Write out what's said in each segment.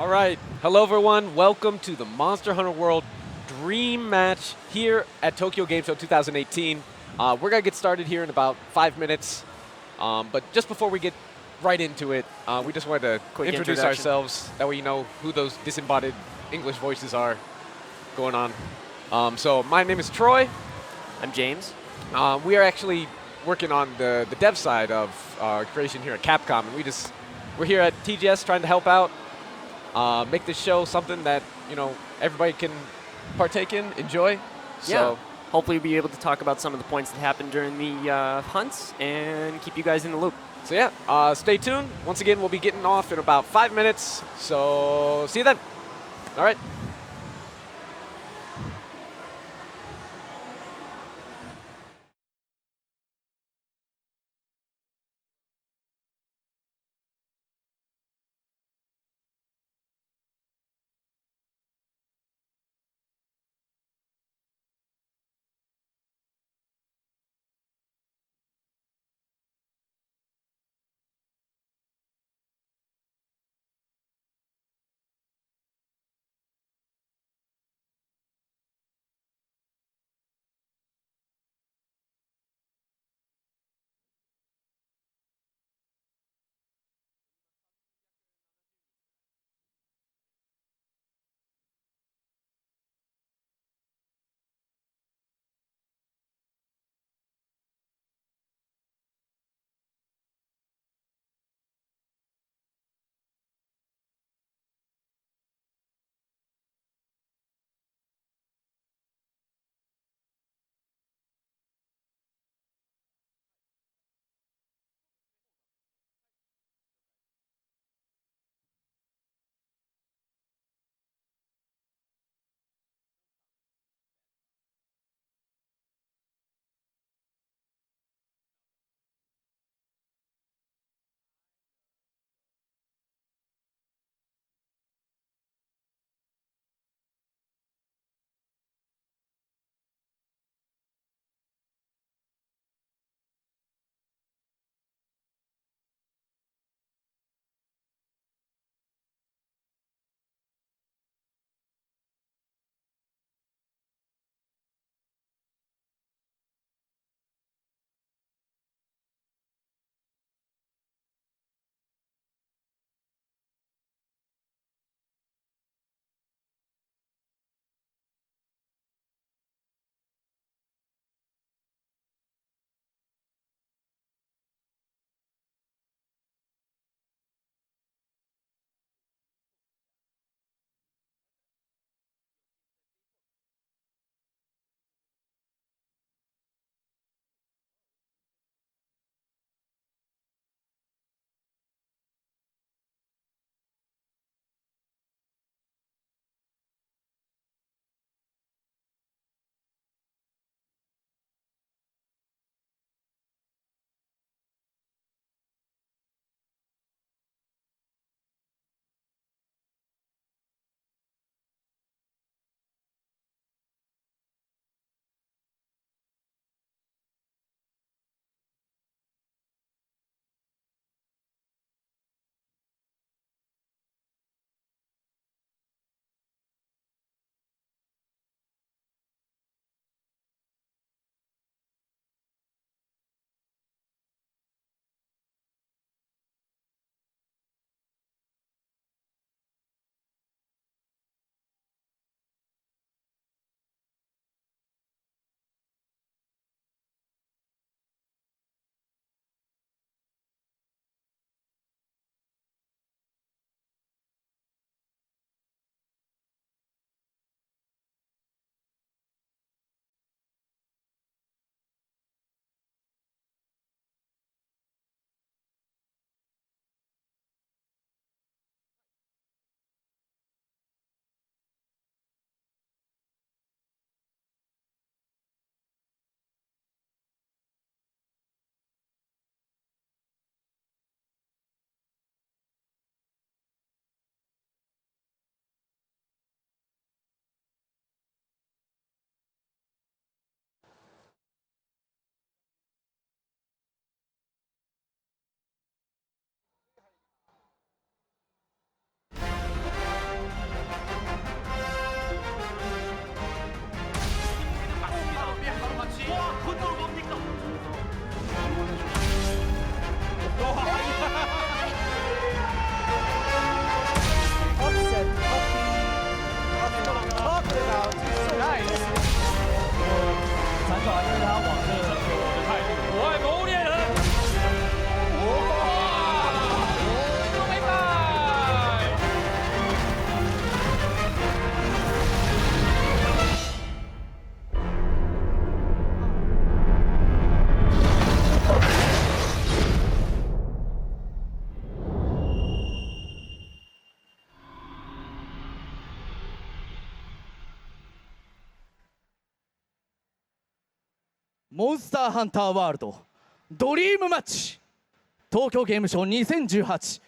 All right. Hello, everyone. Welcome to the Monster Hunter World Dream Match here at Tokyo Game Show 2018. We're going to get started here in about 5 minutes. But just before we get right into it, we just wanted to Quick introduce introduction. ourselves. That way you know who those disembodied English voices are going on. So my name is Troy. I'm James. We are actually working on the dev side of creation here at Capcom. And we're here at TGS trying to help out. Make this show something that everybody can partake in, enjoy. Yeah. So Hopefully we'll be able to talk about some of the points that happened during the hunts and keep you guys in the loop. yeah, stay tuned. Once again, we'll be getting off in about 5 minutes. So see you then. All right. モンスターハンターワールドドリームマッチ東京ゲームショウ2018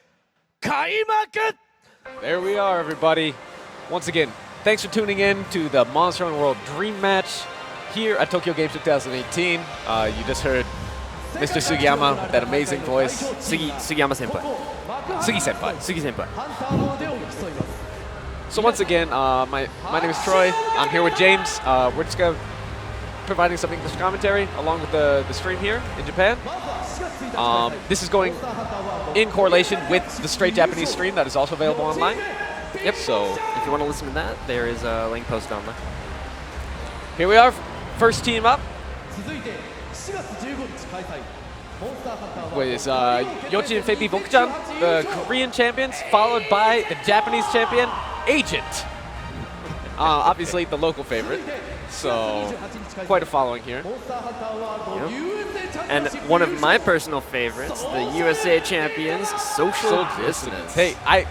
開幕 There we are, everybody. Once again, thanks for tuning in to the Monster Hunter World Dream Match here at Tokyo Game Show 2018. You just heard Mr. Sugiyama with that amazing voice. Sugiyama senpai. Sugi Senpai. Sugi senpai. So once again, my name is Troy. I'm here with James. We're just gonna providing some English commentary along with the stream here in Japan. This is going in correlation with the straight Japanese stream that is also available online. Yep. So if you want to listen to that, there is a link posted online. Here we are, first team up. Was Yochin Feibi Bokuchan, the Korean champions, followed by the Japanese champion, Agent. Obviously the local favorite, so quite a following here. Yep. And one of my personal favorites, the USA champions, Social Dissonance. Hey, I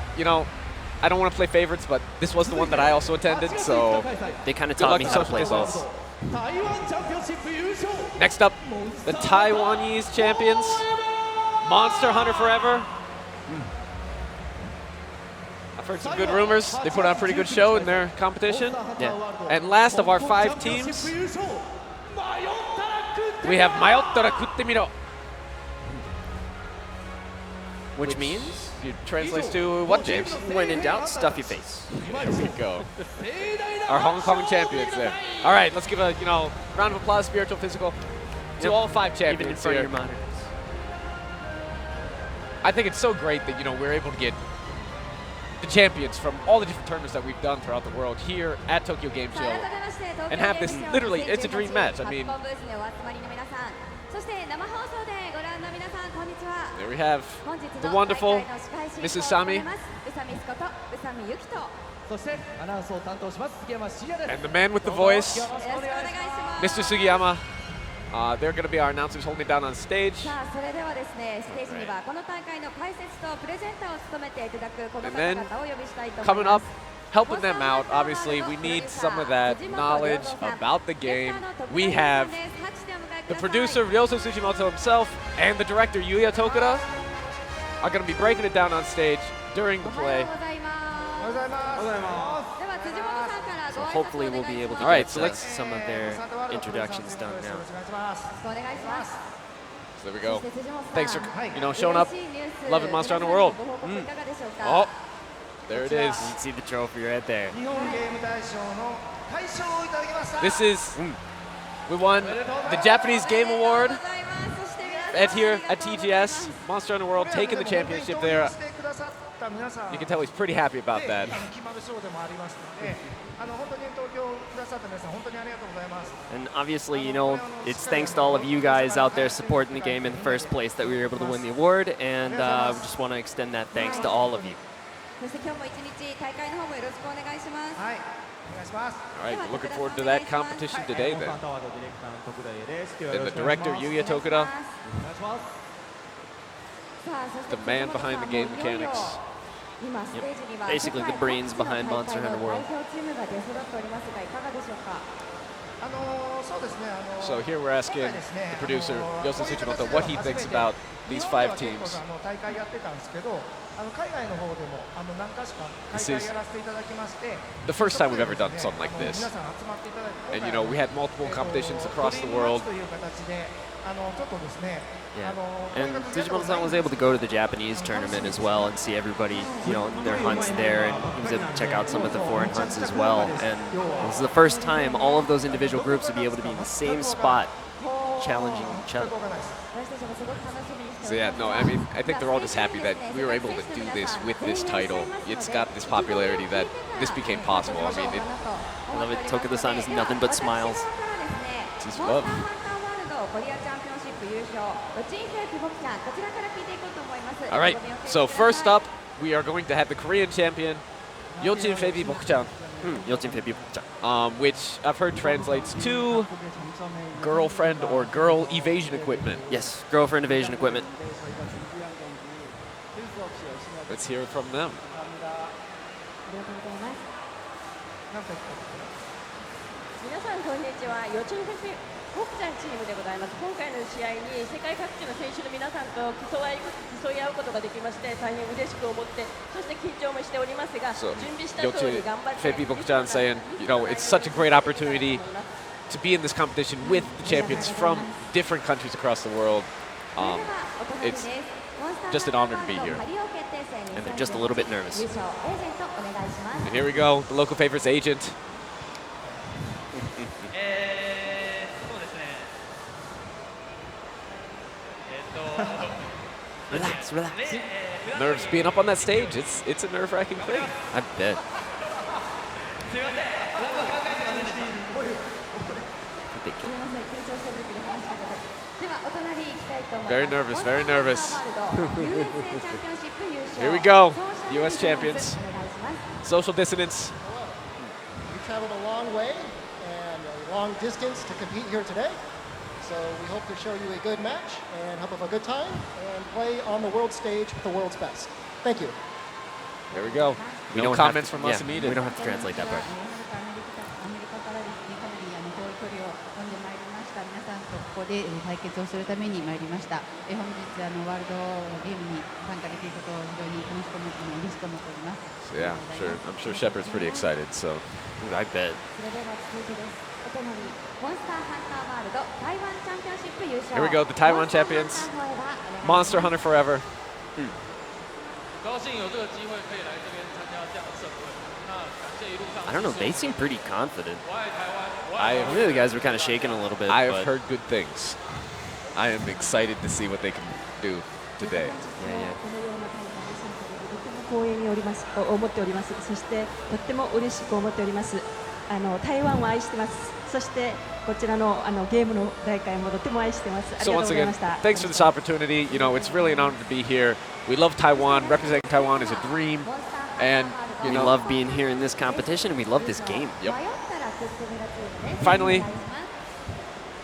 don't want to play favorites, but this was the one that I also attended, so they kind of taught me how to play both. Next up, the Taiwanese champions, Monster Hunter Forever. I've heard some good rumors. They put on a pretty good show in their competition. Yeah. And last of our 5 teams, we have Mayottara Kutte Miro. Which means? It translates to what, James? When in doubt, stuff your face. There we go. Our Hong Kong champions there. All right, let's give a round of applause, spiritual, physical, to all 5 champions Even in front here. of your monitors. I think it's so great that we're able to get the champions from all the different tournaments that we've done throughout the world here at Tokyo Game Show and have this literally, it's a dream match. I mean, there we have the wonderful Mrs. Sami and the man with the voice, Mr. Sugiyama. They're going to be our announcers holding it down on stage. And then coming up, helping them out, obviously, we need some of that knowledge about the game. We have the producer, Ryoso Tsujimoto himself, and the director, Yuya Tokuda, are going to be breaking it down on stage during the play. So hopefully we'll be able to get some of their introductions done now. So there we go. Thanks for showing up, loving Monster Hunter World. Oh, there it is. You can see the trophy right there. This is, we won the Japanese Game Award here at TGS. Monster Hunter World taking the championship there. You can tell he's pretty happy about that. And obviously, it's thanks to all of you guys out there supporting the game in the first place that we were able to win the award, and we just want to extend that thanks to all of you. All right, looking forward to that competition today then. And the director, Yuya Tokuda, the man behind the game mechanics. Yep. Basically the brains behind Monster Hunter World. So here we're asking the producer, Ryoso Tsujimoto, what he thinks about these 5 teams. This is the first time we've ever done something like this. And we had multiple competitions across the world. Yeah, and Tsujimoto-san was able to go to the Japanese tournament as well and see everybody, their hunts there, and he was able to check out some of the foreign hunts as well. And this is the first time all of those individual groups would be able to be in the same spot, challenging each other. So yeah, no, I mean, I think they're all just happy that we were able to do this with this title. It's got this popularity that this became possible. I mean, I love it. Tokuda-san is nothing but smiles. It's just love. All right, so first up, we are going to have the Korean champion, Yochin Feibi Bokuchan. Yochin Feibi Bokuchan. Which I've heard translates to girlfriend or girl evasion equipment. Yes, girlfriend evasion equipment. Let's hear it from them. 皆さんこんにちは。予知フェス北ちゃんチームでございます。今回の試合に世界各地の選手の皆さんと競い合うことができまして大変嬉しく思ってそして緊張もしておりますが、 So, 準備した通り頑張って Fei Bokchan saying, you know, it's such a great opportunity to be in this competition with the champions from different countries across the world. It's just an honor to be here. And they're just a little bit nervous. And here we go, the local favorites agent. Relax, relax. Nerves being up on that stage, it's a nerve-wracking thing. I bet. Very nervous, very nervous. Here we go, US champions. Social dissonance. You traveled a long way and a long distance to compete here today. So we hope to show you a good match and hope you have a good time and play on the world stage with the world's best. Thank you. There we go. We No don't comments have to, from us yeah, immediately. we don't have to translate that part. 皆さんとここで対決をするために参りました。本日ワールドゲームに参加できることを非常に楽しく思って嬉しく思っております。 So yeah, I'm sure Shepard's pretty excited. So I bet. here we go, the Taiwan champions. Monster Hunter forever. I don't know, they seem pretty confident. I I knew the guys were kind of shaking a little bit. I have but heard good things. I am excited to see what they can do today. Yeah, 光栄に思っております。そしてとっても嬉しく思っております。台湾を愛してます。そしてこちらのゲームの大会もとても愛してます。あり So がとう once ござい again, ました。 thanks for this opportunity. You know, it's really an honor to be here. We love Taiwan. Representing Taiwan is a dream. And, you we know, love being here in this competition, and we love this game. Yep. Finally,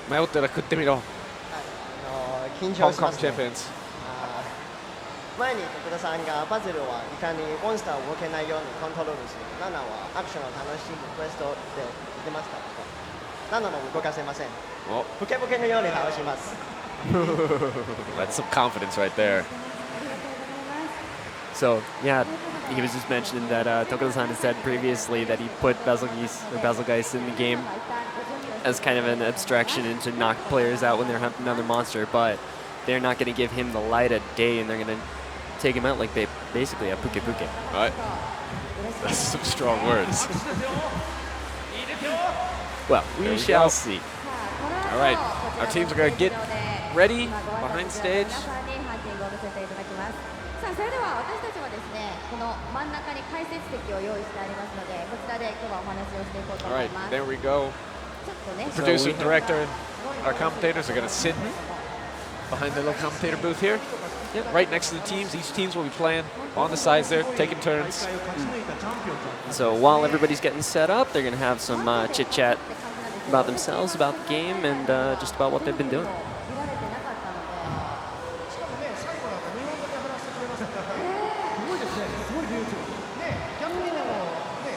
Mayotera Kuttemiro, 緊 Hong 張し Kong ますね。 champions. 前に徳田さんがパズルはいかにモンスターを動けないようにコントロールする、ナナはアクションを楽しむクエストで言ってますかと。ナナも動かせません。 Oh, ブケブケのように倒します。 that's some confidence right there. So, yeah, he was just mentioning that Tokuda-san had said previously that he put Bazelgeuse in the game as kind of an abstraction and to knock players out when they're hunting another monster, but they're not going to give him the light of day, and they're going to take him out like they basically a puke puke. All right. That's some strong words. Well, we shall see. All right. Our teams are going to get ready behind stage. さあそれでは私たちはですねこの真ん中に解説席を用意してありますのでこちらで今日はお話をしていこうと All 思 right, います。 there we go. ちょっとね Producer, director, and our commentators are going to sit behind the little commentator booth here. Right next to the teams. Each teams will be playing on the sides there, taking turns. So while everybody's getting set up, they're going to have some chit-chat about themselves, about the game, and just about what they've been doing. 言われてなかったのでしかもね、最後なんか日本語で話してくれましたから。すごいですね。すごい流暢。ね、逆にでもね、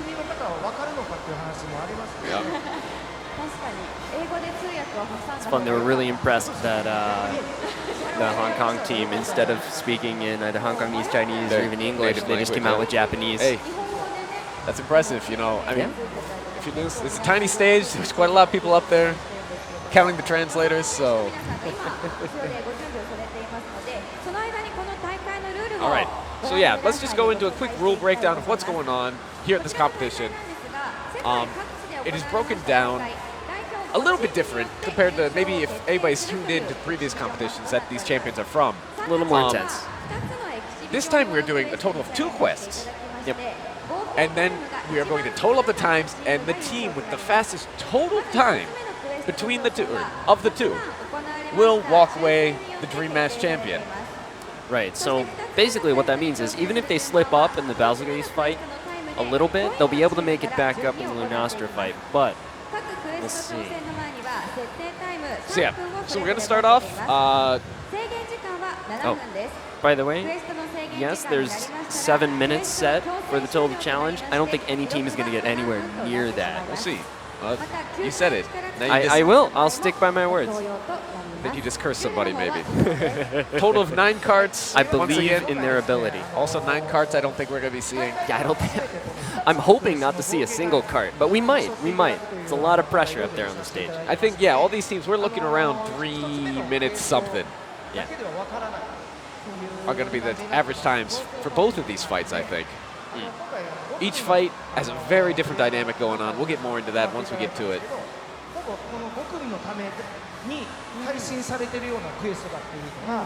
国の方は分かるのかっていう話もありますけど。 Yep. 確かに英語で通訳を挟んだ It's fun. They were really impressed that the Hong Kong team, instead of speaking in either Hong Kongese, Chinese, or even English, native they just came language, out with Japanese. Hey, that's impressive, you know. I mean, if you lose, it's a tiny stage. There's quite a lot of people up there counting the translators, so. All right. So yeah, let's just go into a quick rule breakdown of what's going on here at this competition. It is broken down a little bit different compared to maybe if anybody's tuned in to previous competitions that these champions are from. A little more intense. This time we're doing a total of 2 quests. Yep. And then we are going to total up the times, and the team with the fastest total time between the two, or of the two, will walk away the Dream Match champion. Right, so basically what that means is even if they slip up in the Bazelgeuse fight a little bit, they'll be able to make it back up in the Lunastra fight, but we'll see. So yeah, so we're going to start off. Oh, by the way, yes, there's 7 minutes set for the total challenge. I don't think any team is going to get anywhere near that. We'll see. You said it. I will. I'll stick by my words. Then you just curse somebody, maybe. Total of 9 carts. I once believe again. in their ability. Also 9 carts I don't think we're going to be seeing. Yeah, I don't think. I'm hoping not to see a single cart, but we might. We might. It's a lot of pressure up there on the stage. I think, yeah, all these teams, we're looking around 3 minutes something. Yeah. Are going to be the average times for both of these fights, I think. Each fight has a very different dynamic going on. We'll get more into that once we get to it. この5組のために配信されているようなクエストだっていうから、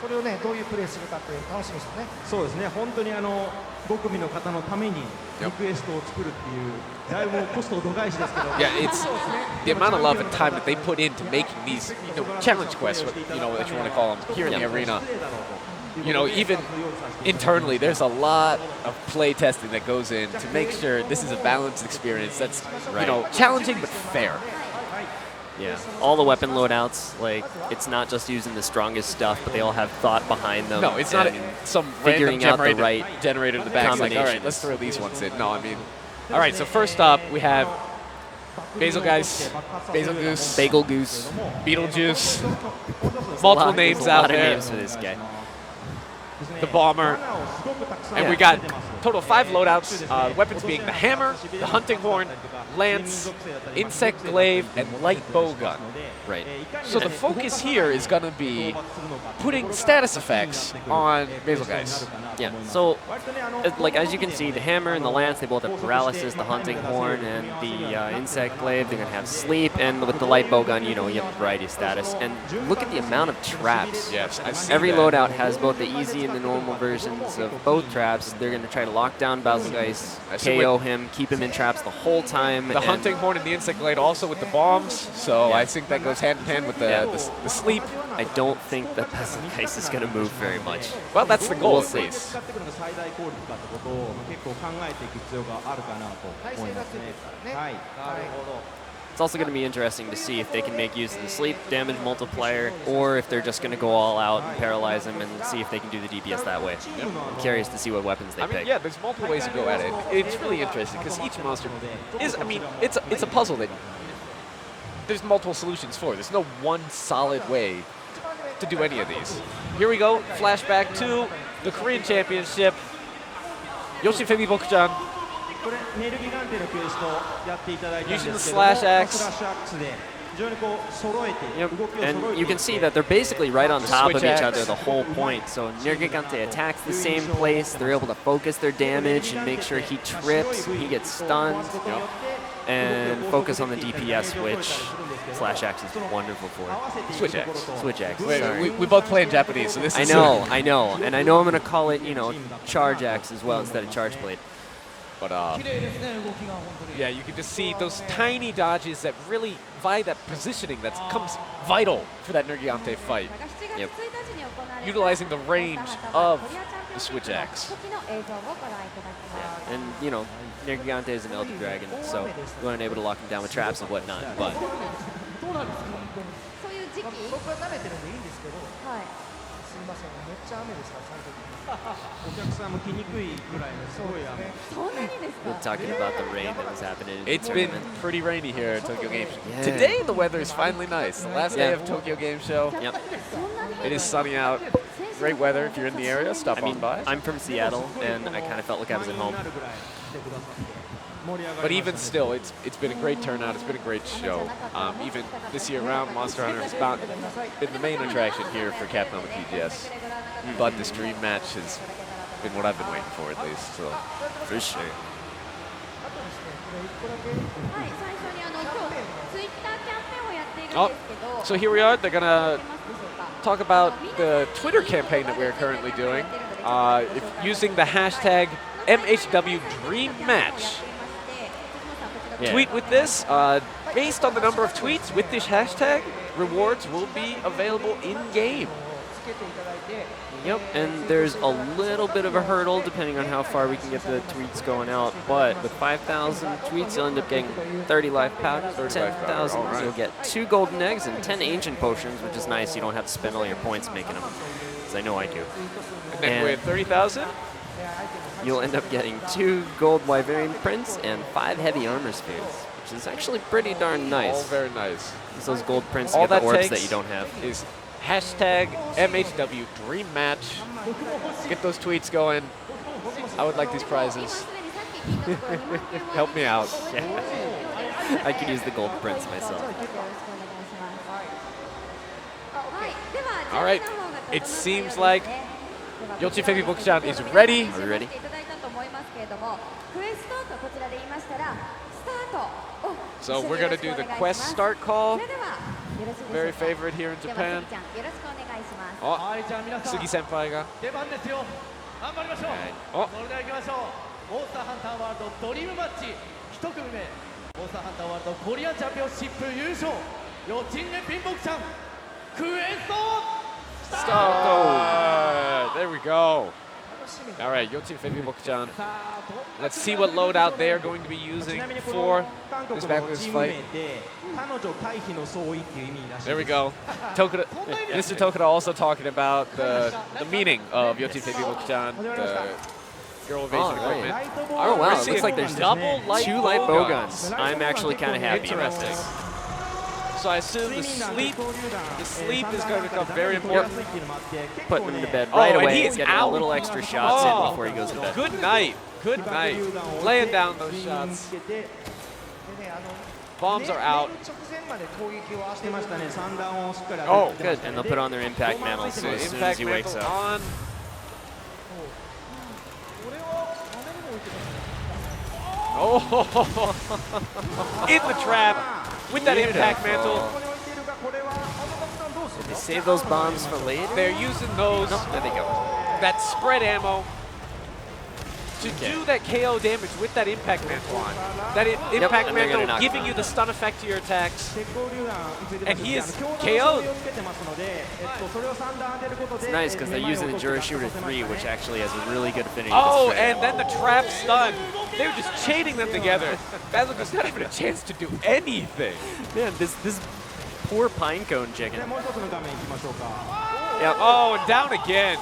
それをねどういうプレイするかって楽しみですよね。そうですね。本当に5組の方のためにリクエストを作るっていうだいぶコスト度外視ですけど。Yeah, it's the amount of love and time that they put into making these, challenge quests, what you want to call them here in the arena. Even internally, there's a lot of play testing that goes in to make sure this is a balanced experience that's, challenging but fair. Yeah, all the weapon loadouts, like, it's not just using the strongest stuff, but they all have thought behind them. No, it's not some figuring random out the right generator in the back. It's like, all right, let's throw these ones in. No, I mean, all right, so first up, we have Bazelgeuse, Beetlejuice, multiple names out there. Names for this guy. The Bomber, and we got total 5 loadouts, weapons being the hammer, the hunting horn, lance, insect glaive, and light bow gun. Right. So the focus here is going to be putting status effects on Bazelgeuse. Yeah, so as you can see, the hammer and the lance, they both have paralysis, the hunting horn and the insect glaive, they're going to have sleep, and with the light bow gun, you have a variety of status. And look at the amount of traps. Yes, I've seen Every that. loadout has both the easy and the normal versions of both traps. They're going to try to lock down Bazelgeuse, KO him, keep him in traps the whole time. The hunting horn and the insect glaive also with the bombs, so I think that goes hand in hand with the sleep. I don't think that Bazelgeuse is going to move very much. Well, that's the goal, We'll at see. least. 使ってくるのが最大効率かってことを結構考えていく必要があるかなと思いますね。はい。 It's also going to be interesting to see if they can make use of the sleep damage multiplier, or if they're just going to go all out and paralyze him and see if they can do the DPS that way. I'm curious to see what weapons they pick. Yeah, there's multiple ways to go at it. It's really interesting because each monster is, it's a puzzle that there's multiple solutions for. There's no one solid way to do any of these. Here we go, flashback to the Korean Championship. Yoshifumi Bokuchan. これネルギガンテのクエストやっていただいたんですけども、 Using the slash axe. スラッシュアックスで非常にこう揃えて動きを揃えて And you can see that they're basically right on top of Switch each axe. other the whole point. So Nergigante attacks the same place. They're able to focus their damage and make sure he trips, he gets stunned, and focus on the DPS, which slash axe is wonderful for. Switch axe. Switch axe. Wait, Sorry. we both play in Japanese, so this I is... know, and I know I'm going to call it, charge axe as well instead of charge blade. But yeah, you can just see those tiny dodges that really, via that positioning, that comes vital for that Nergigante fight. Yep. Utilizing the range of the switch axe. And, Nergigante is an Elder Dragon, so we weren't able to lock him down with traps and whatnot, but そういう時期僕は慣れてるんでいいんですけど、すみませんめっちゃ雨ですからその時。お客さんも来にくいぐらいのすごい雨。そんなにです we're か talking about the rain that was happening in the It's been tournament. pretty rainy here at Tokyo Game Show. Yeah. Today the weather is finally nice. The last day Yeah. of Tokyo Game Show. Yep. そんなに It is sunny out. Great weather if you're in the area. Stop I mean, on by. I'm from Seattle, and I kind of felt like I was at home. なるぐらい来てくださって盛り上が But りま even したね still, it's been a great turnout. It's been a great show. Even this year around, Monster Hunter has been the main attraction here for Capcom and TGS. But this dream match has been what I've been waiting for, at least. So. For sure. はい、最初に今日ツイッターキャンペーンをやっているんですけど、 So here we are. They're gonna talk about the Twitter campaign that we're currently doing, using the hashtag MHWDreamMatch. Yeah. Tweet with this. Based on the number of tweets with this hashtag, rewards will be available in game. けていただいて Yep, and there's a little bit of a hurdle depending on how far we can get the tweets going out, but with 5,000 tweets, you'll end up getting 30 life powders, 10,000, Alright. you'll get 2 golden eggs and 10 ancient potions, which is nice. You don't have to spend all your points making them, because I know I do. And then And with 30,000, you'll end up getting 2 gold Wyverian prints and 5 heavy armor spheres, which is actually pretty darn all nice. very nice. Use those gold prints to All get the that orbs takes that you don't have. is hashtag MHW Dream Match. Get those tweets going. I would like these prizes. Help me out. Yeah. I could use the gold prints myself. All right. It seems like Yoshi Febi Bokuchan is ready. Are we ready? So we're going to do the quest start call. Very favorite here in Japan. はいじゃあ皆さん Sugi senpaiが。出番ですよ頑張りましょうおそれでは行きましょうモンスターハンターワールドドリームマッチ1組目モンスターハンターワールドコリアンチャンピオンシップ優勝ヨチンネピンボクちゃんクエスト Start! There we go. All right, Yoshi Febi Bokuchan. Let's see what loadout they are going to be using for this Bazelgeuse fight. There we go. Tokuda, Mr. Tokuda also talking about the meaning of Yoshi Febi Bokuchan, the girl evasion equipment. Oh We're wow, it seeing looks like there's double light 2 light bow bow guns. I'm actually kind of happy about Interesting. this. So I assume the sleep is going to become very important. Putting him to bed Oh, right and away, he is getting out. a little extra shots Oh, in before he goes to bed. Good night. Good night. Laying down those shots. Bombs are out. してましたね3段をしっかり Oh, 当ててま Good, した and they'll put on their impact mantle so as soon as Impact he wakes mantle up. on. Oh, in the trap with that impact mantle. ここに置いているがこれはあの爆弾どうする Did they save those bombs for later? They're using those, There they go. that spread ammo to do that KO damage with that impact mantle on. That impact and they're gonna mantle knock giving him you out. the stun effect to your attacks. 鉄鋼榴弾について And he is 強打 KO'd. の装備をつけてますのでそれを3段当てることで It's nice because they're using the Jura Shooter 3, which actually has a really good affinity with Oh, the and then the trap stun. They were just chaining them together. Bazelgeuse not even a chance to do anything. Man, this poor pinecone chicken. でもう一つの画面いきましょうか Yep. Oh, and down again.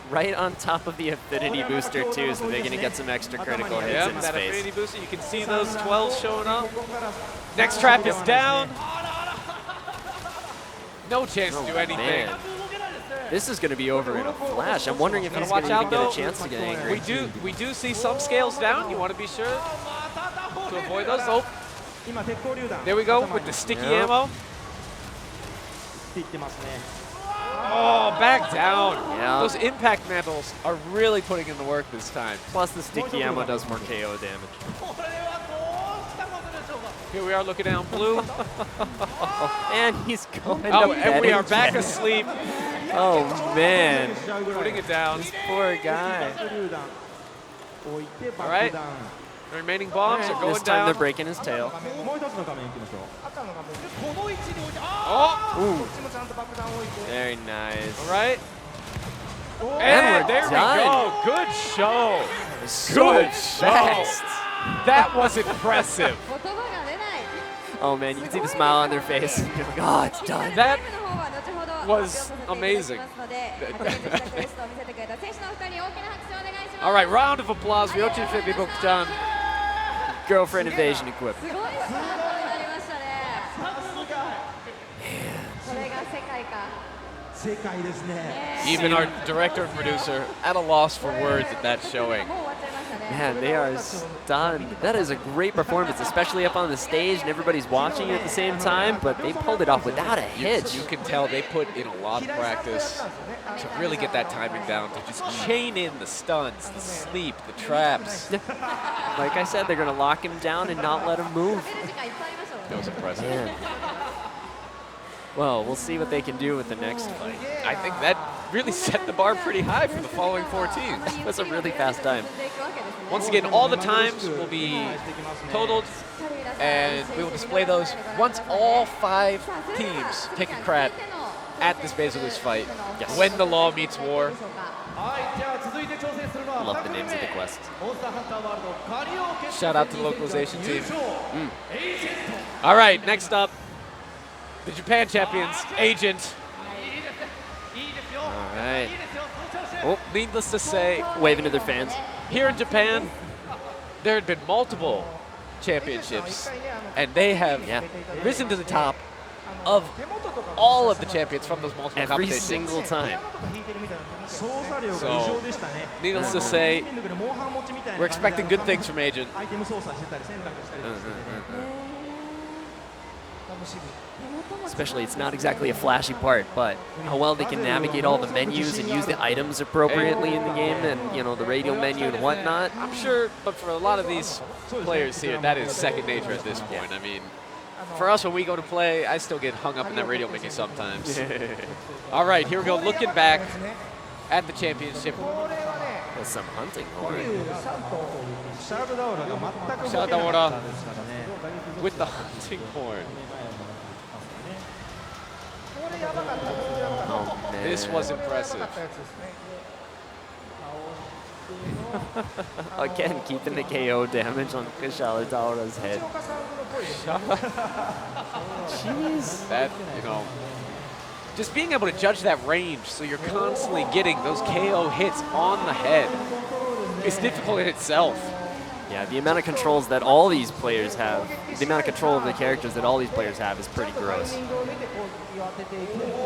Right on top of the affinity booster too, so they're gonna get some extra critical hits Yep, in his that face. affinity booster. You can see those 12s showing up. Next trap is down. No chance to do anything. Man, this is gonna be over in a flash. I'm wondering if he's Watch gonna out, even get though. a chance to get angry. We do see some scales down. You want to be sure to avoid those. Oh, 今鉄鋼榴弾 there we go with the sticky Yep. ammo. っていってますね Oh, back down. Yeah. Those impact mantles are really putting in the work this time. Plus the sticky ammo does more KO damage. これはどうしたことでしょうか Here we are looking down blue. And he's going to Oh, bed and we are back again. asleep. Oh man, しちゃうぐらい Putting it down. poor guy. 鉄鋼榴弾置いて爆 Alright. 弾 The remaining bombs are going This time they're down. breaking his tail. もう一つの画面いきましょう赤の画面でこの位置に置いて Oh, こっちもちゃんと爆弾を置いて Very nice. all right. And And we're there we done. go. Good show. So Good show. fast. That was impressive. Oh man, you can see the smile on their face. You're like, oh, it's done. That was amazing. All right, round of applause for Yoshi Febi Bokuchan. Girlfriend evasion equipped. すごいスタートになりましたね。これが世界か。正解ですね Even our director and producer at a loss for words at that showing. もう終わっちゃいましたね。 Man, they are stunned. That is a great performance, especially up on the stage and everybody's watching at the same time, but they pulled it off without a hitch. You can tell they put in a lot of practice to really get that timing down, to just chain in the stuns, the sleep, the traps. Like I said, they're going to lock him down and not let him move. 食べる時間いっぱいありましたもん That ね。 was impressive. Man. Well, we'll see what they can do with the next fight. I think that really set the bar pretty high for the following four teams. That's a really fast time. Once again, all the times will be totaled, and we will display those once all 5 teams take a crack at this Bazelgeuse fight. Yes. When the law meets war. はい、じゃあ続いて挑戦するのは Love 2 the 組 names of the 目 quests. モンスターハンターワールドカリオ決定 Shout out to the 戦 localization 優 team. 勝エージェント All right, next up, the Japan champions, Agent. いいですねいいですよ All right. いいですよその調子で Oh, Needless to say, waving to their fans. here in Japan, there had been multiple championships, and they have risen to the top of all of the champions from those multiple Every competitions. single time. 操作量が異常でしたね。 Needless to say, スピンのモンハン持ちみたいな we're 感じで expecting good things from Agent. アイテム操作してたり選択したりとかしてね。 Especially, it's not exactly a flashy part, but how well they can navigate all the menus and use the items appropriately in the game, and you know the radio menu and whatnot. I'm sure, but for a lot of these players here, that is second nature at this point. I mean, for us, when we go to play, I still get hung up in that radio menu sometimes. All right, here we go. Looking back at the championship. With some hunting horn. シャードダオラが全くシャードダオラ動けなかったですからね。 With the hunting horn. Oh man. This was impressive. Again, keeping the KO damage on Shalladaura's head. Jeez. That, you know, just being able to judge that range so you're constantly getting those KO hits on the head is difficult in itself. Yeah, the amount of controls that all these players have, the amount of control of the characters that all these players have is pretty gross. タイミングを見て攻撃を当てていくっていう完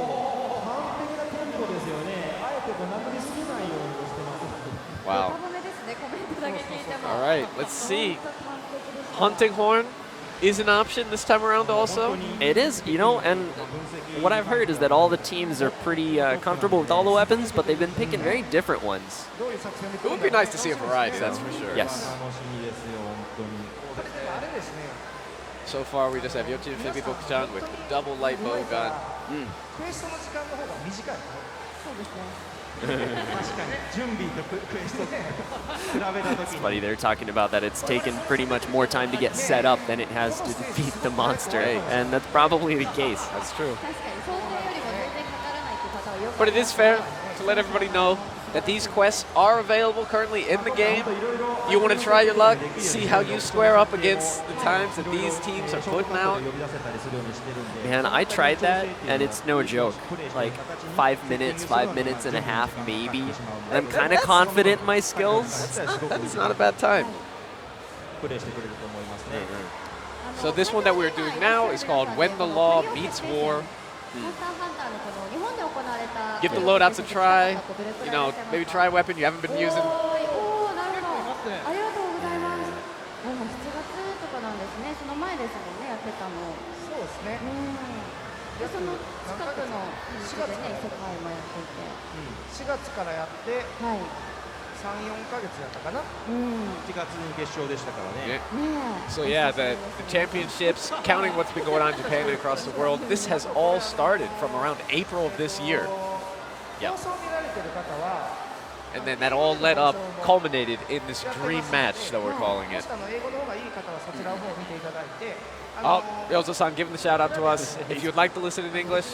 璧なテンポですよね。あえてこう殴りすぎないようにしてます。 Wow. ダメですね、コメントだけ聞いても。 All right, let's see. Hunting horn is an option this time around also. It is, you know, and what I've heard is that all the teams are pretty comfortable with all the weapons, but they've been picking very different ones. It would be nice to see a variety, that's for sure. Yes. 楽しみですよ、本当に。 So far, we just have Yochin Fibibokchan with the double light bow gun. クエストの時間の方が短い。そうですね。確かに準備とクエストで比べたとき It's に。 funny, they're talking about that it's taken pretty much more time to get set up than it has to defeat the monster, and that's probably the case. That's true. 確かに想像よりも全然かからないっていう方はよく But it is fair to let everybody know that these quests are available currently in the game. You want to try your luck, see how you square up against the times that these teams are putting out. Man, I tried that, and it's no joke. Like 5 minutes and a half, maybe. And I'm kind of confident in my skills. That's not a bad time. プレイしてくれると思いますね。 So this one that we're doing now is called When the Law Meets War. モンスターハンターのこの日本で行われた Give the loadouts a try. You know, maybe try a weapon you haven't been using. おー、なるほど。ありがとうございます。もう7月とかなんですね。その前ですもんね、やってたの。そうですね。で、その近くの地でね、世界もやっていて。 4月からやってはい。 3、4ヶ月やったかな。 1月に決勝でしたからね。 Yeah. ねえ。 So yeah, the championships, counting what's been going on in Japan and across the world, this has all started from around April of this year. 放送見られてる方は And then that all led up, culminated in this dream match that we're calling も it. し英語の方がいい方はそちらの方を見ていただいて。 Oh, Yozo-san, giving the shout out to us. If you'd like to listen in English,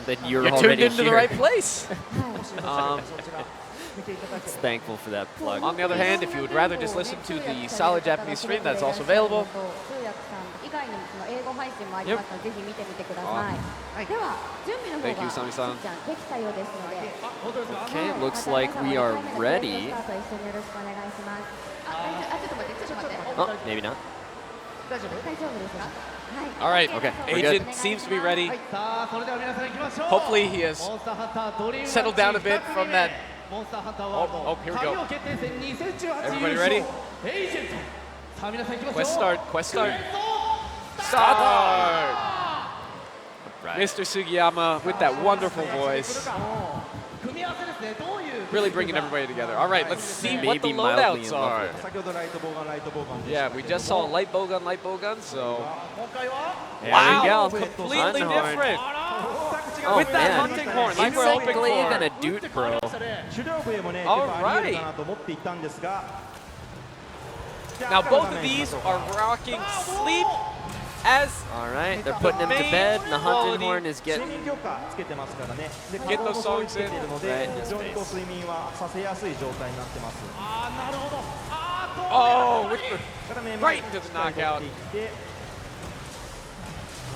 Then you're you're tuned already into the here. right place. もしよかったらそちら見ていただければ。 Thankful for that plug. On the other hand, if you would rather just listen to the solid Japanese stream, that's also available. 通訳さん以外にもその英語配信もありますので、ぜひ見てみてください。では、準備の方 Thank you, が Sami-san. しんちゃんできたようですので。 Okay, looks like we are ready. スタート一緒によろしくお願いします。ちょっと待って、ちょっと待って。 Oh, maybe not. 大丈夫？大丈夫ですか？はい。 All right, Okay, we're Agent good. seems to be ready. さあそれでは皆さん行きましょう Hopefully he has モンスターハンタードリーム settled down a bit from that. モンスターハンターワールド Oh, here we go. 神尾決定戦2018 Everybody 優 ready? 勝エージェントさあ皆さん行きましょう Quest start, quest start. クエスト Start! Right. Mr. Sugiyama with that wonderful voice. 組み合わせですねどういう Really bringing everybody together. All right, let's see what the Maybe mildly loadouts in love are. with it. 先ほどライトボウガンでした Yeah, け we れど just も saw light bowgun, so 今回は There wow, we go. completely Unhorned. different. Oh, With that man. hunting horn, like we're Insect hoping glaive and for. a Doot Pro. 狩猟笛もね、結 All 構ありえるかなと思っていたんですが。 Now both of these are rocking sleep as All right, they're putting him to bed, and the hunting horn is 睡 getting. 眠強化つけてますからね。で、 Get 可動 those もそう songs つけているので、 in. 非常にこう睡眠はさせやすい状態になってます。あーなるほど。oh, with the からめ right into the knockout. っていって、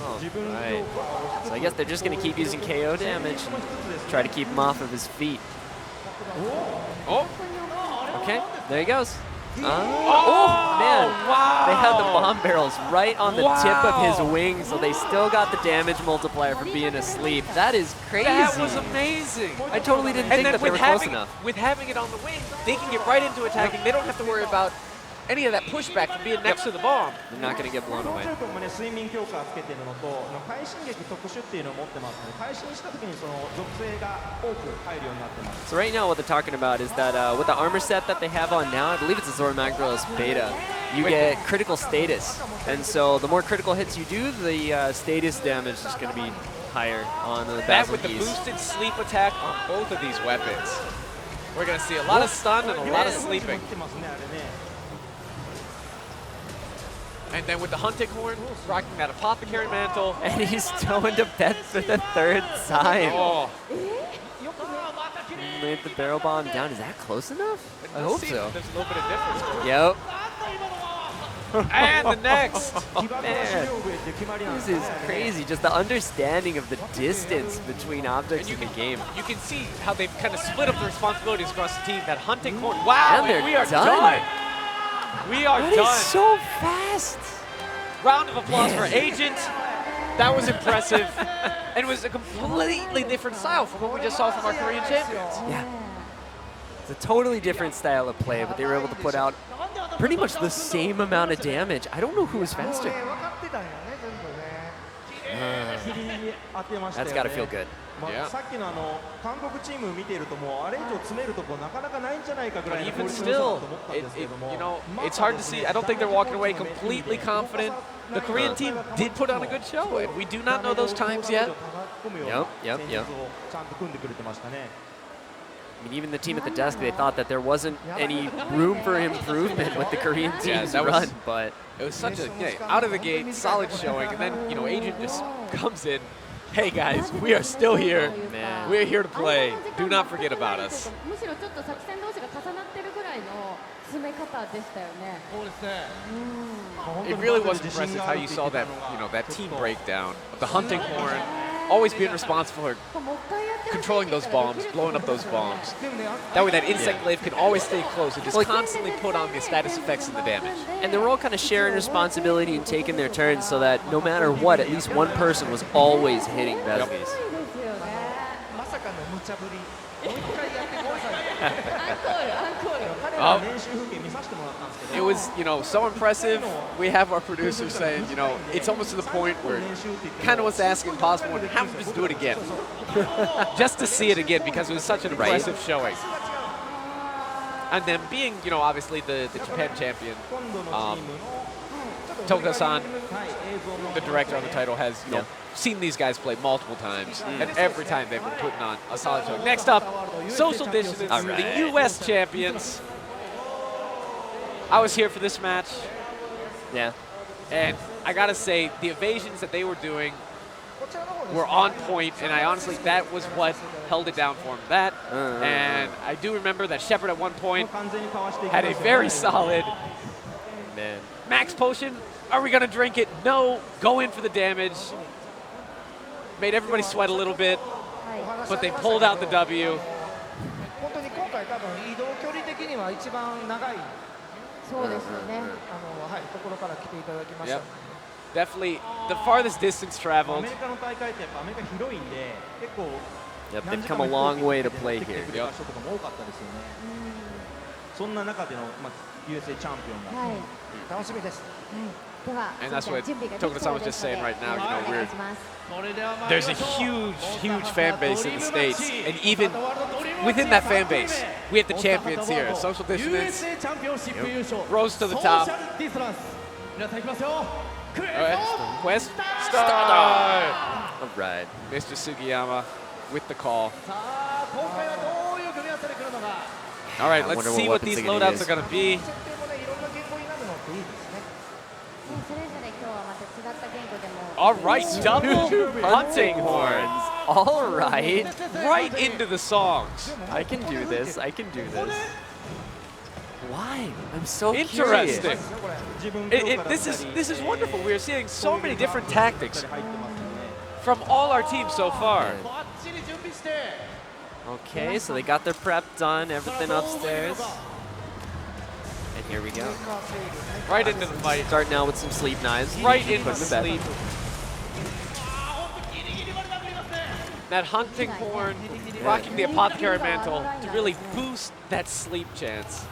Oh, 自分の right. 強化を So I guess they're just going to keep using KO damage and try to keep him off of his feet. Oh, Okay, there he goes. Oh, man. wow. They had the bomb barrels right on the tip of his Wow. wing, so they still got the damage multiplier for being asleep. That is crazy. That was amazing. I totally didn't And think then that they with were close having, enough. with having it on the wing, they can get right into attacking. They don't have to worry about any of that pushback from being next to the bomb. They're not going to get blown この away. 中国もね、睡眠強化つけてるのと、会心撃特殊っていうのを持ってますので、会心した時にその属性が多く入るようになってます。 So right now what they're talking about is that with the armor set that they have on now, I believe it's a Zora Magdaros beta, you get critical status. And so the more critical hits you do, the status damage is going to be higher on the That with the Bazelgeuse. boosted sleep attack on both of these weapons. We're going to see a lot of stun and a lot of sleeping. 来てますね、あれね。 And then with the hunting horn, rocking that apothecary mantle. And he's going to bed for the third time. Oh, Laid the barrel bomb down. Is that close enough? I let's hope see so. if there's a little bit of difference. Yep. And the next. 起爆の主両部って決まりなんで This すね is crazy. Just the understanding of the distance between objects And you in the can, game. you can see how they've kind of split up the responsibilities across the team. That hunting horn. Wow, And they're we are done. done. We are That done. is so fast. Round of applause for Agent. That was impressive. And it was a completely different style from what we just saw from our Korean champions. Yeah. It's a totally different style of play, but they were able to put out pretty much the same amount of damage. I don't know who was faster. 切りに当てましたよ That's ね。 got to feel good. まあ Yeah. さっきの韓国チーム見ているともうあれ以上詰めるとこなかなかないんじゃないかぐら But いの even 効率の良さだ still, と思ったんですけども you know, it's hard to see. I don't think they're walking away completely confident. The Korean team did put on a good show, and we do not know those times yet. Yep, yep, yep. ちゃんと組んでくれてましたね。 I mean, even the team at the desk, they thought that there wasn't any room for improvement with the Korean team's that was- run, but It was such a out of the gate solid showing, and then Agent just comes in. Hey guys, we are still here. man. We are here to play. Do not forget about us. むしろちょっと作戦同士が重なってるぐらいの詰め方でしたよね。そうですね。 It really was impressive how you saw that, that team breakdown of the hunting horn, always being responsible for もう一回やってほしい controlling those bombs, blowing up those bombs. That way that insect glaive can always stay close and just constantly put on the status effects and the damage. And they were all kind of sharing responsibility and taking their turns so that no matter what, at least one person was always hitting Bazelgeuse. ですよね。まさかの無茶ぶり。もう一回やってください。アンコール、アンコール。彼らの練習風景見させてもらったんですけ It ど。 was, so impressive. We have our producer saying, it's almost to the point where kind of wants to ask impossible and have them just do it again. Just to see it again because it was such an impressive showing. And then being, obviously the Japan champion, 今度のチームの Toka-san, はい、映像も the director on the title, has seen these guys play multiple times, and every time they've been putting on a solid show. Next up, Social Dissonance, All right. the U.S. champions. I was here for this match, Yeah. and I gotta say, the evasions that they were doing were on point, and I honestly, that was what held it down for him. That, and I do remember that Shepard at one point 完全にかわしていき had ま a した very ね solid Man. max potion. Are we gonna drink it? No. Go in for the damage. Made everybody sweat a little bit, but they pulled out the W. 本当に今回多分移動距離的には一番長いそうですよね。ところから来ていただきました。 Yep. Definitely the farthest distance ア traveled. メリカの大会ってやっぱアメリカ広いんで結構 Yep, 何 they've 時 come 間 a も long 飛行 way 機 to で play 来て here. くれた人とかも多かったですよね。そんな中での、USA チャンピオンが、はい。楽しみです。では、 And that's それ what じゃあ準備ができ Tokuda-san そう was で just すの saying で right now. お願 We're いします。それでは参り there's ま a しょう。 huge fan base in the States, and even within that fan base, we have the champions here. Social Dissonance USA チャンピオンシップ優勝。 rose to the top. ソーシャルディスランス。皆さんいきますよ。クエ All right, スト Quest start. All right. Mr. Sugiyama with the call. さあ今回はどういう組み合わせで来るのか。 All right, I let's wonder see what what these weapons they're gonna loadouts use. are gonna be. 設定もねいろんな言語になるのっていいですね。それぞれ今日はまた違った言 All right, double hunting horns. All right. right into the songs. I can do this. I can do this. Why? I'm so Interesting. curious. This is wonderful. We're seeing so many different tactics from all our teams so far. Okay, so they got their prep done, everything upstairs. And here we go. Right into the fight. Starting out with some sleep knives. Right Put into them to bed. sleep. That hunting horn, rocking the apothecary mantle to really boost that sleep chance.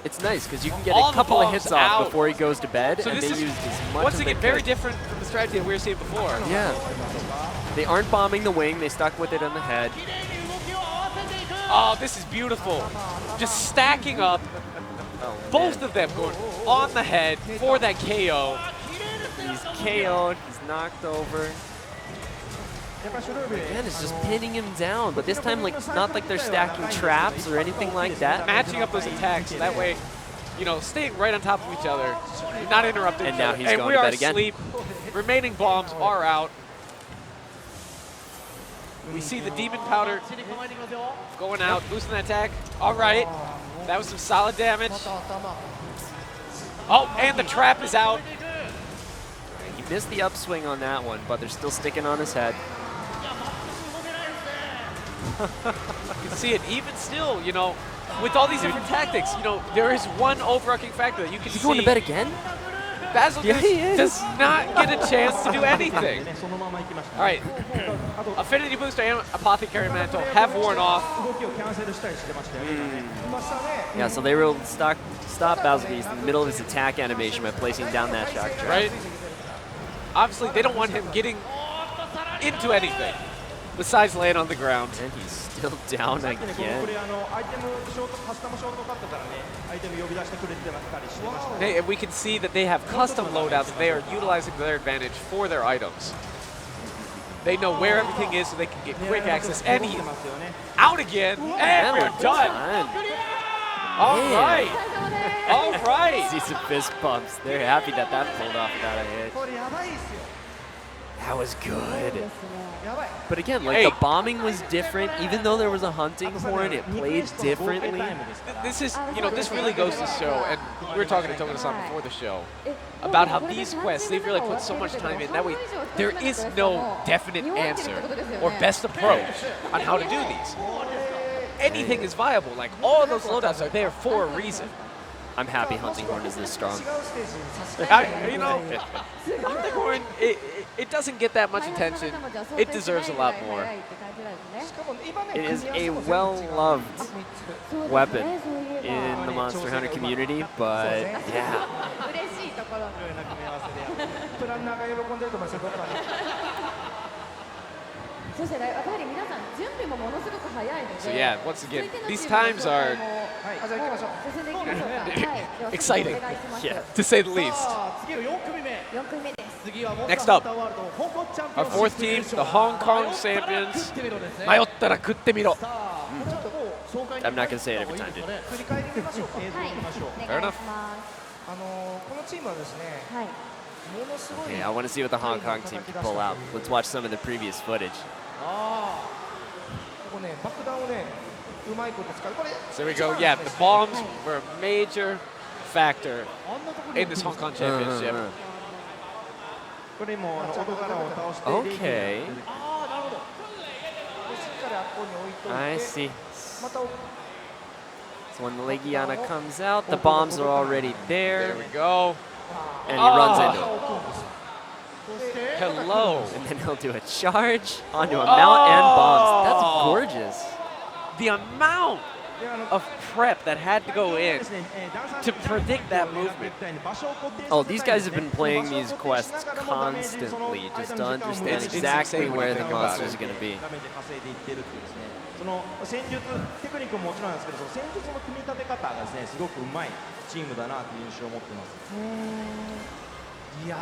It's nice because you can get All a couple the of hits bombs off out. before he goes to bed, So and this they is, use as much once as again, they very could. different from the strategy that we were seeing before. Yeah. They aren't bombing the wing. They stuck with it on the head. Oh, this is beautiful. Just stacking up. Oh, Both of them going on the head for that KO. He's KO'd. He's knocked over. Again, it's just pinning him down, but this time, like, not like they're stacking traps or anything like that. Matching up those attacks, so that way, you know, staying right on top of each other, not interrupting And each now other. he's And going we to are bed again. asleep. Remaining bombs are out. We see the demon powder going out, boosting the attack. All right, that was some solid damage. Oh, and the trap is out. He missed the upswing on that one, but they're still sticking on his head. You can see it even still, you know, with all these different tactics, you know, there is one overarching factor that you can see. Is he going to bed again? Bazelgeuse Yeah, he is. does not get a chance to do anything. All right, Affinity Booster and Apothecary Mantle have worn off. Yeah, so they will stop Bazelgeuse in the middle of his attack animation by placing down that shock trap. Right? Obviously, they don't want him getting into anything besides laying on the ground. And he's still down again. Hey, and we can see that they have custom loadouts. They are utilizing their advantage for their items. They know where everything is so they can get quick access. And he out again, and we're done. All right. All right. See some fist bumps. They're happy that that pulled off without a hit. That was good. But again, like, Hey. the bombing was different. Even though there was a hunting horn, it played differently. This is, you know, this really goes to show, and we were talking to Tokuda-san before the show, about how these quests, they've really put so much time in. That way, there is no definite answer or best approach on how to do these. Anything is viable. Like, all of those loadouts are there for a reason. I'm happy hunting horn is this strong. You know, Hunting Horn, it doesn't get that much attention. It deserves a lot more. It is a well-loved weapon in the Monster Hunter community, but yeah. So yeah, once again, these times are exciting, Yeah. to say the least. Next up, our fourth team, the Hong Kong champions. Mayottara kutte miro. I'm not going to say it every time, dude. Fair enough. Okay, I want to see what the Hong Kong team can pull out. Let's watch some of the previous footage. So we go. Yeah, the bombs were a major factor in this Hong Kong championship. Okay. I see. So when the Legiana comes out, the bombs are already There there, we go. and he runs into it. Hello. And then he'll do a charge onto a mount and bombs. That's gorgeous. The amount of prep that had to go in to predict that movement. Oh, these guys have been playing these quests constantly just to understand It's exactly insane when where you the think about monsters it. are going to be. その戦術テクニックももちろんなんですけど、その戦術の組み立て方がですね、すごくうまいチームだなという印象を持ってます。いやー、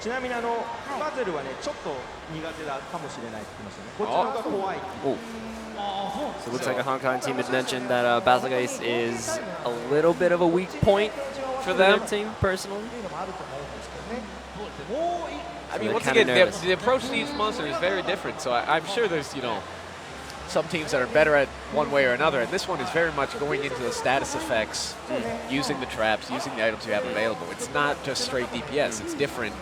ちなみにバゼルはね、ちょっと苦手だかもしれないって言ってましたね。こっちの方が怖い。 Oh. So it looks like a Hong Kong team had mentioned that Bazelgeuse is a little bit of a weak point for their team, personally. I mean, they're once kinda again, nervous. the approach to each monster is very different. So I'm sure there's, some teams that are better at one way or another. And this one is very much going into the status effects, using the traps, using the items you have available. It's not just straight DPS. It's different.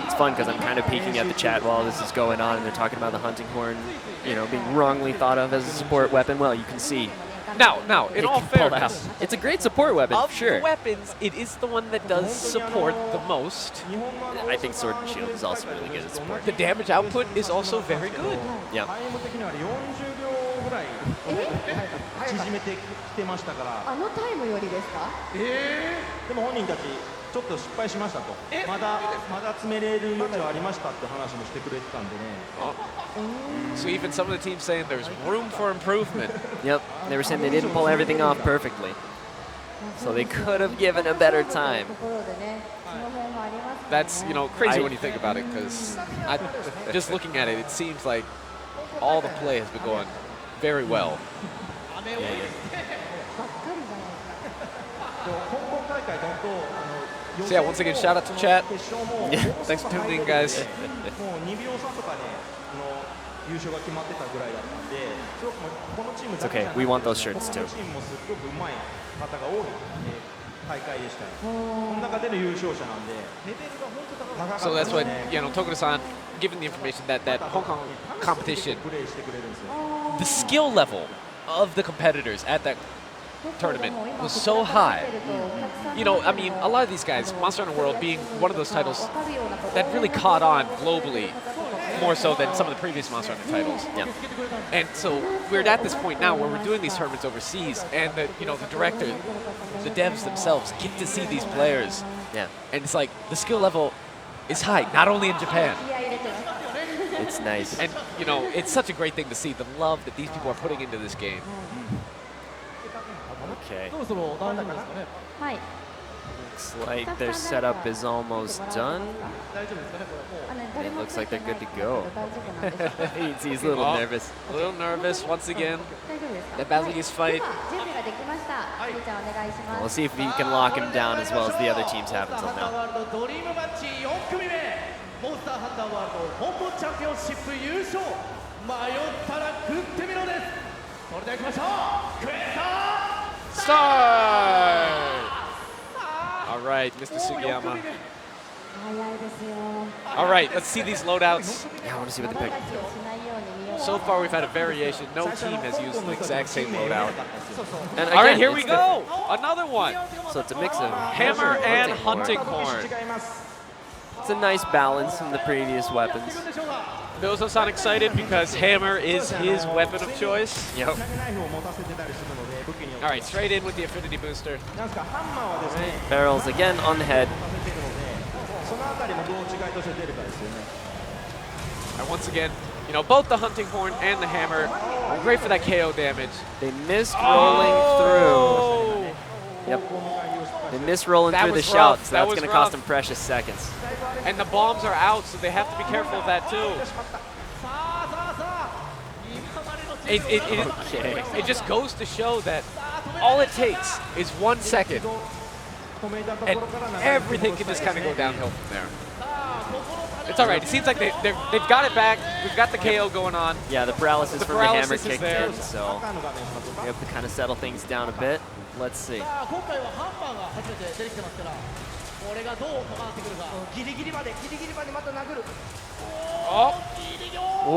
It's fun because I'm kind of peeking at the chat while this is going on, and they're talking about the hunting horn, being wrongly thought of as a support weapon. Well, you can see. Now, in it all can pull out. fairness, It's a great support weapon, of sure. the weapons, it is the one that does support the most. I think Sword and Shield is also really good at support. The damage output is also very good. Yeah. タイム的には40秒ぐらい縮めてきてましたからあのタイムよりですか？でも本人たちちょっと失敗しましたとまだ詰めれる余地はありましたって話もしてくれてたんでね So even some of the teams saying there's room for improvement. Yep. They were saying they didn't pull everything off perfectly. So they could have given a better time. ところでね、その辺もありますね。 That's, crazy when you think about it, because just looking at it, it seems like all the play has been going very well. でも香港大会だと So yeah, once again, shout out to chat. 決勝も Yeah, thanks for tuning in, guys. もう2秒差とかで優勝が決まってたぐらいだったんですごくこのチームだけじゃなく It's okay. て We want those shirts 他 too. のチームもすごく上手い方が多い大会でしたよこの中での優勝者なんでレベルが本当高かった So that's what, ね Tokuda-san, given the information that Hong Kong competition, プレーしてくれるんですよ the skill level of the competitors at that tournament was so high. I mean, a lot of these guys, Monster Hunter World being one of those titles that really caught on globally, more so than some of the previous Monster Hunter titles. Yeah. And so we're at this point now where we're doing these tournaments overseas, and the director, the devs themselves get to see these players, Yeah. and it's like the skill level is high, not only in Japan. It's nice. And it's such a great thing to see the love that these people are putting into this game. Okay. そろそろ大丈夫ですかね。はい。 Looks like their setup is almost done. 大丈夫ですかねこれもう。 It looks like they're good to go. 大丈夫なんですか？ He's a little Oh. nervous. A little nervous once again. 大丈夫ですか？ That Bazelgeuse fight. では準備ができました。ゆうちゃんお願いしま We'll す。 see if we can lock him down as well as the other teams have until モンスターハンター now. ワールドドリームマッチ4組目モンスターハンターワールド本部チャンピオンシップ優勝迷ったら食ってみろですそれでは行きましょうクエスター Start! All right, Mr. Sugiyama. 早いですよ。 All right, let's see these loadouts. Yeah, I want to see what they タ pick. ッチをしないように見よう。 So far, we've had a variation. No team has used the exact same loadout. And All right, again, here we it's the- go. Another one. So it's a mix of Hammer and hunting horn. horn. 違います It's a nice balance from the previous weapons. Bill-san excited because hammer is his weapon of choice. Yep. ナイフを持たせてたりするので武器によって All right, straight in with the affinity booster. なんですかハンマーはですね Barrels again on the head. 持たせてるのでそのあたりもどう違いとして出るかですよね And once again, both the hunting horn and the hammer are great for that KO damage. They missed rolling Oh! through. Yep. They missed rolling That through the was shout, rough. so That that's was going to cost rough. them precious seconds. And the bombs are out, so they have to be careful of that too. Okay. It just goes to show that all it takes is 1 second, 止めたとこ and ろから長い everything can just kind of go downhill from there. It's all right. It seems like they've got it back. We've got the KO going on. Yeah, the paralysis The from the hammer paralysis is kicked there. in, so 赤の画面しましょうか we have to kind of settle things down a bit. Let's see. さあ今回はハンマーが初めて出てきてますからこれがどう関わってくるかギリギリまでまた殴る Oh.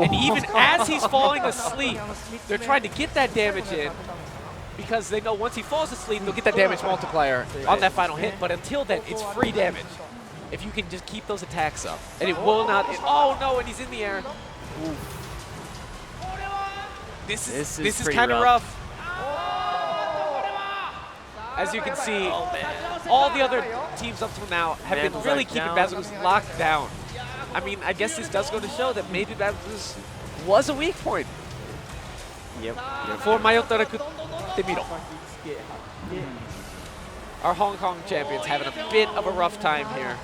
And even as he's falling asleep, they're trying to get that damage in because they know once he falls asleep, they'll get that damage multiplier on that final hit. But until then, it's free damage. If you can just keep those attacks up. And it will not. Oh no, and he's in the air. This This is is pretty kind of rough. rough. As you can see, all the other teams up till now have been Mandel's really like keeping down. Bazelgeuse locked down. I mean, I guess this does go to show that maybe Bazelgeuse was a weak point Yep. for Mayotara Temiro. Our Hong Kong champions having a bit of a rough time here.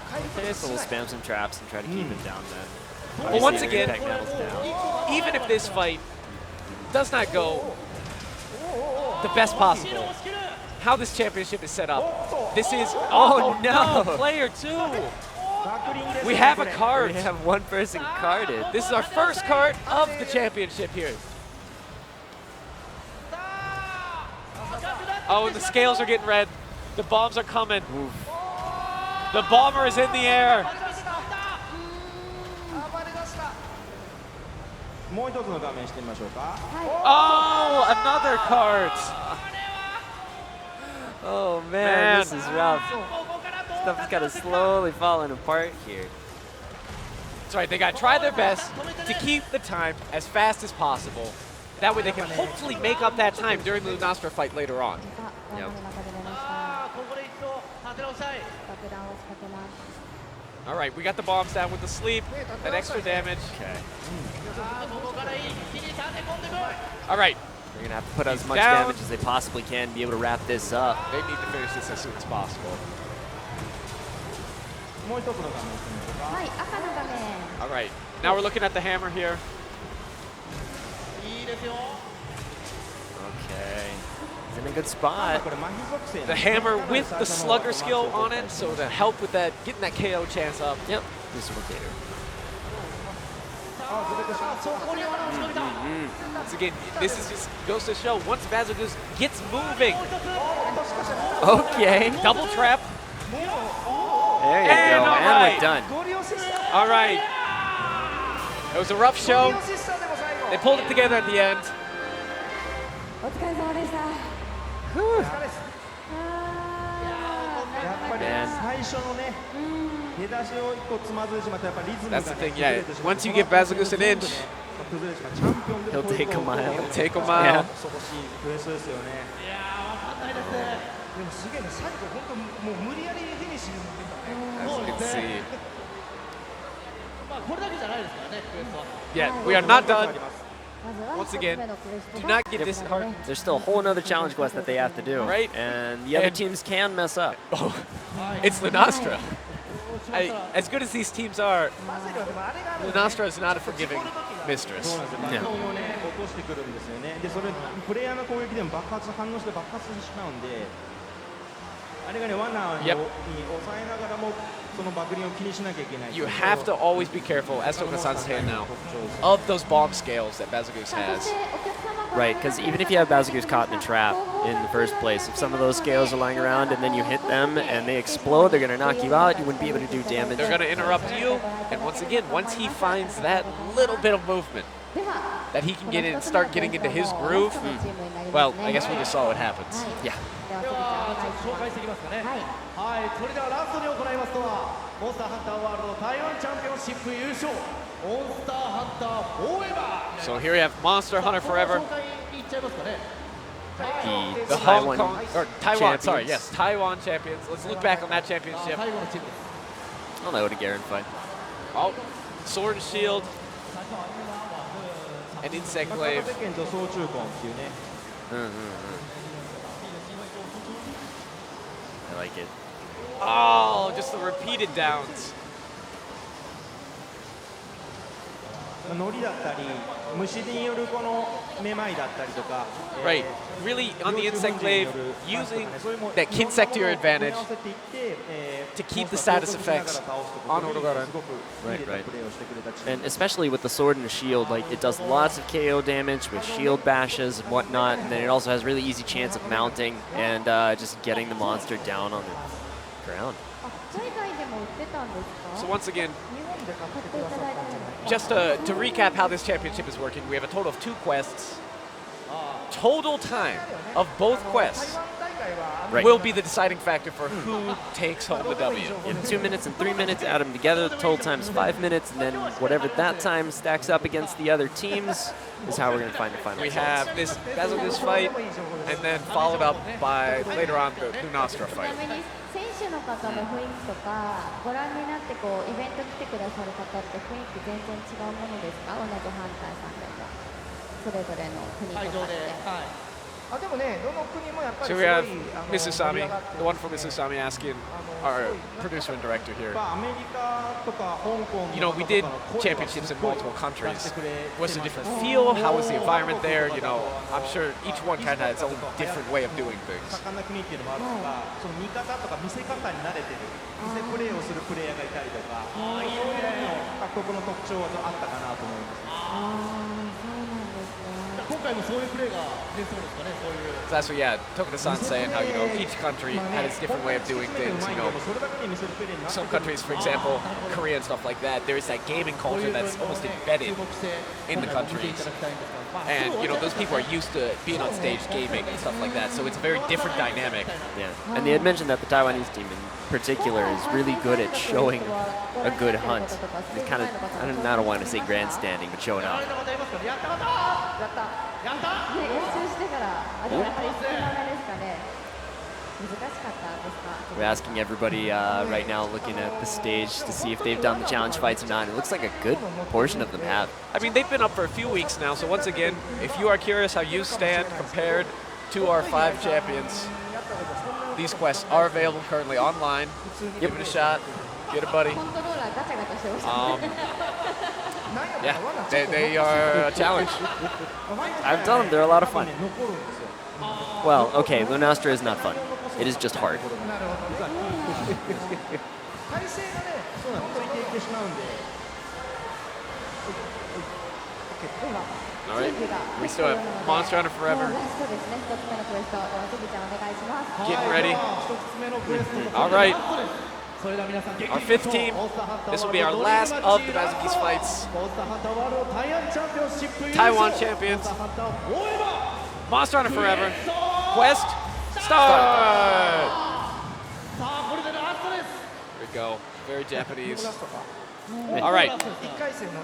So we'll spam some traps and try to keep him down then. Well, once Obviously, again, Impact Mandel's down. even if this fight does not go the best possible, how this championship is set up, this is, oh no, player 2. We have a card. We have one person carded. This is our first card of the championship here. Oh, and the scales are getting red. The bombs are coming. Oof. The bomber is in the air. もう一つの画面してみましょうか。 Oh, another card. Oh man, Man. this is rough. Stuff's kind of slowly falling apart here. That's right, they got to try their best to keep the time as fast as possible. That way they can hopefully make up that time during the Lunastra fight later on. Yep. ここで一度立て直したい All right, we got the bombs down with the sleep, that extra damage. Okay. ここから一気に立て込んでくる All right, They're gonna have to put as much down. damage as they possibly can, be able to wrap this up. they need to finish this as soon as possible. もう一つの画面してみましょうか。はい、赤の画面。 All right, now we're looking at the hammer here. いいですよ Okay. He's in a good spot. これ麻痺属性 The hammer with the slugger skill on it, so to help with that, getting that KO chance up. Yep. This rotator. そこに罠を仕掛けた Once again, this is just goes to show once Bazelgeuse gets moving, Okay. double trap. There you And go. all And right. we're done. All right, it was a rough show. They pulled it together at the end. お疲れ様でした。やっぱり Man. 最初のね出だしを一個つまずいてしまってやっぱリズムが That's ね the thing, yeah. Once you give Bazelgeuse an inch, 崩れてしまうチャンピオンで He'll take a mile. he'll take a Yeah. mile. 恐ろしいプレスですよねいやー分かんないですねでもすげえね、最後本当もう無理やりフィニッシュに持ってったね。 As you can see. まあこれだけじゃないですからねクエストは Yeah, we are not done. まずは Once again, 一つ目のクエスト Do が not get disheartened. There's still a whole nother challenge quest that they have to do. Right. And the other And- teams can mess up. Oh, it's Lunastra. As good as these teams are, バゼルはでもあれがあるよね。 Lunastra is not a forgiving mistress. そうなんですよ、 Yeah. 爆弾をね落としてくるんですよねでそれプレイヤーの攻撃でも反応して爆発してしまうんであれがね罠に Yep. 抑えながらもその爆輪を気にしなきゃいけない You have to always be careful, as Toka-san's saying now, of those bomb scales that Bazelgeuse そ has. してお客様ご覧 Right, because even if you have Bazelgeuse caught in a trap in the first place, if some of those scales are lying around and then you hit them and they explode, they're going to knock you out. You wouldn't be able to do damage. They're going to interrupt you, and once again, once he finds that little bit of movement では that he can get in and start getting into his groove, well, I guess we just saw what happens. Yeah. ではではちょっと紹介それじゃあお願いししていきますかねはいはいそれではラストに行いますのはモンスターハンターワールド台湾チャンピオンシップ優勝モンスターハンターフォーエバー So here we have Monster Hunter Forever, 紹介いっちゃいますかね The the Hong Taiwan Kong, or Taiwan, sorry, champions. yes, Taiwan champions. Let's look back on that あ championship. 最後のチームです I'll know to Garen fight. Oh, Sword and Shield, and Insect まあ Glaive. 世間と総中根っていうね I like it. Oh, just the repeated downs. まあノリだったり虫によるこのめまいだったりとか Right. Really, on the Insect Glaive, using that Kinsect to your advantage to keep the status effects on Orogaran. Right, right. And especially with the sword and the shield, like it does lots of KO damage with shield bashes and whatnot, and then it also has really easy chance of mounting and just getting the monster down on the ground. 海外でも売ってたんですか So once again, 買っていただいてるんですか just to recap how this championship is working, we have a total of 2 quests. Total time of both quests Right. will be the deciding factor for who takes home the W. You have 2 minutes and 3 minutes, add them together, the total time is 5 minutes, and then whatever that time stacks up against the other teams is how we're going to find the final We results. have this Bazelgeuse fight, and then followed up by later on the Lunastra ち fight. なみに選手の方の雰囲気とかご覧になってこうイベント来てくださる方って雰囲気全然違うものですか同じハンターさんでもそれぞれの国とかって会場で、はい、あでもね、どの国もやっぱり So す we ごい have 盛り Misusami, 上がって the one from Misusami, asking our producer and director here. アメリカとか香港の You know, we 方 did とかの声は championships in すごい multiple 出 countries. してくれて What's the ました different feel? How was the environment there? You know, I'm sure each one kind of has its own different way of doing things. 盛んな国っていうのもあるとか、その見方とか見せ方に慣れてる見せプレーをするプレイヤーがいたりとか、そういうの各国の特徴はあったかなと思います。今回もそういうプレーが出そうですかね、そういう。 So that's what, yeah, Tokuda-san saying how, you know, each country had its different way of doing things. You know, それだけに見せるプレーになってく some る countries, for example, Korea and stuff like that, there is that gaming culture that's almost embedded in the countries. And, you know, those people are used to being on stage gaming and stuff like that. So it's a very different dynamic. Yeah, and they had mentioned that the Taiwanese team in particular is really good at showing a good hunt. It's kind of, I don't want to say grandstanding, but showing off. 練習してからあでもやっぱり少なめですかね。難しかったですか。 We're asking everybody right now looking at the stage to see if they've done the challenge fights or not. It looks like a good portion of them have. I mean, they've been up for a few weeks now. So once again, if you are curious how you stand compared to our 5 champions, these quests are available currently online. Give it a shot. Get a buddy. コントローラーガチャガチャしてましたね。 Yeah, they are a challenge. I've done them. They're a lot of fun. Well, okay, Lunastra is not fun. It is just hard. 体勢がね、そうなのついていってしまうんで。 All right, we still have Monster Hunter もう Forever ラストですね。一つ目のクエスト、つぶちゃんお願いします。 getting ready. 一つ目のクエスト All right, それでは皆さん our 5th team. This will be our last of the Bazelgeuse fights. Taiwan champions. Monster Hunter Forever. Quest start. さあこれでラストです。 Here we go. Very Japanese. All right, 一回戦の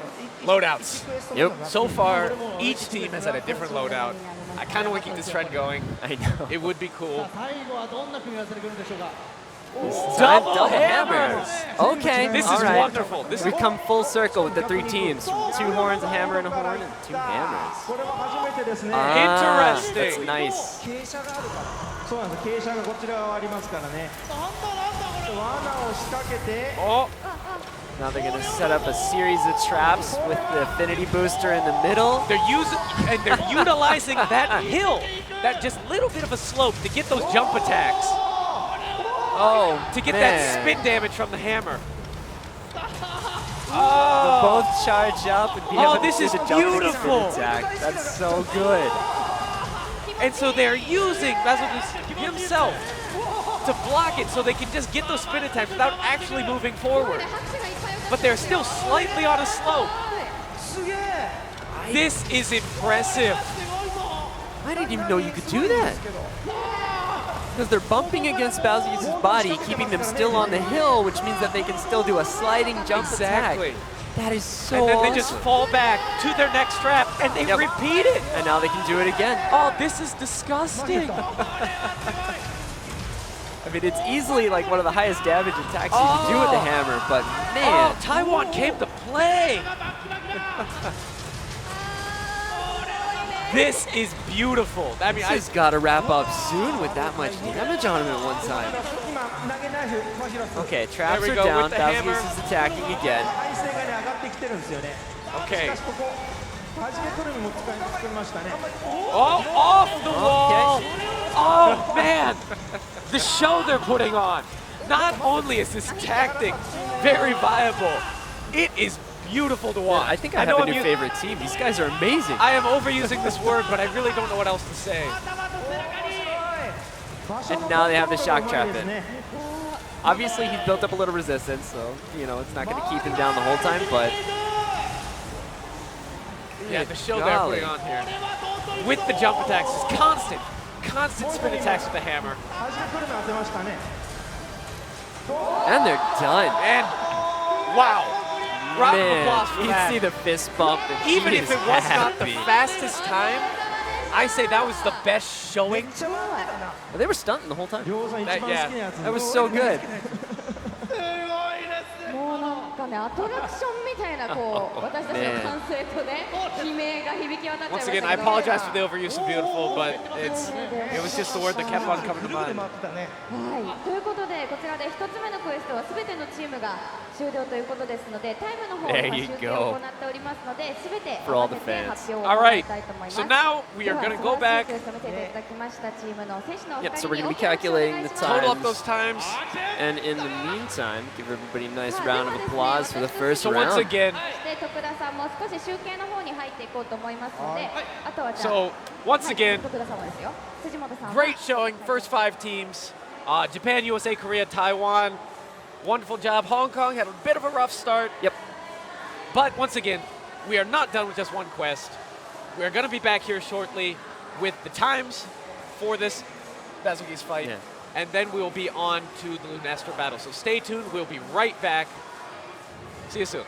loadouts. クエスト Yep. の So far, each team has had a different loadout. I kind of want to keep this trend going. I know. It would be cool. 最後はどんな組み合わせでくるんでしょうか。 Double hammers. Okay, This all is right. wonderful. This is We've come full circle with the 3 teams. 2 horns, a hammer, and a horn, and 2 hammers. これも初めてですね。 Ah, Interesting. that's nice. 傾斜があるから。そうなんです。傾斜がこちら側ありますからね。罠を仕掛けて。 oh, Now they're going to set up a series of traps with the affinity booster in the middle. they're utilizing that hill, that just little bit of a slope to get those jump attacks, Oh, to get man. that spin damage from the hammer. They'll Oh, both charge up and be Oh, able this to is do the jumping beautiful. spin attack. That's so good. and so they're using Bazelgeuse himself to block it, so they can just get those spin attacks without actually moving forward. But they're still slightly on a slope. すげえ。 This is impressive. I didn't even know you could do that. Because they're bumping against Bazelgeuse's body, keeping them still on the hill, which means that they can still do a sliding jump Exactly. attack. That is so And then awesome. they just fall back to their next trap, and they Yep. repeat it. And now they can do it again. Oh, this is disgusting. I mean, it's easily like one of the highest damage attacks you can do with the hammer, but man. Oh, Taiwan came to play. This is beautiful. I mean, This has got to wrap up soon with that much damage on him at one time. 今投げナイフマヒロス。 Okay, traps There we are go down. with the hammer. Bazelgeuse is attacking again. 体勢がね上がってきてるんですよね。 Okay. しかしここ初め取るにも使いましたね。 oh, off the wall. Oh, man. The show they're putting on. Not only is this tactic very viable, it is beautiful to watch. I think I know have a I'm new favorite team. These guys are amazing. I am overusing this word, but I really don't know what else to say. And now they have the shock trap in. Obviously, he's built up a little resistance, so, you know, it's not going to keep him down the whole time, but... Yeah, the show golly. they're putting on here. With the jump attacks, is constant spin attacks with the hammer. 初め取るの当てましたね。 And they're done. And wow, round of applause Man, for you that. see the fist bump. And Even he if is it was not the happy. fastest time, I say that was the best showing. They were stunting the whole time. りょうさん一番好きなやつ。 That was so good. もうなんかねね、アトラクションみたいなこう私たちの歓声とね、悲鳴が響き渡っちゃいま Once した again, け I ど。 apologize for the overuse of beautiful, but it was just the word that kept on coming to ぐるっと mind. 回ってたね。はい、ということでこちらで1つ目のクエストはすべてのチームが終了ということですので、タイムの方 There は you 集計を行っておりますので、すべて For all 合わ the せて fans. 発表を All 行い right, たいと思います。 so now we are では going to 素 go 晴らし back, いクエストを見せていただきましたチームの選手のお二 Yep, so 人 we're に gonna 大 be きな拍手をお願い calculating し the ます。 total up times. those times. And in the meantime, give everybody a nice まあ round of ではですね、 applause for the first So once round. again, で徳田さんも少し集計の方に入っていこうと思いますので、あとはじゃあ、 so once はい、 again, 徳田さんもですよ。辻本さんは great showing, first 5 teams. Japan, USA, Korea, Taiwan. Wonderful job. Hong Kong had a bit of a rough start. Yep. But once again, we are not done with just one quest. We are going to be back here shortly with the times for this Bazelgeuse fight. Yeah. And then we will be on to the Lunastra battle. So stay tuned. We'll be right back. See you soon.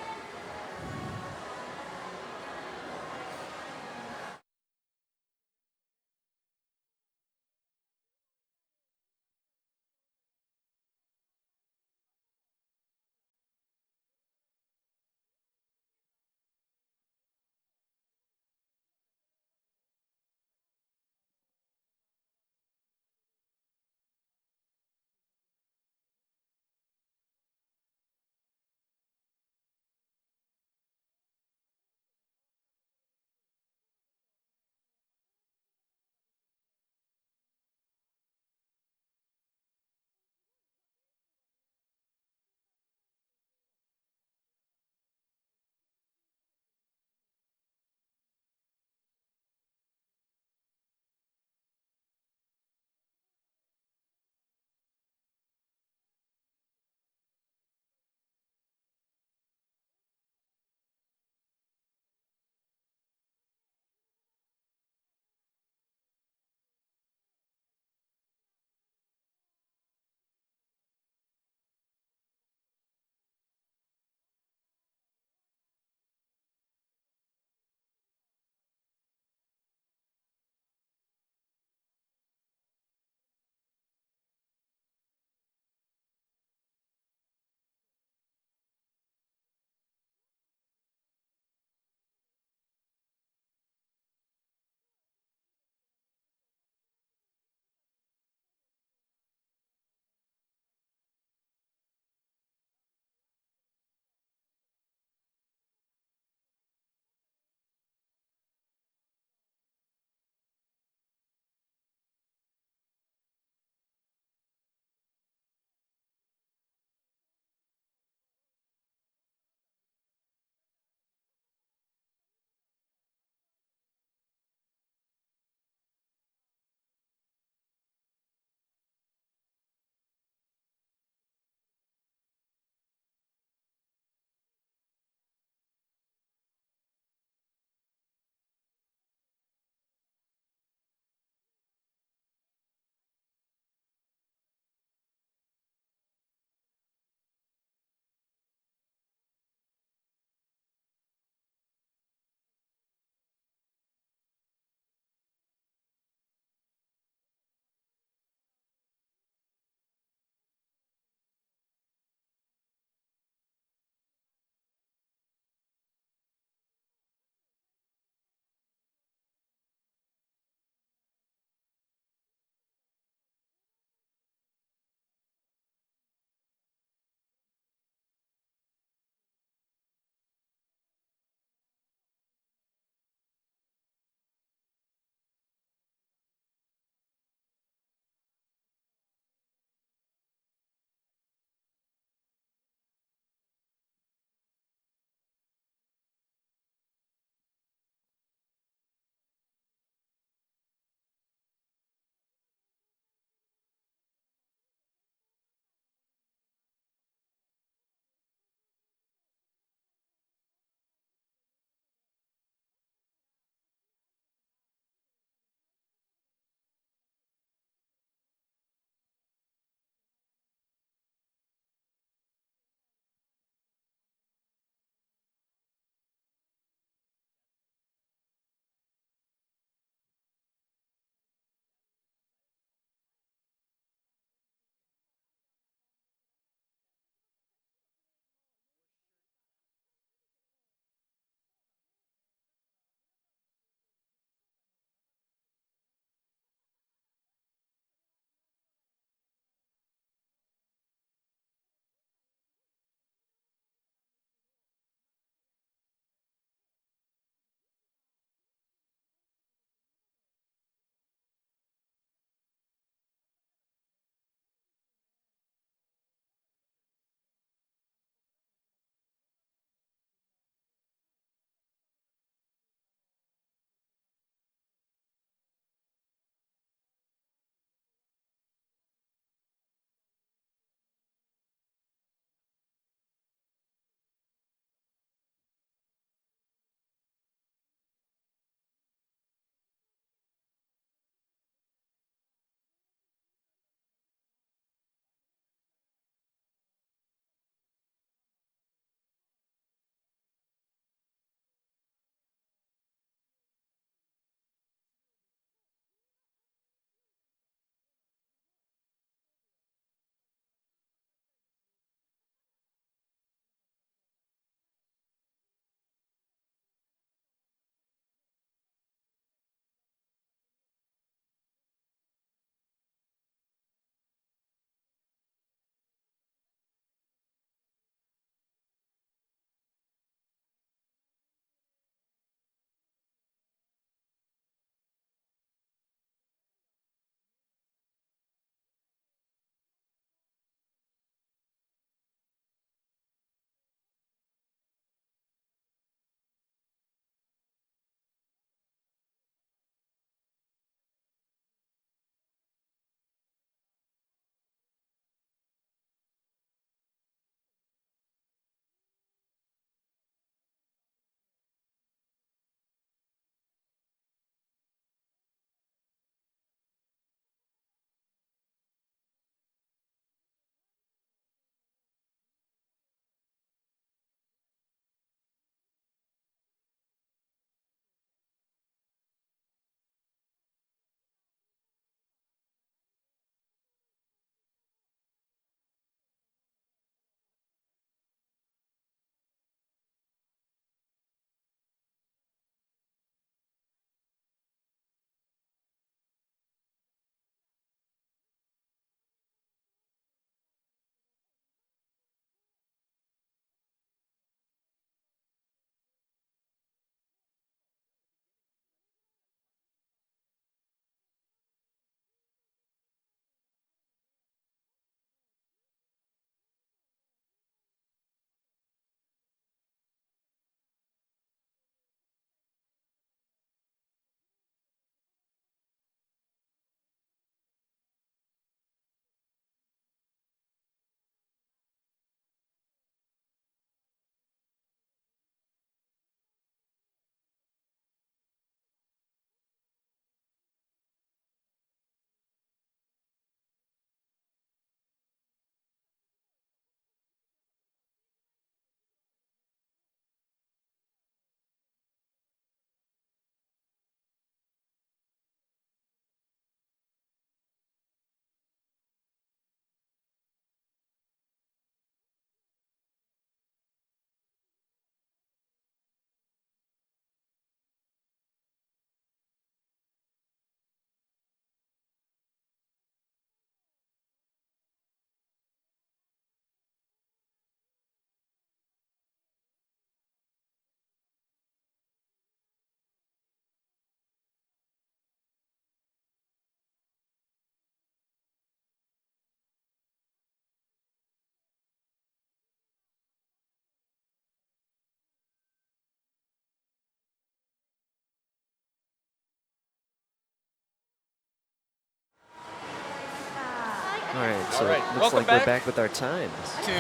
All right, so All right, it looks welcome like back. we're back with our times. To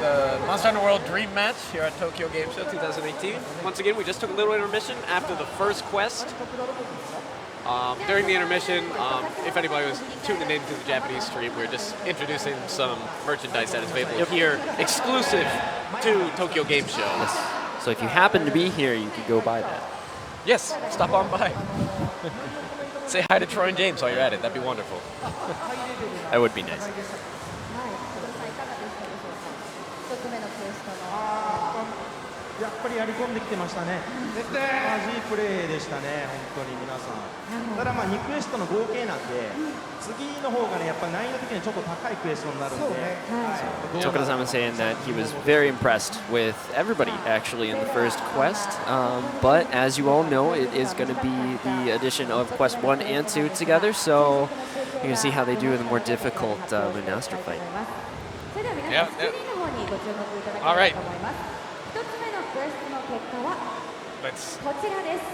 the Monster Hunter World Dream Match here at Tokyo Game Show 2018. Once again, we just took a little intermission after the first quest. During the intermission, if anybody was tuning into the Japanese stream, we were just introducing some merchandise that is available here, exclusive to Tokyo Game Show. Yes. So if you happen to be here, you could go buy that. Yes, stop on by. Say hi to Troy and James while you're at it. That'd be wonderful. That would be nice. はい、小田さんいかがでしたでしょうか。一つ目のクエストの。やっぱりやり込んできてましたね。いいプレーでしたね、本当に皆さん。ただまあ2クエストの合計なんで、次の方がねやっぱ難易度的にちょっと高いクエストになるんで。Tokura-san was saying that he was very impressed with everybody actually in the first quest, but as you all know, it is going to be the addition of quest 1 and 2 together, so you can see how they do in the more difficult Lunastra fight. それでは皆さん、スクリーンの方にご注目いただきたいと思います。一つ目のクエストの結果は Let's こちらです。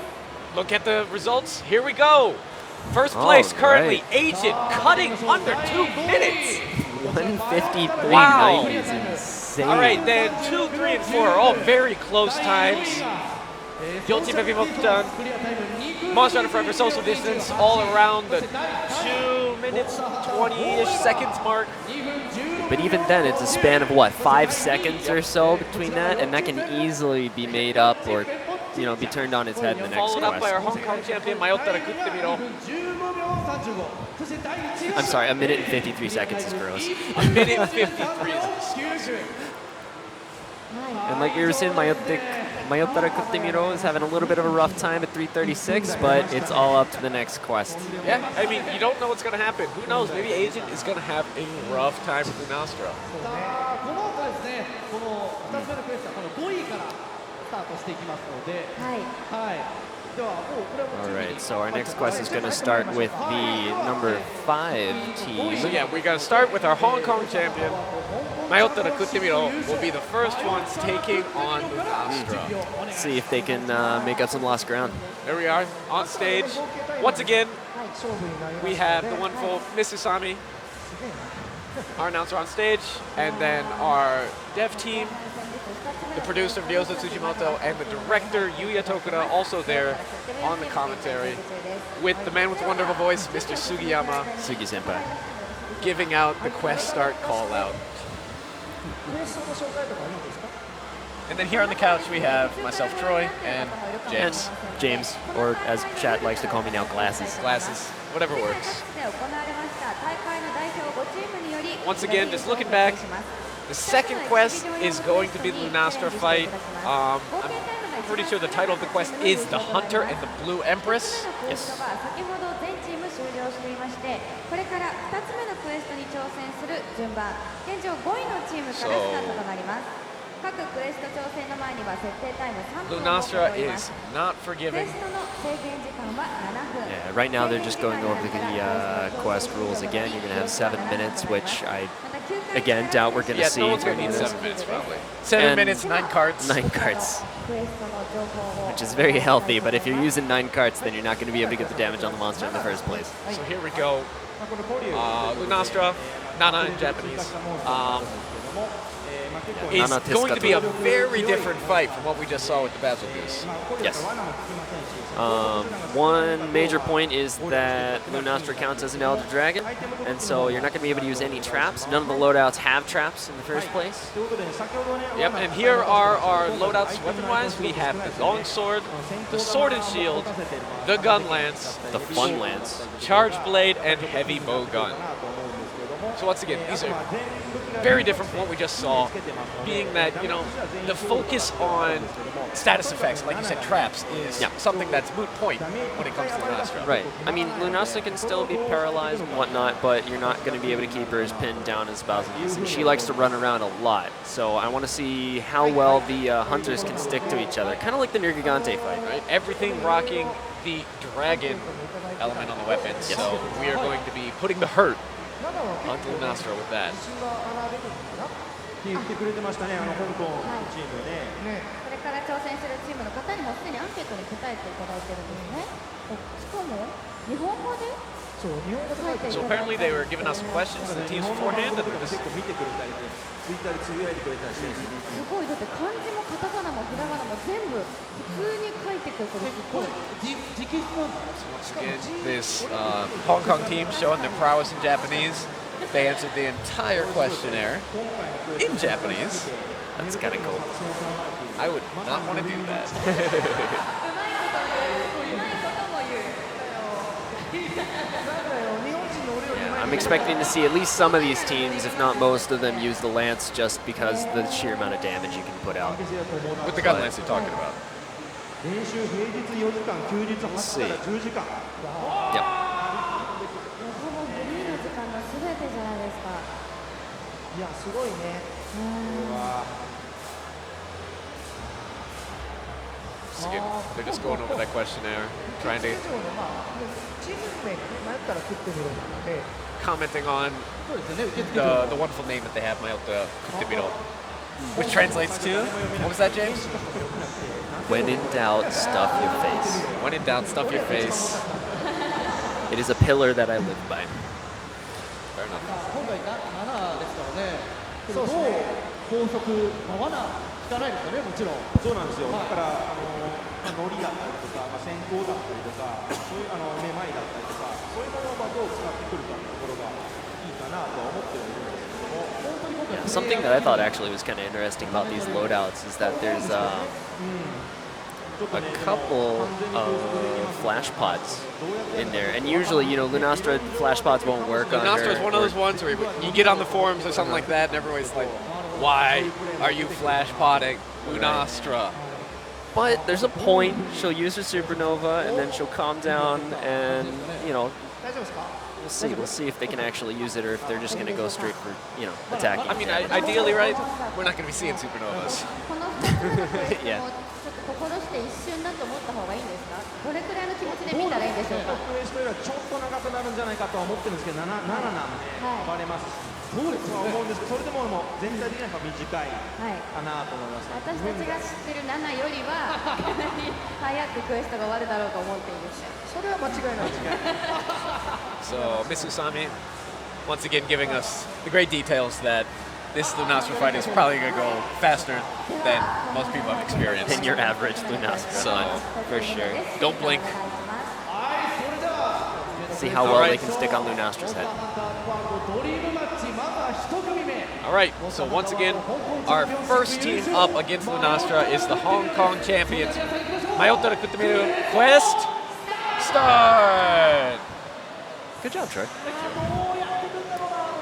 look at the results. Here we go. First place currently, Agent cutting under 2 minutes. 153.90 Wow. is insane. All right, then 2, 3, and 4 are all very close times. Guilty Baby Moktan, Monster Hunter Forever Social Distance, all around the 2 minutes, 20-ish seconds mark. But even then, it's a span of what, 5 seconds or so between that, and that can easily be made up or, you know, be turned on its head in the next Followed up by our quest. Hong Kong champion, Mayottara Kuttemiro. I'm sorry, 1 minute and 53 seconds is gross. 1 minute and 53 is And like we were saying, Mayottara Kuttemiro is having a little bit of a rough time at 3:36, but it's all up to the next quest. Yeah, I mean, you don't know what's going to happen. Who knows? Maybe Agent is going to have a rough time with Lunastra. この後はですね、この2つ目のクエストはこの5位からスタートしていきますので、はい。はい。ではもうこれはもう All right, so our next quest is going to start with the number 5 So team. yeah, we're going to start with our Hong Kong champion. Mayottara Kuttemiro will be the first ones taking on Lunastra. Let's see if they can make up some lost ground. There we are, on stage. Once again, we have the wonderful Miss Usami, our announcer on stage, and then our dev team, the producer Ryozo Tsujimoto, and the director Yuya Tokura also there on the commentary, with the man with the wonderful voice, Mr. Sugiyama, Sugi-senpai. giving out the quest start call out. And then here on the couch we have myself, Troy, and James. And James, or as chat likes to call me now, Glasses. Glasses, whatever works. で行われました大会の代表5チームにより Once again, just looking back, the second quest is going to be the Lunastra fight. I'm pretty sure the title of the quest is The Hunter and the Blue Empress. Yes. 先ほど全チーム終了していましてこれから2つ目のクエストに挑戦する順番現状5位のチームからスタートとなります各クエスト挑戦の前には設定タイム3分を Lunastra 競いま is す not クエ forgiving. ストの制限時間は7分 Yeah, right now they're just going over the quest rules again. You're going to have 7 minutes, which I, again, doubt we're going to Yeah, see. no one's going to need 7 minutes probably. 7 And minutes, 9 carts. 9 carts, クエストの情報を which is very healthy, but if you're using 9 carts, then you're not going to be able to get the damage on the monster in the first place. So here we go. Lunastra, Nana in Japanese, is Nana going to be a Teskatu. very different fight from what we just saw with the Bazelgeuse. Yes. One major point is that Lunastra counts as an Elder Dragon, and so you're not going to be able to use any traps. None of the loadouts have traps in the first place. Yep, and here are our loadouts weapon-wise. We have the long sword, the sword and shield, the gun lance, The Fun Lance. charge blade, and heavy bow gun. So once again, these are very different from what we just saw, being that, you know, the focus on status effects, like you said, traps, is something that's moot point when it comes to Lunastra. Right. I mean, Lunastra can still be paralyzed and whatnot, but you're not going to be able to keep her as pinned down as Bazelgeuse. And she likes to run around a lot, so I want to see how well the hunters can stick to each other, kind of like the Nergigante fight. Right? Everything rocking the dragon element on the weapons, so we are going to be putting the hurt onto Lunastra with that. 言ってくれてましたね、香港チームね。これから挑戦するチームの方にもすでにアンケートに答えていただいてるんですね。しかも日本語で So apparently they were giving us some questions to the teams beforehand. And 結構見てくれたりで、ツイッターでつぶやいてくれたりしてるんですよ。すごい、だって漢字もカタカナもひらがなも全部普通に書いてくるからすごい。 Again, this Hong Kong team showing their prowess in Japanese. They answered the entire questionnaire in Japanese. That's kind of cool. I would not want to do that. うまいことも言う。 Yeah, I'm expecting to see at least some of these teams, if not most of them, use the lance just because the sheer amount of damage you can put out. With the gun lance you're talking about. 練習平日4時間、休日8から10時間。 Yep. ほぼフリーの時間が全てじゃないですか。いや、すごいね。これは So again, they're just going over that questionnaire, trying to チーム名がね、迷ったら食ってみろなので、 commenting on そうですよね、受付 the wonderful name that they have, Mayota Kutimiro, which translates to, what was that, James? When in doubt, stuff your face. When in doubt, stuff your face. It is a pillar that I live by. Fair enough. 今回7ですからね、どう高速、罠効かないですよね、もちろん。そうなんですよ。だからノリだったりとか、先行だったりとか、そういうめまいだったりとか、そういうものをどう使ってくるかのところがいいかなとは思ってはいるんですけども、本当に僕は Something that I thought actually was kind of interesting about these loadouts is that there's a couple of flash pods in there, and usually, you know, Lunastra flash pods won't work on Lunastra her. is one of those ones where you get on the forums or something like that, and everybody's like, why are you flash potting Lunastra? But there's a point. She'll use her supernova, and then she'll calm down, and you know, 大丈夫ですか？ we'll see. We'll see if they can actually use it, or if they're just going to go straight for, you know, attacking. I mean, ideally, right? We're not going to be seeing supernovas. この2つのクエスト Yeah. もちょっと心して一瞬だと思った方がいいんですか？どれくらいの気持ちで見たらいいんでしょうか？クエストよりはちょっと長くなるんじゃないかとは思ってるんですけど、7なんでバレますし、そうですとは思うんですけど、それでも全体的にはやっぱ短いはい。かなと思います。私たちが知ってる7よりはかなり早くクエストが終わるだろうと思っている。それは間違いないですね。 So Misusami, once again, giving us the great details that this Lunastra fight is probably going to go faster than most people have experienced. Than your average Lunastra. So, for sure. Don't blink. See how well they can stick on Lunastra's head. ドリームマッチ、まずは1組目。 All right, so once again, our first team up against Lunastra is the Hong Kong champions. Mayota Kutumiru, Quest, start! Good job, Troy.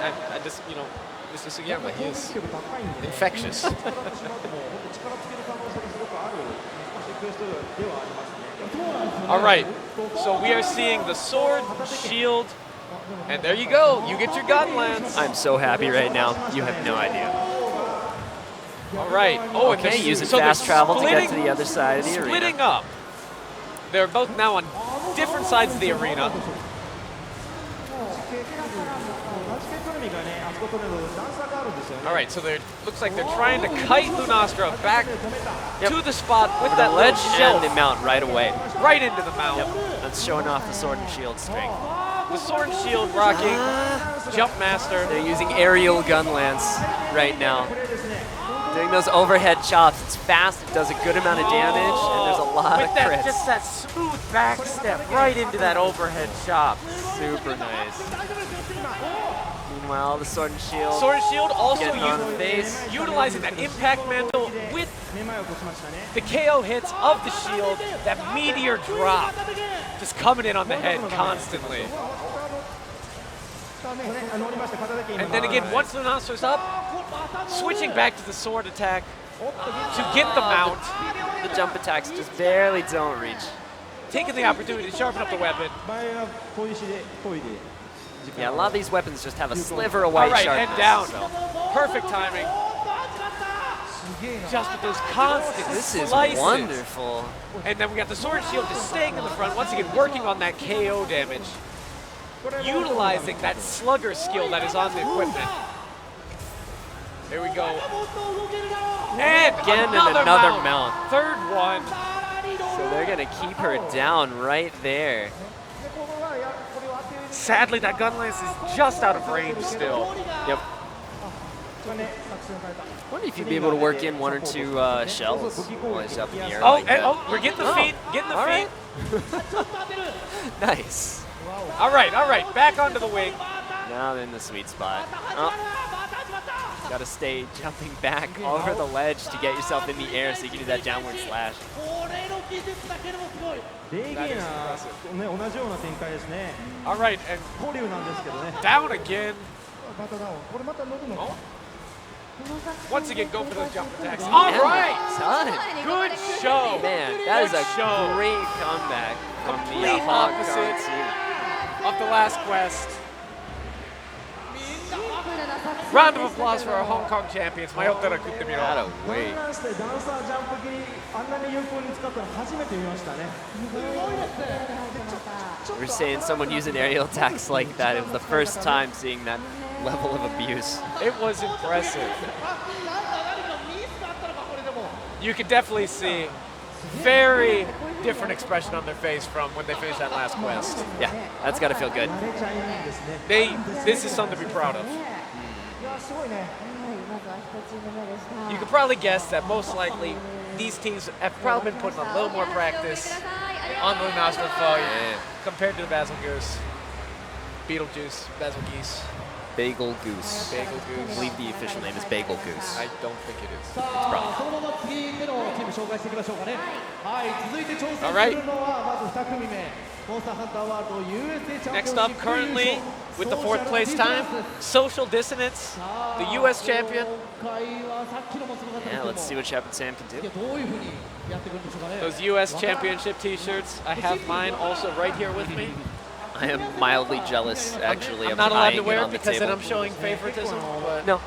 I just, you know, Mr. Sugiyama, he is infectious. All right, so we are seeing the sword, shield, and there you go. You get your gun lance. I'm so happy right now. You have no idea. All right. Oh, and Okay, they're- using so they're fast travel to get to splitting- the other side of the arena. Splitting up. They're both now on different sides of the arena. ラチケトルミがね、あそこ取れる段差があるんですよね。 All right, so they're looks like they're trying to kite Lunastra back Yep. to the spot with With that the little ledge shelf and the mount right away. right into the mount. That's showing off the sword and shield strength. The sword and shield rocking, jump master. They're using aerial gun lance right now. Doing those overhead chops. It's fast, it does a good amount of damage, and there's a lot With of that, crits. just that smooth back step right into that overhead chop. Super nice. Meanwhile, the sword and shield Sword and shield also getting on the face. utilizing that impact mantle with めまいを起こしましたね。 the KO hits of the shield, that meteor drop, just coming in on the head constantly. 乗りました片手剣 And then again, once Lunastra's up, switching back to the sword attack to get the mount, The jump attacks just barely don't reach. taking the opportunity to sharpen up the weapon. 前は砥石で研いで。 Yeah, a lot of these weapons just have a sliver of All white right, sharpness. and down. so- Perfect timing. Just with those constant This is slices. wonderful. And then we got the sword shield just staying in the front, once again working on that KO damage, utilizing that slugger skill that is on the equipment. Here we go. And Again, and another another mount. mount. Third one. So they're gonna keep her down right there. Sadly, that gun lance is just out of range still. Yep. Wonder if you'd be able to work in one or two shells while he's up in the air. Oh, like that. we're getting the feet. Getting the All feet. right. Nice. All right. Back onto the wing. Now they're in the sweet spot. Got to stay jumping back over the ledge to get yourself in the air so you can do that downward slash. 礼儀な、ね、同じような展開ですね。 All right, and 保留なんですけどね。 down again. またダウン。これまた乗るの。 Oh. Once again, go for those jump attacks. All Yeah, right. son. Good show. Man, that is a show. great comeback from the Complete Hong Kong opposite. team. Of the last quest. Round of applause for our Hong Kong champions. Mayotara Kutemiro. Not a wait. ダンスでダンサージャンプ切りあんなに有効に使ったの初めて見ましたね。 We're saying someone using aerial attacks like that. It was the first time seeing that level of abuse. It was impressive. You could definitely see very different expression on their face from when they finished that last quest. Yeah, that's got to feel good. 慣れちゃいいんですね。 This is something to be proud of. いやすごいね。You could probably guess that most likely these teams have probably been putting a little more practice on the Lunastra fight compared to the Bazelgeuse. Beetlejuice, Bazelgeuse. Bagel Goose. Bagel I Goose. believe the official name is Bagel Goose. I don't think it is. さあ、そのまま次でのチーム紹介していきましょうかね。はい、続いて挑戦するのはまず2組目。モンスターハンターワールド USA チャンピオン Next シッ up, プ優 currently 勝 with the fourth place time, Social Dissonance, the US champion. 今回はさっきのもすごかったですけ Yeah, ども let's see what Shepard Sam can いや do. どういうふうにやってくるんでしょうかね。 Those US championship t-shirts, I have mine also right here with me. I am mildly jealous, actually. I'm not allowed to eyeing it wear it on the because then table. I'm showing favoritism. But No.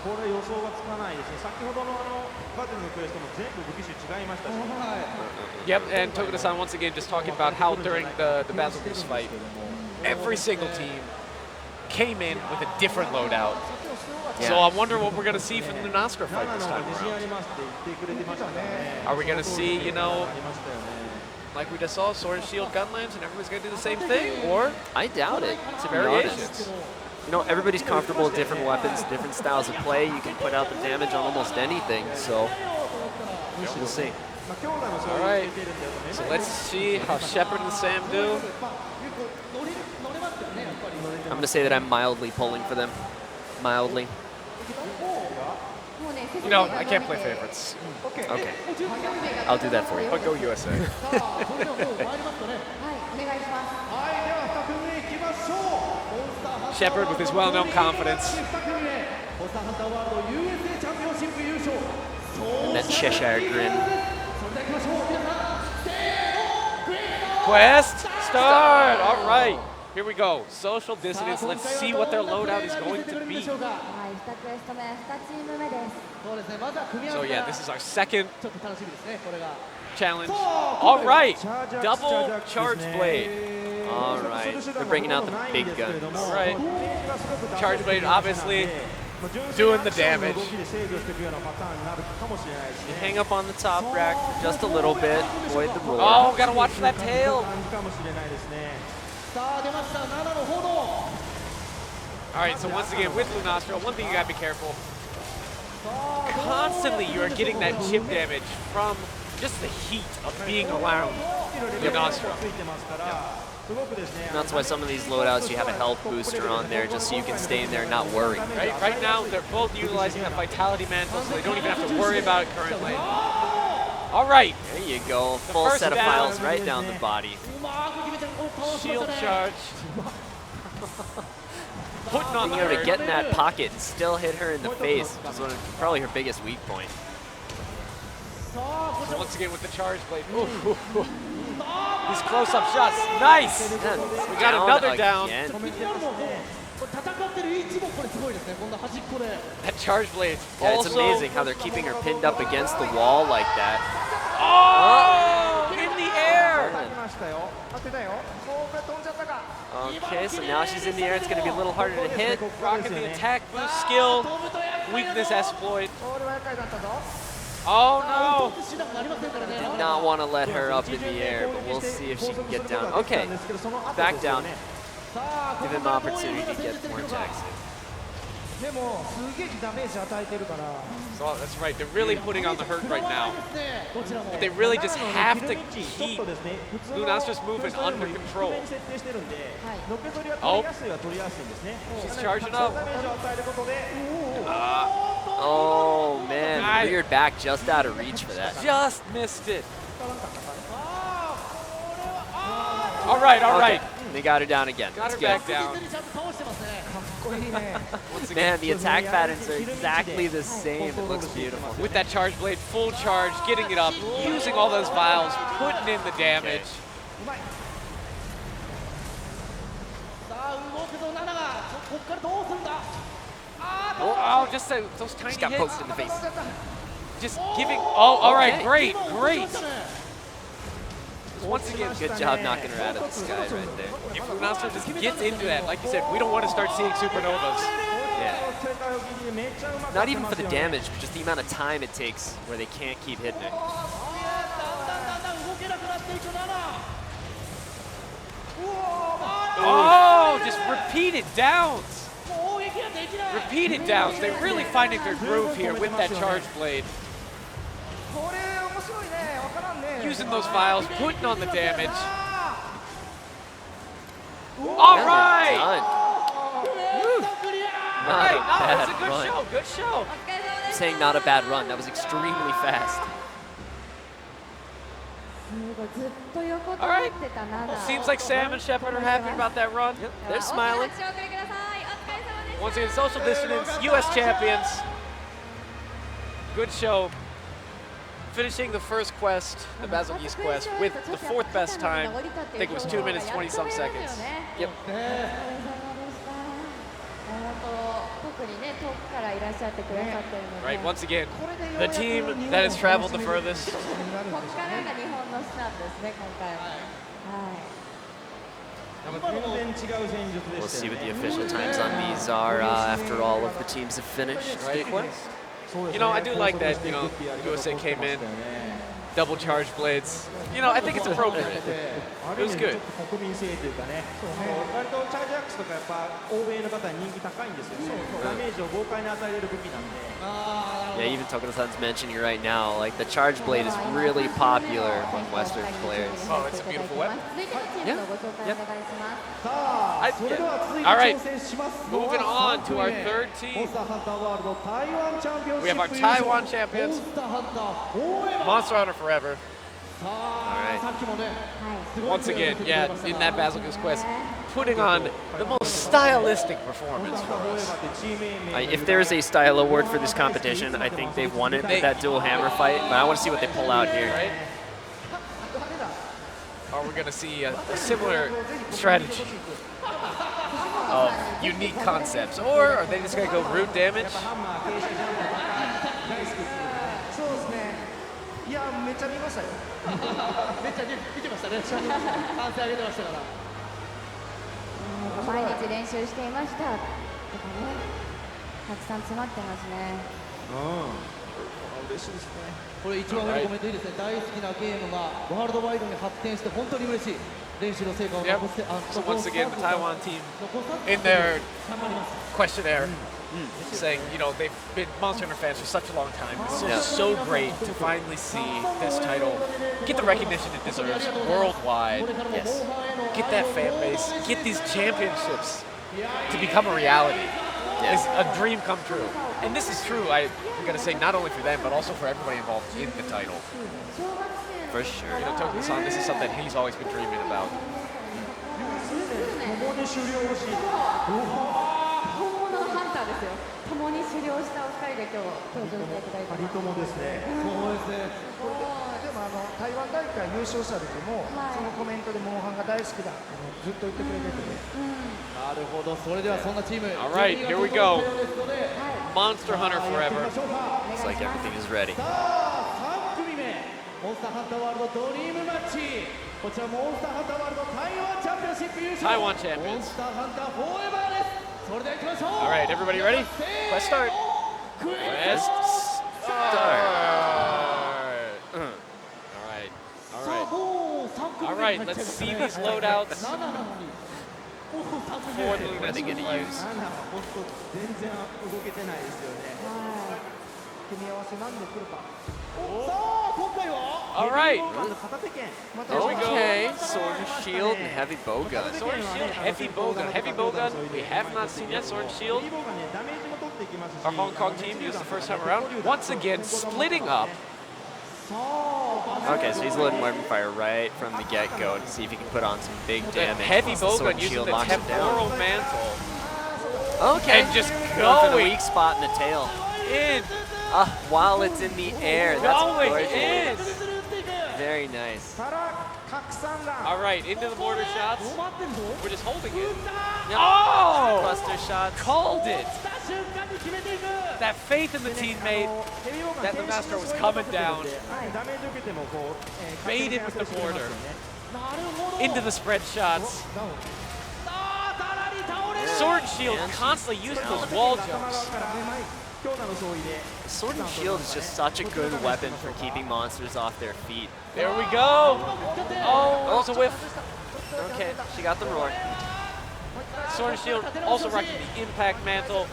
これ予想がつかないですね。先ほどのバテルのクエストも全部武器種違いましたし。 Yep, and Tokuda-san once again just talking about how during the Bazelgeuse fight, every single team came in with a different loadout. So I wonder what we're going to see from the Lunastra fight 7 this の方 time が自信あ around. りますって言ってくれてましたからね。 Are we going to see, you know, ありましたよね。 like we just saw, Sword and Shield Gunlands, and everyone's going to do the same thing? Or I doubt it, to be variations? honest. You know, everybody's comfortable with different weapons, different styles of play. You can put out the damage on almost anything, so we'll see. まあ兄弟もそう All いう right, 経験でやるとね。 so let's see how Shepard and Sam do. 乗れますよね、やっぱり。 I'm going to say that I'm mildly pulling for them. Mildly. You know, I can't play favorites, Okay. I'll do that for you. but go USA. さあ、それではもう参りますかね。はい、では2組目いきましょう。モンスターハンター Shepard with his well-known confidence. 2組目、モンスターハンターワールド USA チャンピオンシップ優勝。 And that Cheshire grin. それでは行きましょう。皆さん、せーの、グレート Quest start! All right, here we go. Social Dissonance, let's see what their loadout is going to be. そうですね、まずは組み合わ So せ yeah, から this is our second ちょっと楽しみですね、これが。 challenge. All right, Charge double axe charge ですね。 blade. All right, they're bringing out the big guns. All right. Charge blade, obviously doing the damage. You hang up on the top rack for just a little bit, avoid the roar. Oh, gotta watch that tail. かもしれないですね。さあ出ました7の炎。 All right, so once again, with Lunastra, one thing you gotta be careful. Constantly, you are getting that chip damage from just the heat of being around Lunastra. ついてますから、すごくですね。 That's why some of these loadouts you have a health booster on there just so you can stay in there and not worry. Right now, they're both utilizing that Vitality Mantle, so they don't even have to worry about it currently. All right, There you go, full first set of down. files right down the body. うまく決めてかわしまし shield たね。 charge. Putting on the Being able to hurt. get in that pocket and still hit her in the face, which is probably her biggest weak point. さあこち So ら once again with the charge blade. Ooh, ooh, ooh. These close-up shots, nice. And We got another down. again. 気になるのはこれ戦ってる位置もこれすごいですね。今度端っこで。 That charge blade. Yeah, it's Also, amazing how they're keeping her pinned up against the wall like that. Oh, in the air. 当たりましたよ。当てたよ。これ飛んじゃったか。 Okay, so now she's in the air. It's going to be a little harder to hit. Rocking the attack boost skill, 飛ぶとやっぱり weakness exploit. これは厄介だったぞ。 Oh 打 no. つ手段がありませんからね。 Did not want to let her up in the air, but we'll see if she can get down. Okay, back down. Give him an opportunity to get more attacks. でもすげえダメージ与えてるから So that's right. They're really putting on the hurt right now. どちらも But they really just have to ちょっ keep とですね普通の Lunastra's movement 普通より under も control. 低めに設定してるんではいのけぞりは取りやすいは取りやすいんですね She's charging ダ up. メージを与えることで Oh man, Nice. weird back just out of reach for that. Just missed it. All right, all right. They got her down again. Got That's her good. back down. ちゃんと倒してますね Once again, Man, the attack patterns are exactly the same. It looks beautiful. with that charge blade, full charge, getting it up, using all those vials, putting in the damage. さあ動くぞナナがこっからどうするんだ Oh, just those tiny Just got hits. poked in the face. Just giving. Oh, all right, Okay. great, great. Once again, Good job knocking her out of the sky right there. if Lunastra just gets into that, like you said, we don't want to start seeing supernovas. Yeah. 世界を切りめっちゃうまかった Not even for ます the よね damage, but just the amount of time it takes where they can't keep hitting it. だんだん動けなくなっていくナナ Oh, just repeated downs. 攻撃ができない Repeated downs. They're really finding their groove here with that charge blade. これ面白いねわからんね Using those vials, putting on the damage. Yeah, All they're right. done. クリア All right, Not a no, it's a bad good run. show, good show. お疲れ様 I'm です saying not a bad run. That was extremely fast. すごいずっと横と All な right. ってたナナ Seems like Sam and Shepard are happy about that run. They're smiling. 大きな拍手をお送りくださいお疲れ様でした Once again, social distance, U.S. champions. Good show. Finishing the first quest, the Bazelgeuse quest, with the fourth best time. I think it was 2 minutes, 20-some seconds. Yep. お疲れ様でした本当特にね遠くからいらっしゃってくださってるので Right, once again, the team that has traveled the furthest. ここからが日本のスタートですね今回ははい全然違う戦術で We'll した see よ what the ね official times on these are after all of the teams have finished. Right. You know, I do like that, you know, USA came in, double charge blades. You know, I think it's appropriate. It was good. 国民性というかね割とチャージアックスとかやっぱ欧米の方に人気高いんですよねダメージを豪快に与えれる武器なんで Yeah, even Tokuno-san's mentioning right now, like the charge blade is really popular among Western players. Oh, it's a beautiful weapon. 続いてのチームのご紹介お願いしますさあそれでは続いて Alright. 挑戦します Moving on to our third モン team. スターハンターワールド台湾チャンピオンシ We have ッ our プ優勝 Taiwan champions, モンスターハンターフォーエバー Monster Hunter Forever. さあさっきもね Once again, yeah, in that Bazelgeuse quest, putting on the most stylistic performance for us. If there's a style award for this competition, I think they've won it with that dual hammer fight, but I want to see what they pull out here. Right? Or we're going to see a similar strategy of unique concepts. Or are they just going to go root damage? そうですねいやめっちゃ見ましたよめっちゃ見てましたね歓声上げてましたから毎日練習していましたとかねたくさん詰まってますね嬉しいですねこれ一番上のコメントいいですね大好きなゲームがワールドワイドに発展して本当に嬉しい練習の成果を Yep. 残して So once again, the Taiwan team 残さ in their 頑張ります questionnaire saying, you know, they've been Monster Hunter fans for such a long time. It's just so great to finally see this title get the recognition it deserves worldwide. これからもモンハンへの Get that fan base, get these championships to become a reality. It's a dream come true. And this is true, I'm going to say, not only for them, but also for everybody involved in the title. For sure. You know, Tokuno-san, this is something he's always been dreaming about. 共に終了し本物のハンターですよ共に狩猟したお二人で今日登場していただいて2人ともですねそうですねでも台湾大会優勝した時も、そのコメントでモンハンが大好きだずっと言ってくれてて、なるほどそれではそんなチーム All right, here we go. ですので Monster Hunter やってみ Forever. ましょうか Looks like everything is ready. さあ3組目モンスターハンターワールドドリームマッチこちらモンスターハンターワールド台湾チャンピオンシップ優勝 Taiwan champions. モンスターハンターフォーエバーですそれでは行きましょう All right, everybody ready? せーの Quest start. クエ Quest start. All right. All さあ right. もう3組 All 目 right, に入っちゃいま let's した see ね these loadouts. 7なのに for the What are they Lunastra going to players. use? 本当全然動けてないですよね。組み合わせなんで来るか。さあ今回は All right. ヘビーボーガンの片手剣。 There we go. Okay, sword and shield and heavy bow gun. Sword and shield, heavy bow gun. Heavy bow gun, we have not seen yet. Sword and ヘ shield. ビーボーガンねダメージも取っていきますし。 Our Hong Kong team used the first time around. Once again, splitting up. Okay, so he's loading weapon fire right from the get-go to see if he can put on some big The damage. heavy once the bow sword gun and using shield the knocks him down. temporal mantle. Okay, And just going for the going weak spot in the tail. in. While it's in the air. That's Going gorgeous. in. Very nice. から拡散弾。 All right, into the mortar shots. 止まってんぞ。 We're just holding it. Yep. Oh! Cluster shots. Called it. した瞬間に決めていく That faith in the teammate. ヘビーボーガン that the master was coming down. ダメージ受けてもこう、Baited with the border. なるほど Into the spread shots. さあさらに倒れる Sword and shield constantly using those wall jumps. 強打の勝利で Sword and shield is just such a good weapon for keeping monsters off their feet. There we go. Oh, there's a whiff. Okay, she got the roar. Sword and shield also rocking the impact mantle.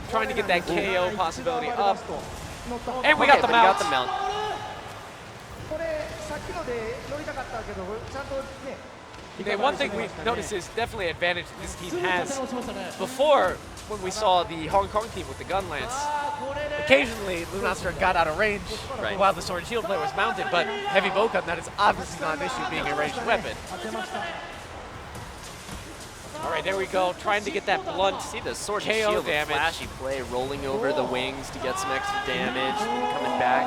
Trying to get that KO possibility up. And we got the Okay, but he got mount. the mount. これさっきので乗りたかったけどちゃんとね Okay, one thing we noticed is definitely an advantage this team すぐ立て has. 直しましたね Before, when we saw the Hong Kong team with the gun lance, これで occasionally Lunastra got out of range Right. while the sword and shield player was mounted, but heavy bow gun, that is obviously not an issue being a ranged weapon. 当てました All right, there we go, trying to get that blunt. See the sword and KO shield, the damage. flashy play, rolling over the wings to get some extra damage, coming back.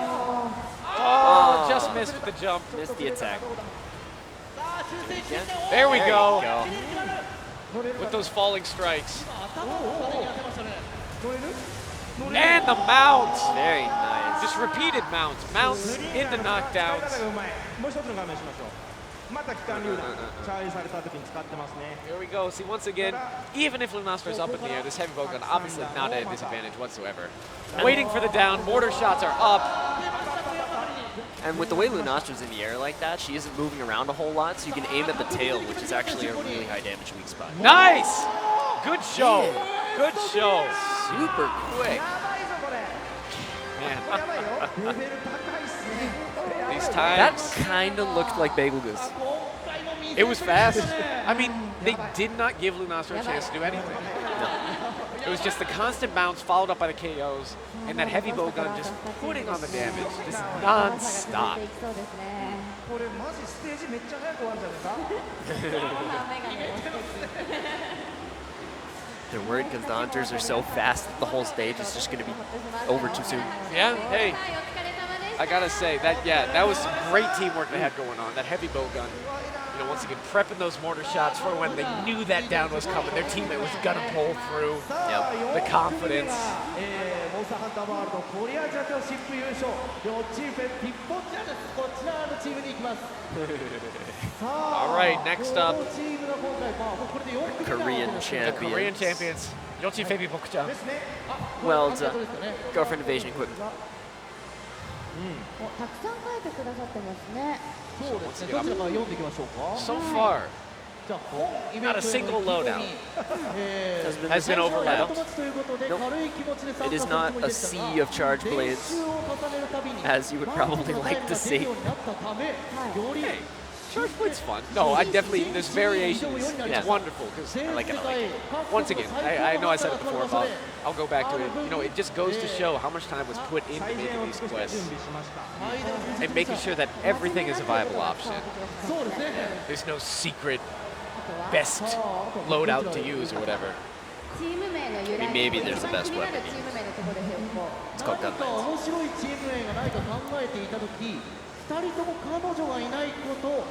Oh, just missed with the jump. Missed the attack. さあ修正していって There we There you go. go. With those falling strikes. 頭の壁に当てましたね And the mount. Very nice. Just repeated mounts. Mounts into 使い knockdowns. 方がうまいもう一つの画面しましょうまた機関榴弾チャージされた時に使ってますね Here we go. See, once again, even if Lunastra is up in the air, this heavy bow gun obviously not at a disadvantage whatsoever. Waiting for the down. Mortar shots are up. And with the way Lunastra's in the air like that, she isn't moving around a whole lot, so you can aim at the tail, which is actually a really high damage weak spot. Nice. Good show. Good show. Super quick. やばいぞこれ Man, やばいよレベル高いっすねこれやばい these よ That times, kind of looked like Bazelgeuse. 今回も見せて it was fast. くれましたね I mean, they did not give Lunastra a chance to do anything. It was just the constant bounce followed up by the KOs and that heavy bow gun just putting on the damage, just non-stop. そうですね。これマジステージめっちゃ早く終わるんじゃないですか They're worried because the hunters are so fast that the whole stage is just going to be over too soon. Yeah, hey, I gotta say that was some great teamwork they had going on. That heavy bow gun, you know, once again prepping those mortar shots for when they knew that down was coming. Their teammate was gonna pull through. The confidence. モンスターハンターワールドコリアチャンピオンシップ優勝両チームピッポチャですこちらのチームに行きますさあ All right, next up, このチームが今回これで4組目 Korean の the Korean champions. champions, Yochi Febi Bokchan. ですね Well, そうですよね Girlfriend evasion equipment. たくさん書いてくださってますね。そうですねどちらから読んでいきましょうか So far, じゃあ本イベントへの not a single loadout え has been ー overlapped. ということで Nope. 軽い気持ちで参加 It is するつも not り a でしたが sea of charge 練 blades, 習を重ねるたびに as you would probably like to see. ようになったためより Charge Blade's fun. No, I definitely, there's variations. It's wondrul because, I like it. once again, I know I said it before, but I'll go back to it. You know, it just goes to show how much time was put into 最 making 善を these 尽くして quests 準備しました and making sure that everything is a viable option. そうですね There's no secret best loadout to use or whatever. チーム名の由来。 I mean, maybe there's a best 気になる weapon, チーム名のところでしょうか。 It's called 何か gunlance. 面白いチーム名がないか考えていたとき、2人とも彼女がいないこと、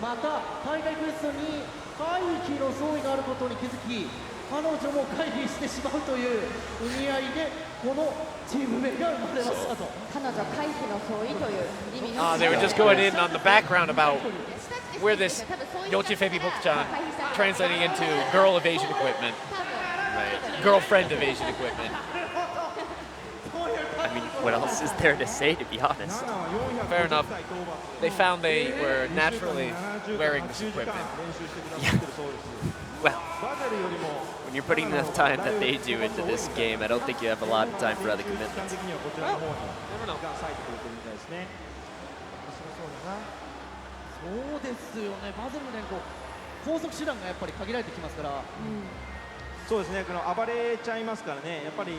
また大会クエストに回避の相違があることに気づき、彼女も回避してしまうという意味合いで、このチーム名が生まれましたと。彼女回避の相違という意味の。 They were just going in on the background about where this Yochi Febi Bokchan translating into girl evasion equipment, girlfriend evasion equipment. I mean, what else is there to say, to be honest? Fair enough. They found they were naturally wearing this equipment. Well, バゼルよりも when you're putting enough time that they do into this game, I don't think you have a lot of time for other 時間 commitments. 的にはこちらの方に never 時 know. 間割いてくれてるみたいですね。そうですよね、バゼルもね、高速手段がやっぱり限られてきますから、そうですね、この暴れちゃいますからね、やっぱり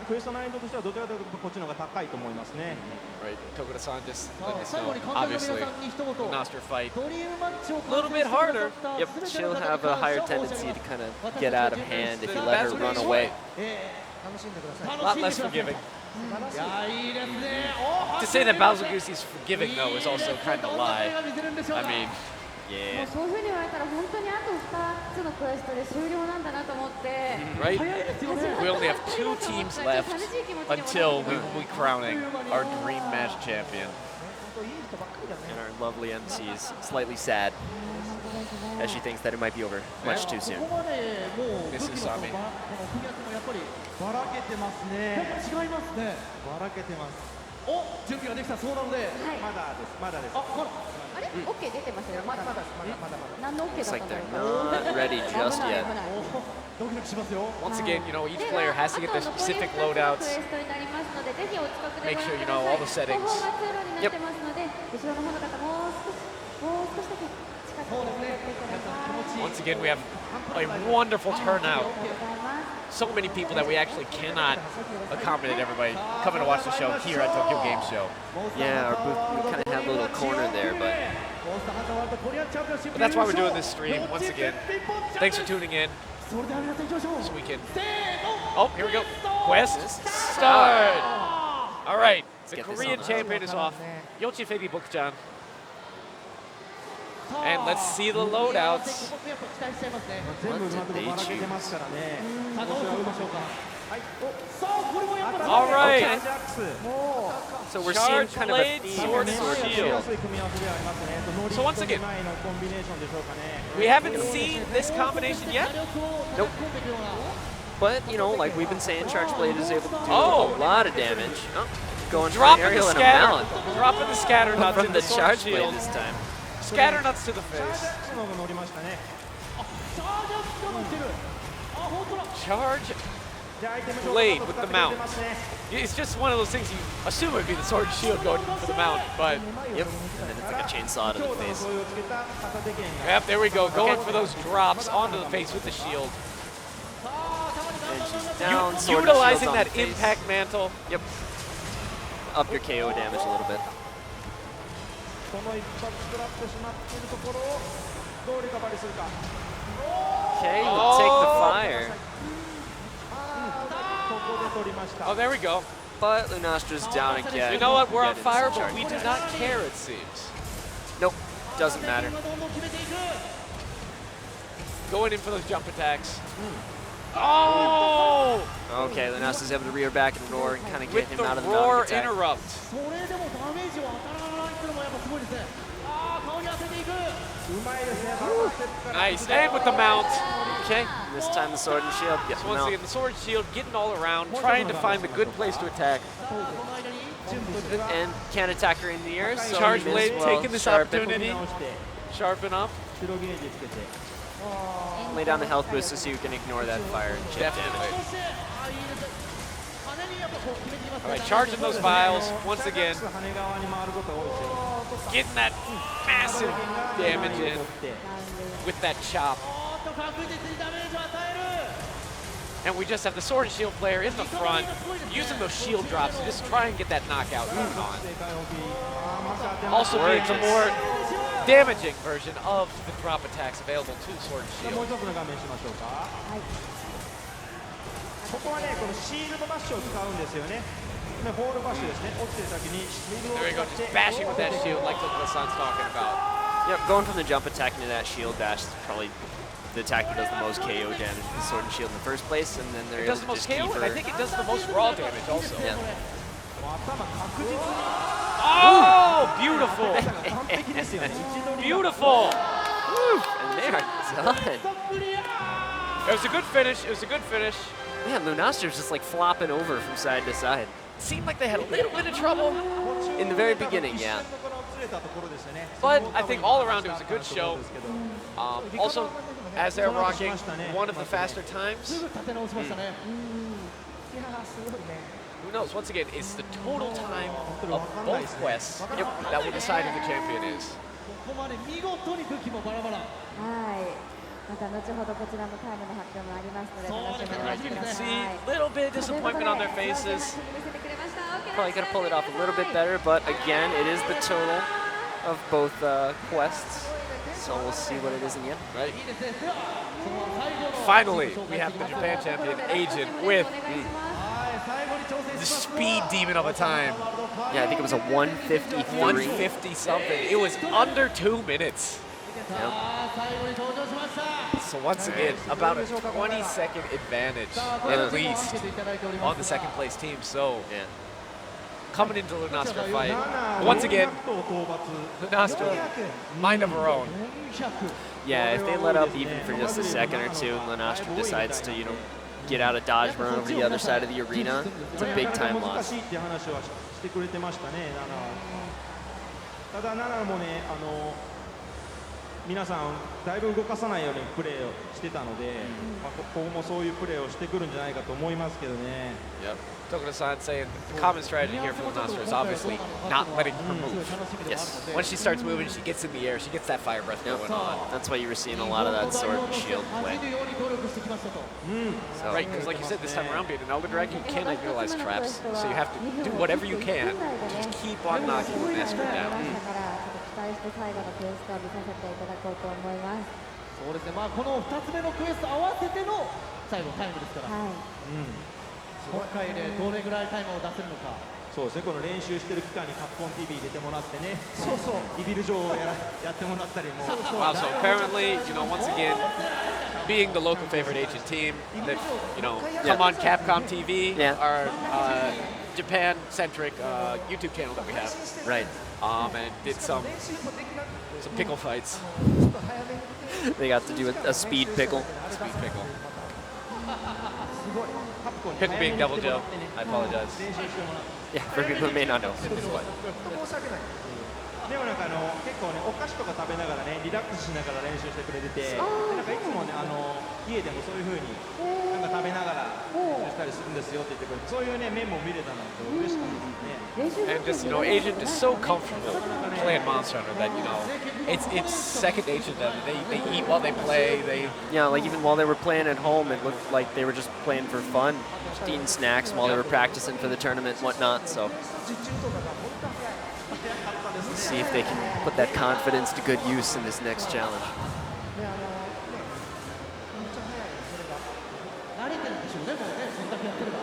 クエスト難易度としてはどちらかというとこっちの方が高いと思いますね。Right, Tokuda-san just さ letting あ us 最後に know. 観客の Obviously, 皆さんに一言、 Lunastra fight. ドリームマッチを Little bit harder. Yep, she'll have a higher tendency to kind of get out of hand if you let her run away. 楽しんでください。 A lot less forgiving. いやいいですね。 To say that Bazelgeuse is forgiving, though, is also kind of a lie. I mean, も Yeah. うそういうふうに言われたら本当にあと2つのクエストで終了なんだなと思って。 right? We only have 2 teams left until we crowning our dream match champion. 本当いい人ばっかりだね。 And our lovely MC is slightly sad as she thinks that it might be over much too soon. ここまでもう武器の Mrs. この Sami. この組み合わせもやっぱりばらけてますやっぱね。違いますね。ばらけてます。お、準備ができたそうなので、はい。まだです。まだです。あ、ほら、あれ？オッケー出てましたよ。まだまだ。何のオッケー Looks だった like ん they're だろうか。 not ready just 危ない yet. 危ない。ドキドキしますよ。 Once again, you know, each player has to get their specific loadouts. クエストになりますので、ぜひお近くで Make ご sure 覧 you くだ know さい。 all the settings. 後方が通路になってますので、後ろの方の方もう少しだけ近くに寄ってください。 Once again, we have a wonderful turnout. ありがとうございます。 So many people that we actually cannot accommodate everybody coming to watch the show here at Tokyo Game Show. Yeah, our booth, we kind of have a little corner there, but But that's why we're doing this stream once again. Thanks for tuning in それでは皆さん行きましょう。 so we can. せーの。 Oh, here we go. Quest start. All right, the get this Korean on. champion is off. Yochifebi Bookchan. And let's see the loadouts. ここやっぱ期待しちゃいますね。全部うまくばらけてますからね。さあどう取りましょうか。はい。さあこれもやっぱり。 All right. アジャックス。 so we're seeing Charge kind of a blade, theme sword, in Sword and しや Shield. すい組み合わせではありますね。ノリ So once と again- 前のコンビネーションでしょうかね。 We haven't seen this combination yet. Nope. But, you know, like we've been saying, Charge Blade is able to do Oh. a lot of damage. Oh, going for an Dropping the aerial and a scatter, mount. dropping the scatter nuts From in the the sword Charge Blade shield. this time. Scatter nuts to the アジ face. ャックスの方が乗りましたね。チャージアップがってる。あ本当だ。 Charge. でアイテム上 Blade 手 with 使 the ってくれ mount. てますね。 It's just one of those things you assume would be the sword and shield going for the mount, but Yep. And then it's like a chainsaw to 強 the 度の face. 素養をつけた片手剣が yep, there we go, going for those drops onto the face with the shield. And she's down, sword and Utilizing shield on that the face. impact mantle. Yep. Up your KO damage a little bit. この一発食らってしまっているところをどうリカバリするか。 Okay, we'll take the fire. ここで取りました。 Oh, there we go. But Lunastra's down again. You know what? We're on Get into fire, the but charge we do blade. not care, it seems. Nope, doesn't matter. どんどん決めていく。 Going in for those jump attacks. Oh! Okay, Lunastra's able to rear back and roar and kind of get With him out the of the mounting roar attack. interrupt. それでもダメージは当たらないっていうのもやっぱすごいですね。ああ顔に当てていく。うまいですね。バランステップから Nice. And with the mount. Okay, this time the sword and shield get So him once out. again, the sword shield getting all around, trying to find the good place to attack. この間に And can't attack her in the air, so Charge you may as Blade well taking this sharpen, opportunity. 直して Sharpen up. 白ゲージつけて lay down the health booster so you can ignore that fire and chip Definitely. damage. そしてあいいですね。羽にやっぱこう決めていきますね。 All right, charging those vials once again, 羽側に回ることが多いですよ。 getting that massive damage in 取って with that chop. おーっと確実にダメージを与える。 And we just have the sword and shield player in the front, using those shield drops to just try and get that knockout going on. 正解大きい。また当てま Also した being the more damaging version of the drop attacks available to sword and もう shield. 一つの画面しましょうか。ここはね、このシールドバッシュを使うんですよね。今ボールバッシュですね。落ちてる先にシールドを There we go, 使って just bashing with that shield like Tokuda-san's talking about. Yep, going from the jump attack into that shield dash is probably the attack that does the most KO damage with the sword and shield in the first place, and then they're It able does the to most just keep KO, and I her. think it does the most raw damage also. Yeah. もう頭確実に Oh, beautiful! 完璧ですよね。位置取りが Beautiful! And they are done. クリア。 It was a good finish. It was a good finish. Man, Lunastra's just like flopping over from side to side. Seemed like they had a little bit of trouble. In the very beginning, yeah. 一瞬のこの強 But I think all around it was a good show. Also, as they're rocking, one of the faster times. すぐ立て直しましたね。 Who knows? Once again, it's the total time of both quests that will decide who the champion is. ここまで見事に武器もバラバラ。はい。また後ほどこちらのタイムの発表もありますので楽しみに Right, して you く can ださ see い。 a little bit of disappointment on their faces. Probably got to pull it off a little bit better, but again, it is the total of both quests. So we'll see what it is in the end. Right. Finally, we have the Japan champion, Agent, with the speed demon of a time. Yeah, I think it was a 153. 150 something. It was under 2 minutes. Yep. So once again, about a 20-second advantage at least on the second place team. So Yeah. coming into Lunastra fight, once again, Lunastra, mind of her own. Yeah, if they let up even for just a second or two, and Lunastra decides to, get out of dodge, run over to the other side of the arena, it's a big time loss. ただ7もね、皆さんだいぶ動かさないようにプレーをしてたので、ここもそういうプレーをしてくるんじゃないかと思いますけどね。 Yep. Tokuda-san saying the common strategy here for Lunastra is obviously not letting her move. Yes. Once she starts moving, she gets in the air, she gets that fire breath going on. That's why you were seeing a lot of that sword and shield play. So, Right, because like you said, this time around being an Elder Dragon, you cannot utilize traps, so you have to do whatever you can to just keep on knocking Lunastra down. 期待して最後のクエストを見させていただこうと思います。そうですね。まあこの2つ目のクエスト合わせての最後タイムですから。はい。今回でどれぐらいタイムを出せるのか。そうですね、この練習してる期間にカプコン TV 入れてもらってね、リビル上をやってもらったりも。 Wow, so apparently, once again, being the local favorite Agent team, that, come on Capcom TV, our Japan-centric YouTube channel that we have. right. And did some pickle fights. They got to do a speed pickle. Speed pickle. Pickle being double Joe. I apologize. Yeah, for people who may not know. でも結構ね、お菓子とか食べながらね、リラックスしながら練習してくれてて、でいつもね、家でもそういう風に食べながら練習したりするんですよって言ってくれて、そういうね、面も見れたので嬉しかったですね。 And just, Agent is so comfortable playing Monster Hunter that, it's second nature to them. They eat while they play. Yeah, like even while they were playing at home, it looked like they were just playing for fun, just eating snacks while they were practicing for the tournament and whatnot. So let's see if they can put that confidence to good use in this next challenge. 慣れてるんでしょうね、もうね、そんだけやってれば。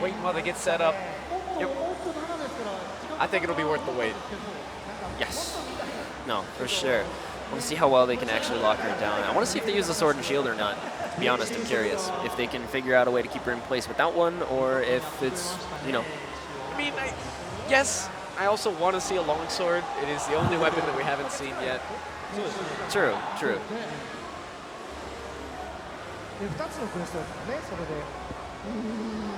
Waiting while they get set up. Yep. I think it'll be worth the wait. Yes. No, for sure. I want to see how well they can actually lock her down. I want to see if they use the sword and shield or not. To be honest, I'm curious if they can figure out a way to keep her in place without one, or if it's, I mean, yes, I also want to see a longsword. It is the only weapon that we haven't seen yet. True, true. で2つのクエストですからね、それで。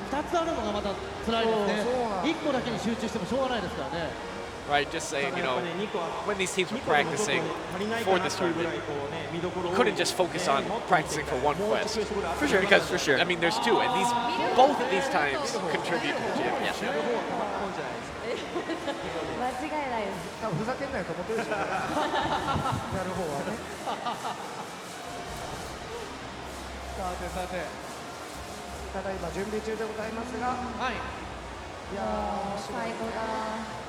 2つあるのがまた辛いですね。1個だけに集中してもしょうがないですからね。 Right, just saying, when these teams were practicing for this tournament, you couldn't just focus on practicing for one quest. For sure, Because, for sure. I mean, there's two, and both of these times contribute to the championship. 間違いないです。多分ふざけんなよと思ってるでしょうね。やる方はね。さてさて。ただいま準備中でございますが。はい。いやー、最後だ。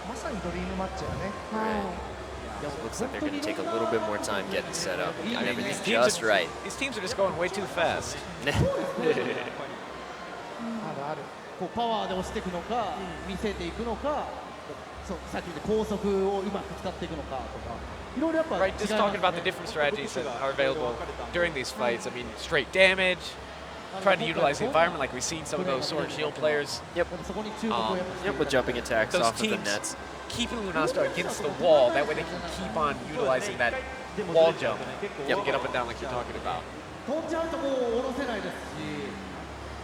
まさにドリームマッチやね。はい。 Looks like they're going to take a little bit more time getting set up, getting everything These teams just right. These teams are just going way too fast. あるある。こうパワーで押していくのか、見せていくのか、そうさっき言った高速をうまく使っていくのかとか、いろいろやっぱ Right, just talking about the different strategies that are available during these fights. I mean, straight damage, trying to utilize the environment like we've seen some of those sword and shield players. Yep. そこに注目をやっぱ Yep, with jumping attacks Those off of the teams nets. keeping Lunastra against the wall. That way they can keep on utilizing that wall jump to get up and down like you're talking about. 飛んじゃうともう下ろせないですし、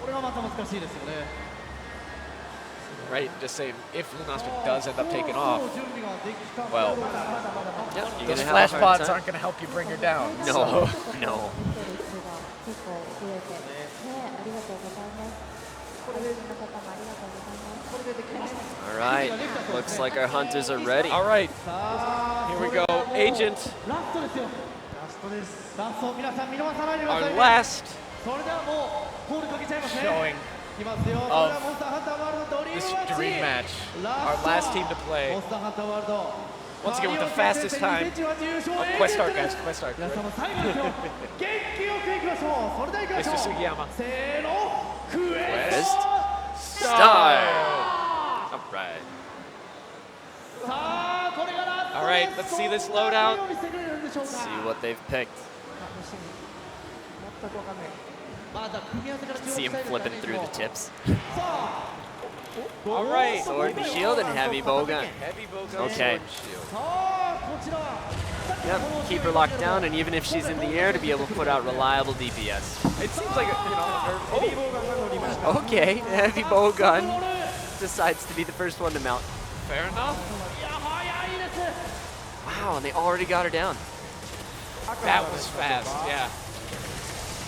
これがまた難しいですよね。 Right, just saying, if Lunastra does end up taking off, well, Yep, you're those gonna have a flash hard pods time. aren't going to help you bring her down. No, so. no. 結構増えて、ね、ありがとうございます。ご覧の方もありがとうございます。 All right, looks like our hunters are ready. All right, here we go. Agent, ラストですよ。ラストです。ラスト、皆さん見逃さないでください our ね。 last それではもうコールかけちゃいますね。 showing いきますよ。それではモンスターハンターワールドドリー this ムマッチ。 dream match. ラ Our スト last team to play. モンスターハンターワールド。 Once again with the fastest time. Oh, quest start, guys. Quest start. 皆様最後ですよ。元気よくいきましょう。それではいきましょう。 Mr. Sugiyama. せーの。クエス Quest ト start. All right. さあこれがラスト All right, let's see this loadout. どう見せてくれるんでしょうか。 See what they've picked. 全くわかんない。まだ組み合わせから注目 See した him いです flipping through the ね。 tips. さあ。 All right. Sword and shield and heavy bowgun. Heavy bowgun, Okay. sword, shield. さあこちら。 Yep, keep her locked down, and even if she's in the air, to be able to put out reliable DPS. It seems like, Okay, heavy bow gun decides to be the first one to mount. fair enough. いや早いです。 Wow, and they already got her down. That was fast, yeah.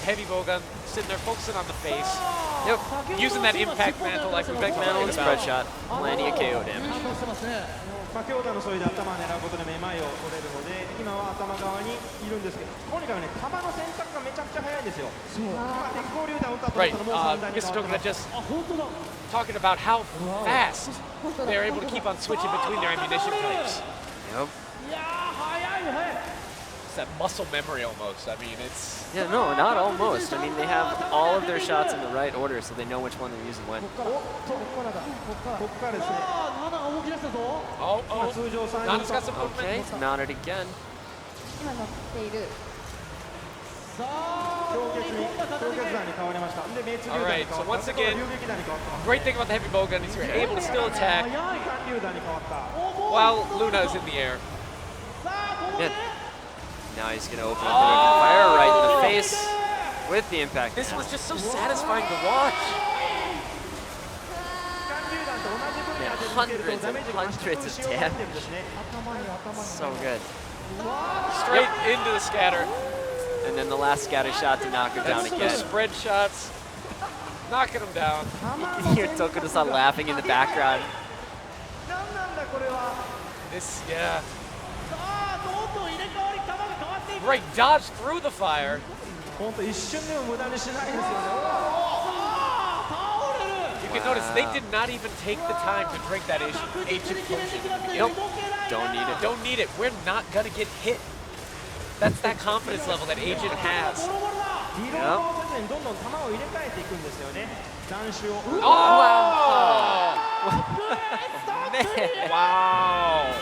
Heavy bowgun, sitting there focusing on the face. Yep, Using that impact mantle like we've been mantle and spread about. shot, plenty of KO damage. 反応してますね。強打のそいで頭を狙うことでめまいを取れるので、今は頭側にいるんですけど、とにかくね、球の選択がめちゃくちゃ早いんですよ。今、鉄鋼榴弾を打ったと思 Right, uh, ったらもう3台に Mr. 変わって Tokuda ます。 just あ本当だ。 talking about how fast they're able to keep on switching between their ammunition types. Yep. いや早い早い。 It's that muscle memory almost. I mean, it's... Yeah, no, not almost. I mean, they have all of their shots in the right order, so they know which one they're using when. こからだ。ここからですね、さあ7が動き出したぞ。 Oh, 今 oh. 通常3 Nana's 人 got some movement. Okay, it's mounted again. 今乗っている。さあ氷結弾に変わりました。で、命中榴弾に Alright, 変 so わっ once た。 again, 流撃弾に変わってます。 Great thing about the heavy bowgun is you're able to still attack 早い。榴弾に変わった。 while Luna is in the air. さあここで Yeah. Now he's gonna open up the fire right in the face with the impact. This was just so satisfying to watch. 榴弾と同じ分野 Yeah, で hundreds and hundreds of damage. ですね。 So good. Straight into the scatter. And then the last scatter shot to knock her down That's those again. spread shots. Knocking them down. You can hear Tokuda-san laughing in the background. なんなんだこれは。 This, yeah. さあどんどん入れ替わり球が変わっていく。 Great dodge through the fire. 本当一瞬でも無駄にしないですよね。倒れる。 You can notice they did not even take the time to drink that ancient potion. Nope. Don't need it. Don't need it. We're not gonna get hit. That's that confidence level that Agent has. リロードをせずにどんどん球を入れ替えていくんですよね。弾種を。 Oh! Man, Wow!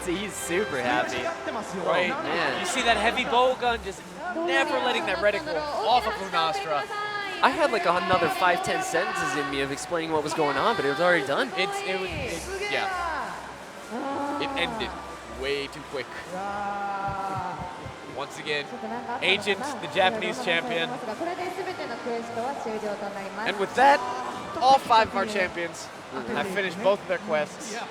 he's super happy. 違ってますよ。 Right. Man. You see that heavy bow gun just never letting that reticle off of Lunastra. I had like another 5-10 sentences in me of explaining what was going on, but it was already done. Yeah. It ended way too quick. Once again, ちょっとなんかあったのかな Agent, the Japanese champion. これで全てのクエストは終了となります。 And with that, all 5 of our champions have finished both of their quests. なか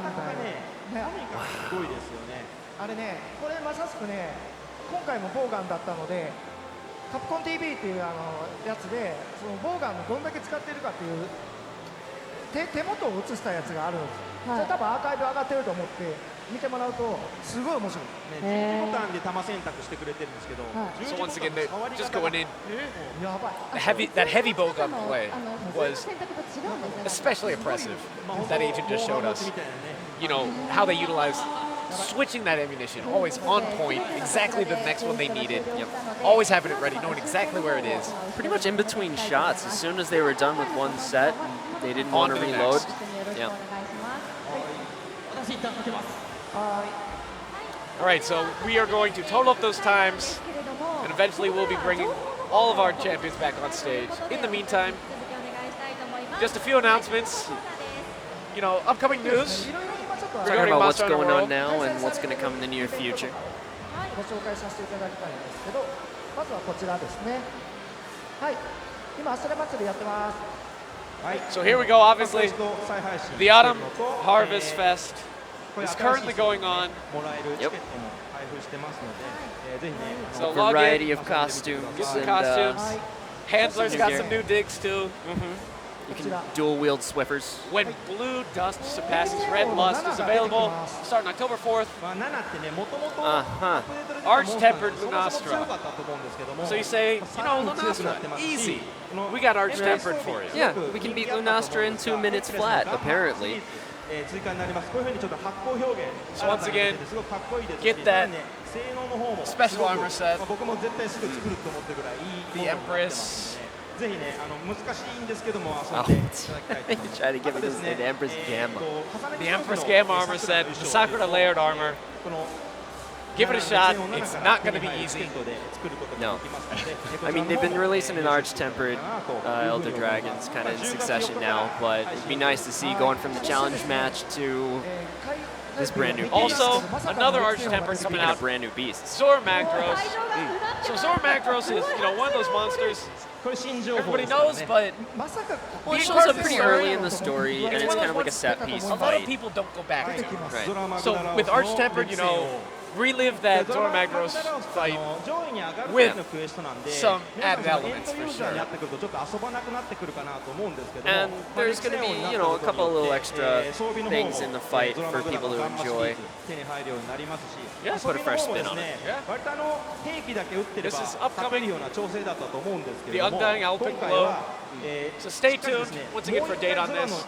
なかね、とにかくすごいですよね。あれね、これまさしくね、今回もボウガンだったので、カプコン TV っていうやつで、そのボウガンをどんだけ使ってるかっていう手元を映したやつがあるんです。それ多分アーカイブ上がってると思って見てもらうとすごい面白い。ね、十字ボタンで球選択してくれてるんですけど、 So once again, they're just going in. やばい。 That heavy bow gun play was 選択と違うんですね。 especially impressive. That Agent just showed us. You know, how they utilize switching that ammunition, always on point, exactly the next one they needed. Always having it ready, knowing exactly where it is. Pretty much in between shots, as soon as they were done with one set, they didn't want to On to the reload. next. よろしくお願いします。 私一旦かけます。 All right, so we are going to total up those times, and eventually we'll be bringing all of our champions back on stage. In the meantime, 続きお願いしたいと思います。 just a few announcements. You know, upcoming news. いろいろ今ちょっと Talking about what's Monster Hunter going World. on now and what's going to come in the near future. ご紹介させていただきたいんですけど、まずはこちらですね。はい今アスレ祭りやってます So here we go, obviously. The Autumn Harvest Fest is currently going on. Yep. So log in, Variety of costumes. get some and, costumes. Handler's got some new digs too. You can dual wield Swiffers. When Blue Dust Surpasses Red Lust is available, starting October 4th. Arch-tempered Lunastra. So you say, Lunastra, easy. We got arch-tempered for you. Yeah, we can beat Lunastra in 2 minutes flat, apparently. So once again, get that special armor set. The Empress. Oh, you try to give it this name, the Empress Gamma. The Empress Gamma armor set, the Sakura layered armor. Give it a shot. It's not going to be easy. No. I mean, they've been releasing an Arch-tempered Elder Dragons kind of in succession now, but it'd be nice to see going from the challenge match to this brand new beast. Also, another Arch-tempered coming out. Brand new beast. Zora Magdaros. So Zora Magdaros is, one of those monsters everybody knows, but well, it shows up pretty early in the story, and it's kind of like a set piece a lot fight. of people don't go back to. Right. So with Arch-tempered, relive that Zora Magdaros fight with some added elements for sure. And there's going to be, a couple of little extra things in the fight for people to enjoy. Yeah, put a fresh spin on it. Yeah. This is upcoming. The Undying Alpine Glow. So stay tuned once again for a date on this.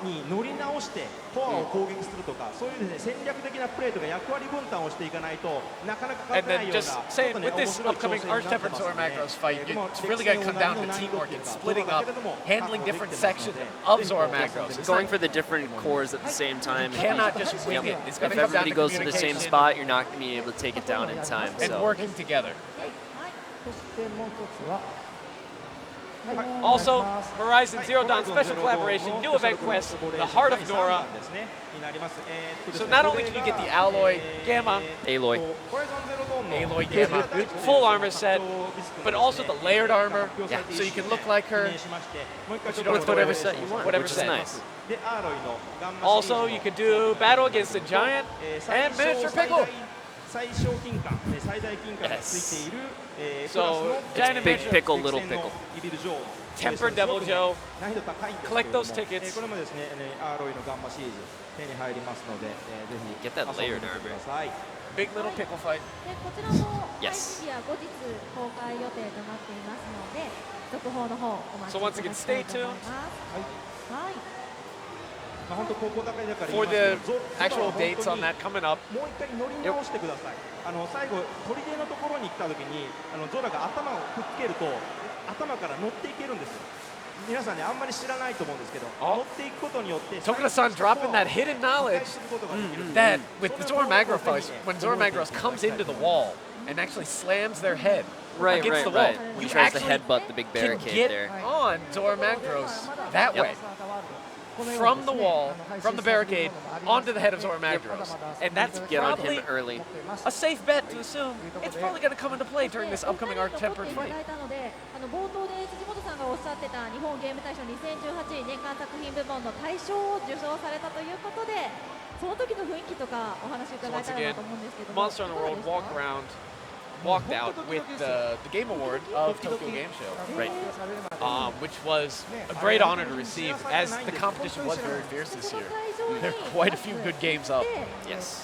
And then just saying, with this upcoming Arch-tempered Zora Magdaros fight, it's really going to come down to teamwork and splitting up, handling different sections of Zora Magdaros. It's Going for the different cores at the same time. You cannot just wing it. It's going to If come down everybody to goes to the same communication spot, you're not going to be able to take it down in time. and So. working together. そしてもう一つは Also, Horizon Zero Dawn special collaboration, new event quest, The Heart of Nora. So not only can you get the Alloy Gamma, Aloy. Alloy Gamma, full armor set, but also the layered armor, so you can look like her. But you don't have to Whatever set you want, whatever which is set. nice. Also, you could do battle against the giant and miniature pickle. Yes. So, giant and Big miniature pickle, little pickle. Tempered Devil Joe. Collect those tickets. Get that layered armor. Big little pickle fight. でこちらも Yes. 配信日や後日公開予定となっていますので続報の方お待ち So いた once だ again, きたい stay と思い tuned ます。はい。 for the actual dates on that coming up. もう一回乗り直してください。最後砦のところに来た時にゾラが頭をくっつけると頭から乗っていけるんですよ。皆さんねあんまり知らないと思うんですけど、乗っていくことによって Tokuda-san dropping that hidden knowledge that with the Zora Magdaros fight, when Zora Magdaros comes into the wall and actually slams their head Right, against right, the wall, right. When you he tries to actually headbutt the big can barricade get there. on Zora Magdaros that way. From the wall, from the barricade, onto the head of Zora Magdaros. And that's Get on probably him early. a safe bet to assume it's probably going to come into play during this upcoming Arch-tempered い fight. ただいたので冒頭で辻本さんがおっしゃってた日本ゲーム大賞2018年間作品部門の大賞を受賞されたということでその時の雰囲気とかお話伺 So え once たら again, なと思うんですけども Monster on the World walked out with the Game Award of Tokyo Game Show, Right. which was a great honor to receive, as the competition was very fierce this year. There are quite a few good games up. Yes.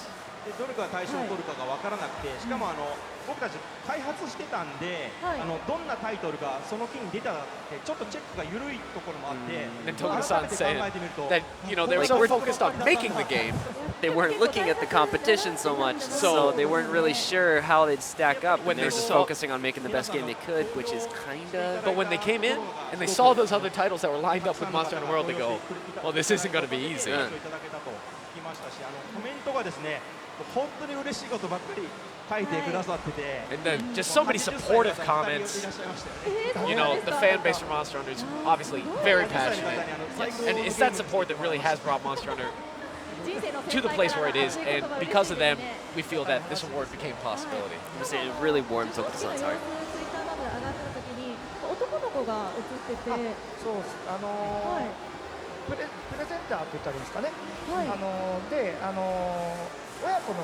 どれが大賞を取るかが分からなくて、しかも僕たち開発してたんで、どんなタイトルがその期に出たかってちょっとチェックが緩いところもあって、 And Tokuda-san saying that, they were so focused on making the game. They weren't looking at the competition so much, so they weren't really sure how they'd stack up. When They were they just saw- focusing on making the best game they could, which is kind of... But when they came in and they saw those other titles that were lined up with Monster Hunter World, they go, well, this isn't going to be easy. うんいただけたと聞きましたし、コメントがですね、本当に嬉しいことばっかり書いてくださってて、 And then just so many supportive comments. いらっしゃいましたよね。 You know, the fan base for Monster Hunter is obviously very passionate. And it's that support that really has brought Monster Hunter to the place where it is. And because of them, we feel that this award became a possibility. It really warmed Tokuda-san's heart. ツイッターなどで上がった時に男の子ロが映ってて、そうです。はいプレゼンターって言ったらいいですかね。はいで、親子の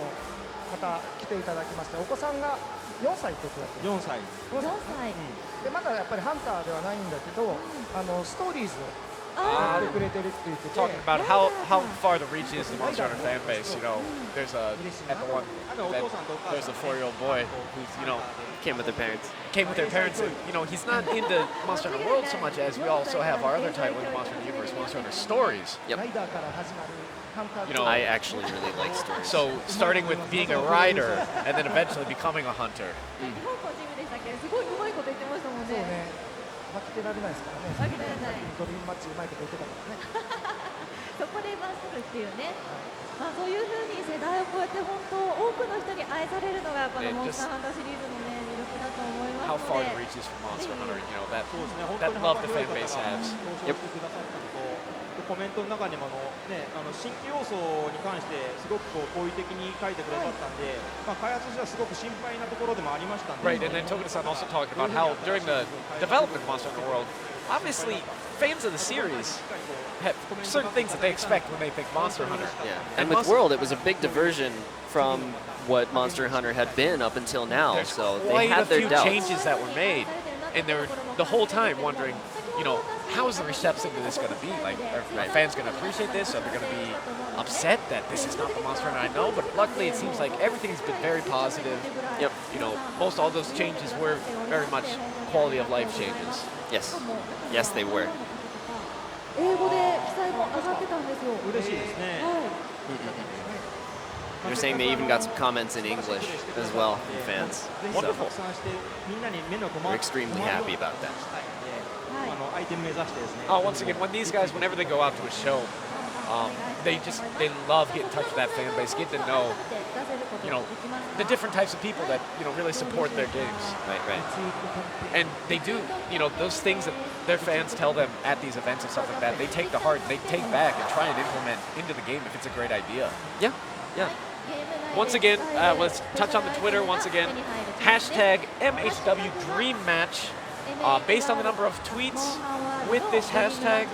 方来ていただきまして、お子さんが4歳って言って4歳。 4歳、でまだやっぱりハンターではないんだけど、ストーリーズをあやってくれてるって言ってて、 Talking about how far the reach is to the Monster Hunter fan base. You know, there's at the one there's a 4-year-old boy who's Came with their parents. came with their parents. And, he's not into Monster Hunter World so much as we also have our other title in the Monster Hunter universe, Monster Hunter Stories. ライダーから始まるハンター I actually really like stories. So starting with being a rider and then eventually becoming a hunter. 日本個チームでしたっけ、すごいうまいこと言ってましたもんそうね。ね、負けてられないですからね。負けてられないドリームマッチうまいこと言ってたからね。そこでバスるっていうね、そういうふうに世代を超えて本当多くの人に愛されるのがこの Yeah, モン just スターハンターシリーズのね魅力だと思いま How す far の the で、 reach is from Monster Hunter. That そうですね、本 that 当に love the 幅 fan 広い base 方が has. 登場してくださったのと、コメントの中にも新規要素に関してすごく好意的に書いてくださったんで、開発としてはすごく心配なところでもありましたんで。 Right, and then Tokuda-san also talked about how during the development of Monster Hunter World, obviously fans of the series have certain things that they expect when they think Monster Hunter. Yeah. And with World, it was a big diversion from what Monster Hunter had been up until now. There's So they quite a had their few doubts. changes that were made, and they were the whole time wondering, how is the reception to this going to be? Like, are fans going to appreciate this? Are they going to be upset that this is not the Monster Hunter I know? But luckily, it seems like everything's been very positive. Yep. Most all those changes were very much quality of life changes. Yes. Yes, they were. 英語で記載も上がってたんですよ。嬉しいですね。はい。 They're saying they even got some comments in English as well from fans. So we're extremely happy about that. Once again, when these guys, whenever they go out to a show, they love getting in touch with that fan base, get to know, the different types of people that, really support their games. Right. And they do, those things that their fans tell them at these events and stuff like that, they take to heart, they take back and try and implement into the game if it's a great idea. Yeah. Once again, let's touch on the Twitter once again. Hashtag MHW Dream Match. Based on the number of tweets with this hashtag,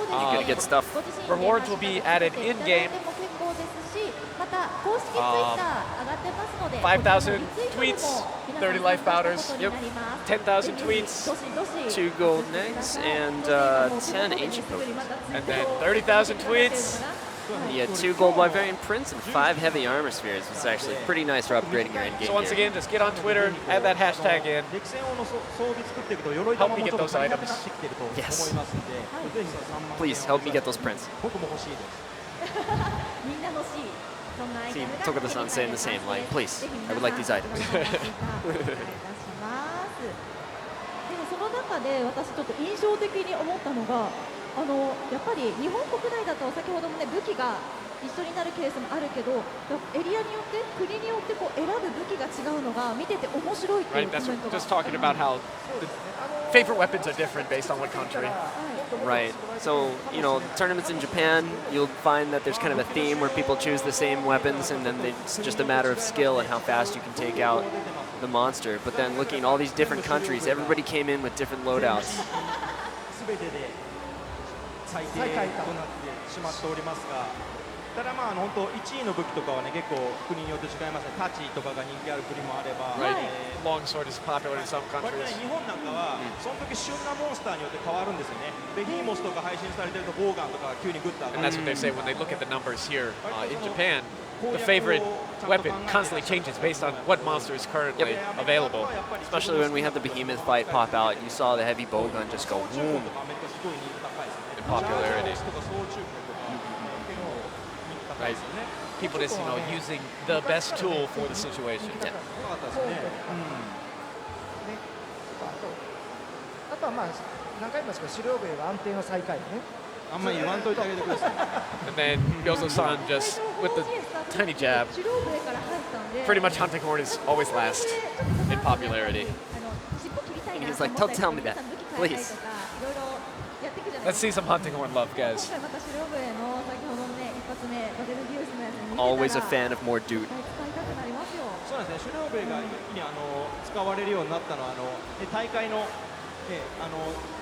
You're gonna get stuff. rewards will be added in-game. 5,000 tweets, 30 life powders. Yep. 10,000 tweets, 2 golden eggs and 10 ancient tokens. and then 30,000 tweets. Yeah, 2 gold barbarian prints and 5 heavy armor spheres. It's actually pretty nice for upgrading your endgame. So once again, just get on Twitter, add that hashtag in. Help me get those items. Yes. Please help me get those prints. みんな欲しい。そんなアイテ See ムが Tokuda-san saying the same, like, please, I would like these items. お願いいたします。でもその中で私ちょっと印象的に思ったのが、やっぱり日本国内だと先ほどもね武器が一緒になるケースもあるけど、エリアによって国によって選ぶ武器が違うのが見てて面白いっていう Right, コ that's メントが。 just talking about how the favorite weapons are different based on what country. Right. So, tournaments in Japan, you'll find that there's kind of a theme where people choose the same weapons and then it's just a matter of skill and how fast you can take out the monster. But then looking at all these different countries, everybody came in with different loadouts. 最低となってしまっておりますが、ただ本当1位の武器とかはね結構国によって違いますね。タチとかが人気ある国もあれば、Longsword is popular in some 割と countries. 日本なんかはその時旬なモンスターによって変わるんですよね。ベヒーモスとか配信されてるとボーガンとか急にグッと上 And が that's る。 what they say when they look at the numbers here in Japan. The favorite weapon constantly changes based on what monster is currently available. Especially when we had the behemoth fight pop out, you saw the heavy bowgun just go boom. In popularity. Right. People just, using the best tool for the situation. Yeah. あとは何回も言いますけど、狩猟兵は安定の最下位ね。あんまり言わんといてあげてください。 And then Yozo-san just, with the tiny jab, 狩猟兵から入ったんで。 pretty much Hunting Horn is always last in popularity. He's like, don't tell me that, please. Let's see some Hunting Horn love, guys. Always a fan of more dude. そうなんですね。狩猟兵が一気に使われるようになったのは大会の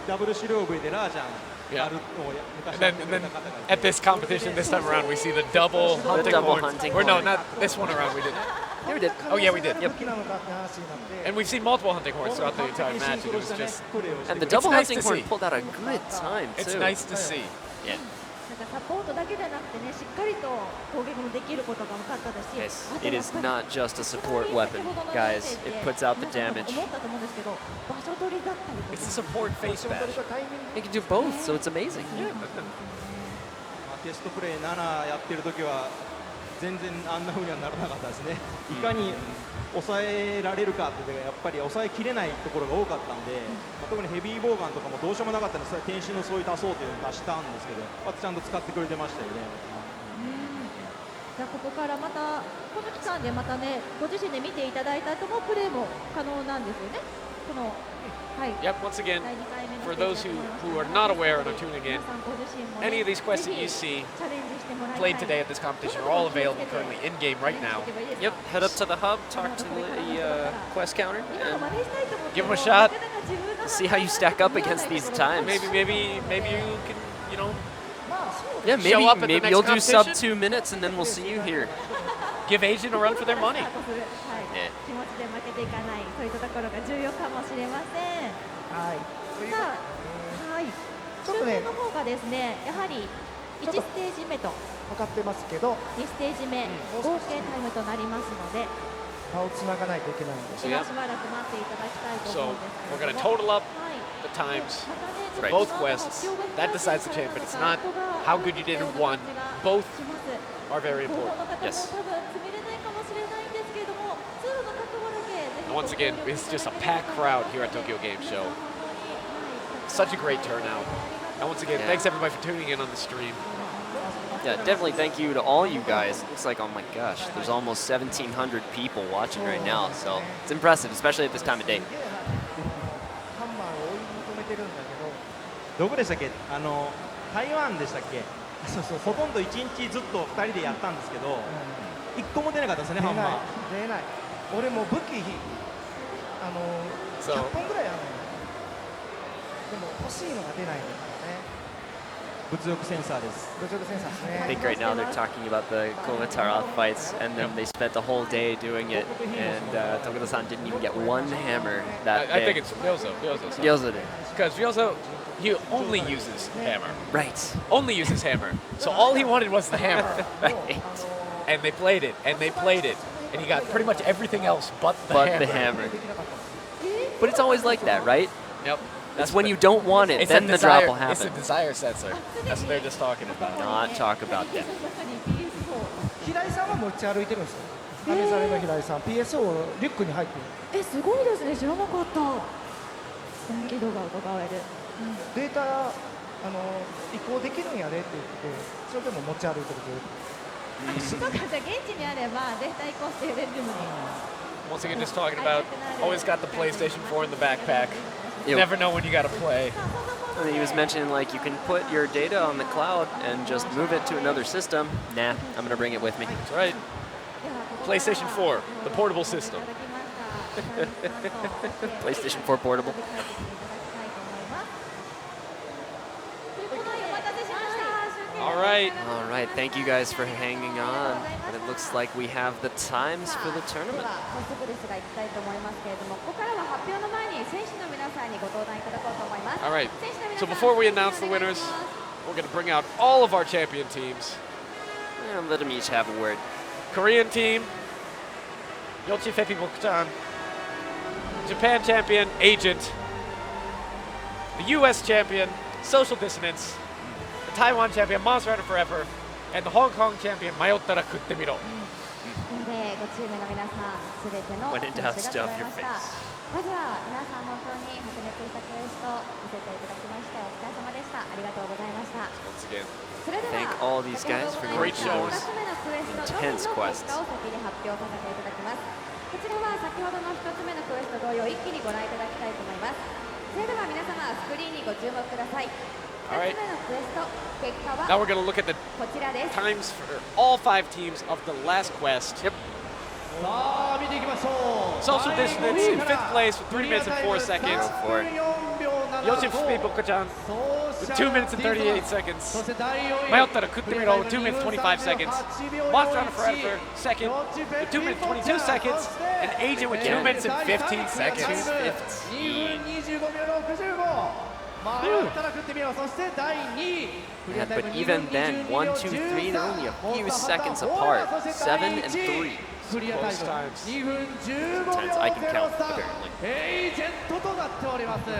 ダブル白帯でラージャン Yeah. あるのを昔 And や then, ってく and れ then た方がいて at this competition this time around, we see the double hunting double horns. hunting Or no, horn. not this one around. We didn't. Yeah, we did. Oh, yeah, we did. Yep. 武器なのかって話になって And we've seen multiple hunting horns throughout the entire match, and it was just. And the It's double nice hunting to horn see. pulled out a good time It's too. nice to see. Yeah. なんかサポートだけじゃなくてね、しっかりと攻撃もできることが分かったですし、 Yes, あと it やっ is ぱり not just a support weapon, guys. It puts out the 皆さん damage. 思ったと思うんですけど、場所取りだったりと It's か a support face それ bash. とタイミング It can do both, so it's amazing. テストプレイ7やってる時は全然あんな風にはならなかったですね、いかに抑えられるかっていうのがやっぱり抑えきれないところが多かったんで、特にヘビーボウガンとかもどうしようもなかったので天心のそういう多層というのを出したんですけど、ちゃんと使ってくれてましたよね。じゃあここからまたこの期間でまたね、ご自身で見ていただいた後もプレーも可能なんですよね。このはい。 Yep, once again, 第2回目の for ステー those ジ who だと思います are not aware and are tuning 皆 in, さんご自身もね any of these quests that ぜ you ひ see チャレンジしてもらいた played い today at this competition are all available currently in game right now. Yep, head up to the hub, talk to the quest counter, 今の and 真似したいと思って Give 'em も a shot. なかなか自分の see how you stack up against these times. Maybe you can, you know, まあそう Yeah, Show up at the maybe next you'll do sub competition? 2 minutes, and then we'll see you here. give Asian a run for their money. スタートするはいね気持ちで負けていかないそういったところが重要かもしれません。はいというさあ、はい。終ちょっとね点の方がですね、やはり1ステージ目と分かってますけど2ステージ目、合計タイムとなりますので、場をつながないといけないんです Yeah. 今しばらく待っていただきたいと So 思うんです we're けれ going ど to も。 total up はい the times またね for はい both quests. That decides the champion. It's not how good you did in one. Both are very 後方 important. の方も Yes. 多分積みれないかもしれないんですけれども、通路の確保だけぜひ And once again, it's just a packed crowd here at Tokyo Game Show. Such a great turnout. And once again, Yeah. thanks everybody for tuning in on the stream. Yeah, definitely thank you to all you guys. It looks like, oh my gosh, there's almost 1,700 people watching right now, so it's impressive, especially at this time of day. ハンマーを追い求めてるんだけどどこでしたっけ、台湾でしたっけ、そうそうほとんど1日ずっと2人でやったんですけど、1個も出なかったですね、ハンマー。出ない俺も武器そう100本ぐらいあるのよでも欲しいのが出ないんだからね物欲センサーです。物欲センサーです I ね think right now they're talking about the Komatara fights, and then they spent the whole day doing it, and Tokuda-san didn't even get one hammer that I think day. it's Ryozo. Gyoza did. Because Ryozo, he only uses hammer. Right. Only uses hammer. So all he wanted was the hammer. Right. And they played it, and they played it. And he got pretty much everything else but the But hammer. the hammer. But it's always like that, right? Yep. That's when you don't want it, It's then a the drop desire, will it's a happen. desire sensor. That's what they're just talking about. Not talk about that. 平井さんは持ち歩いてるんですよアメザレの平井さん PSO をリュックに入ってるすごいですね、知らなかった。本気度が伺える。データ移行できるんやでって言ってそれでも持ち歩いてるそうか、じゃあ現地にあればデータ移行してレジムに。 Once again, just talking about always got the PlayStation 4 in the backpack. Yep. Never know when you got to play. And he was mentioning like you can put your data on the cloud and just move it to another system. Nah, I'm gonna bring it with me. That's right. PlayStation 4, the portable system. PlayStation 4 portable. All right. All right, thank you guys for hanging on. And it looks like we have the times for the で tournament. は早速ですが行きたいと思いますけれども、ここからは発表の前に選手の皆さんにご登壇いただこうと思います。 All right. 選手の皆 So さん before we announce the お願い winners, します。 we're going to bring out all of our champion teams. And let them each have a word. Korean team, Yoichi Fepibokchan. Japan champion, Agent. The US champion, Social Dissonance. The Taiwan champion, Monster Hunter Forever. And the Hong Kong champion, Mayottara Kuttemiro. で5チームの皆さん、すべての When in 選 doubt, 手が stuff 揃い your ました。 face. まずは皆さん本当に白熱したクエスト見せていただきましてお疲れ様でした。ありがとうございました。 Once again, それでは Thank all these guys for 先 Great ほど shows. の2つ目のクエストのみの Intense 結 quests. 果を先に発表させていただきます。こちらは先ほどの1つ目のクエスト同様一気にご覧いただきたいと思います。それでは皆様スクリーンにご注目ください。2 All right. つ目のクエスト結果 now は we're going to look at the こちらです。 times for all 5 teams of the last quest. Yep. さあ見ていきましょう Social Dissonance in 5th place with 3 minutes and 4 seconds. Go for it. 4秒 Yoshi Speed Bokuchan with 2 minutes and 38 seconds. そして第4位 Mayota Kutimiro, 2 minutes 25 seconds. Monster Hunter Forever, second, with 2 minutes 22 seconds. And Agent with 2 minutes and 15 seconds. 2分25秒65迷ったら食ってみろそして第2位 Yeah, but even then, 1, 2, 3, they're only a few seconds apart. 7 and 3. クリアタイム Close times. 2分15秒 Times I can count, 03 apparently. エージェントとなっておりますこ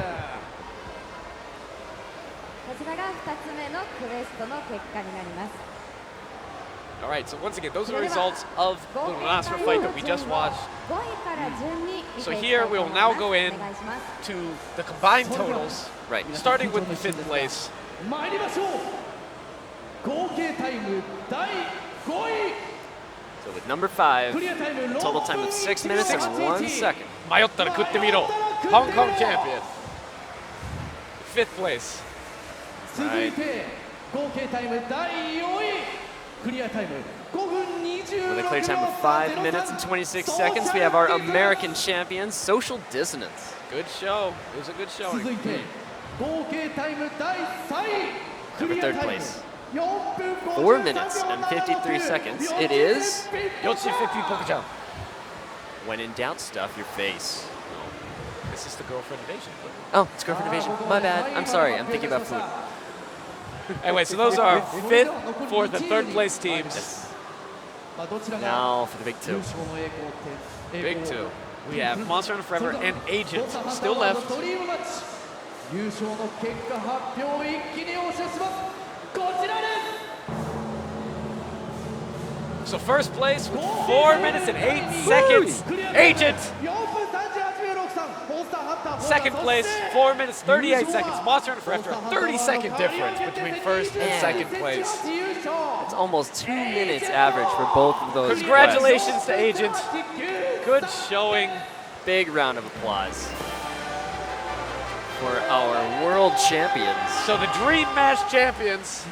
ちらが2つ目のクエストの結果になります。 All right, so once again, those are the results of the Lunastra fight that we just watched. 5位から順に見ていき So たいと here 思い we'll ます。 now go in お願いします。 to the combined totals, Right. starting with the 5th place. 参りましょう合計タイム第5位 So with number 5, クリアタイム total time of 6 minutes and 1 second. Mayottara Kutemiro, Hong Kong champion. 5th place. 続いて合計タイム第4位クリアタイム5分26 With a clear time of 5 minutes and 26 seconds, we have our American champion, Social Dissonance. Good show. It was a good 続 showing. いて合計タイム第3位ク Number リア third タイム place. 4分 4 minutes and 53 seconds. It is, Yoshi 50 Pokuchan. when in doubt, stuff your face. This is the girlfriend invasion. Oh, it's Girlfriend Invasion. My bad. I'm sorry. I'm thinking about food. Anyway, so those are 5th, 4th, and 3rd place teams. まあどちらが Now for the big 優 two. 勝の栄光って Big 2. We have Monster Hunter Forever and Agent ボタン still ハンター left. のドリームマッチ優勝の結果発表を一気にお知らせしますこちらです So first place with 4 minutes and 8 seconds, Agent. 4分38秒63モンスターハンター Second place, 4 minutes 38 seconds, Monster Hunter Forever. 30-second difference between first and second place. It's almost 2 minutes average for both of those. Congratulations to Agent. Good showing. quests. Big round of applause for our world champions. So the Dream Match champions,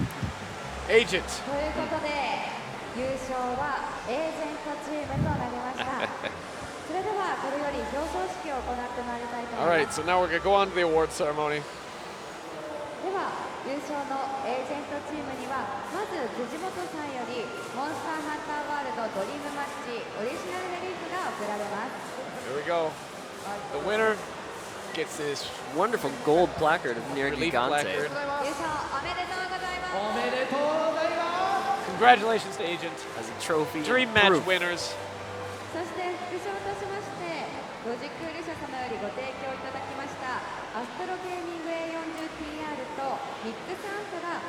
Agent. ということで優勝はエージェントチームとなりました。それではこれより表彰式を行ってまいりたいと All 思い right, ます。 so now we're going to go on to the award ceremony. では優勝のエージェントチームにはまず辻本さんよりモンスターハンターワールドドリームマッチオリジナルレリーフが贈られます。 Here we go. The winner gets this Wonderful gold placard of Nier relief Gigante. placard. 優勝おめでとうございます。おめでとうございます Congratulations to Agent. As a trophy. Dream Match proof. winners. そして副賞としましてロジックル社様よりご提供いただきましたアストロゲーミング A40TR とミックスアンプが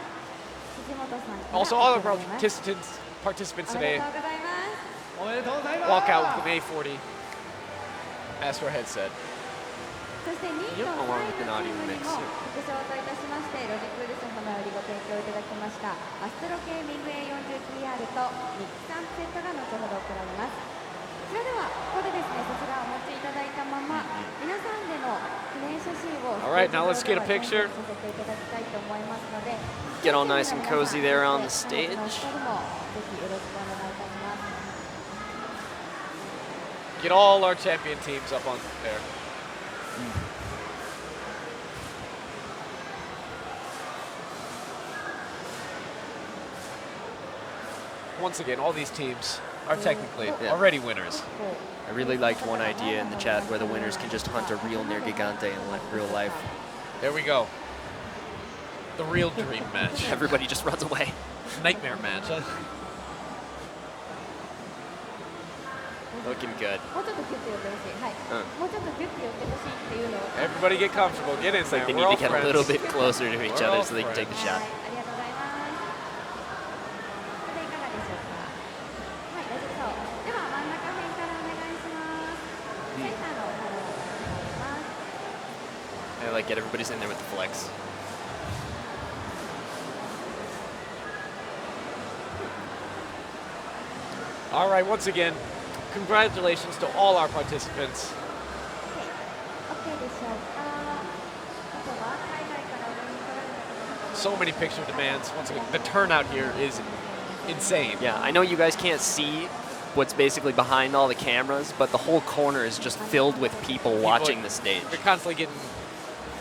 辻本さんから Also, all of 贈ら our れます participants おめで today とうございます。おめでとうございます walk out with an A40 Astro headset. そして2位と3位のチームにも副賞といたしましてロジックル社様よりご提供いただきましたアストロゲーミング A40TR とミックスアンプセットが後ほど贈られます。それではここでですねそちらをお持ちいただいたまま皆さんでの記念写真を All right, now let's get a picture. させていただきたいと思いますので Get all nice and cozy there on the stage. ぜひよろしくお願いいたします。 Get all our champion teams up on there. Once again, all these teams are technically Yeah. already winners. I really liked one idea in the chat where the winners can just hunt a real Nier Gigante in real life. There we go. The real dream match. Everybody just runs away. Nightmare match. Huh? Looking good. もうちょっとギュッて寄ってほしい。はい。もうちょっとギュッて寄ってほしいっていうのを。 Everybody get comfortable. Get in It's like there. they We're need all to get a little friends. bit closer to each We're all other so they can take the は shot. い、ありがとうございます。これいかがでしょうか。はい、大丈夫そう。では真ん中辺からお願いします。センターの方をお願いします。 I like it. Everybody's in there with the flex. All right, once again, congratulations to all our participants. OK でしょうか。あとは海外からお目に来られた方々 So many picture demands. Once again, the turnout here is insane. Yeah, I know you guys can't see what's basically behind all the cameras, but the whole corner is just filled with people watching the stage. They're constantly getting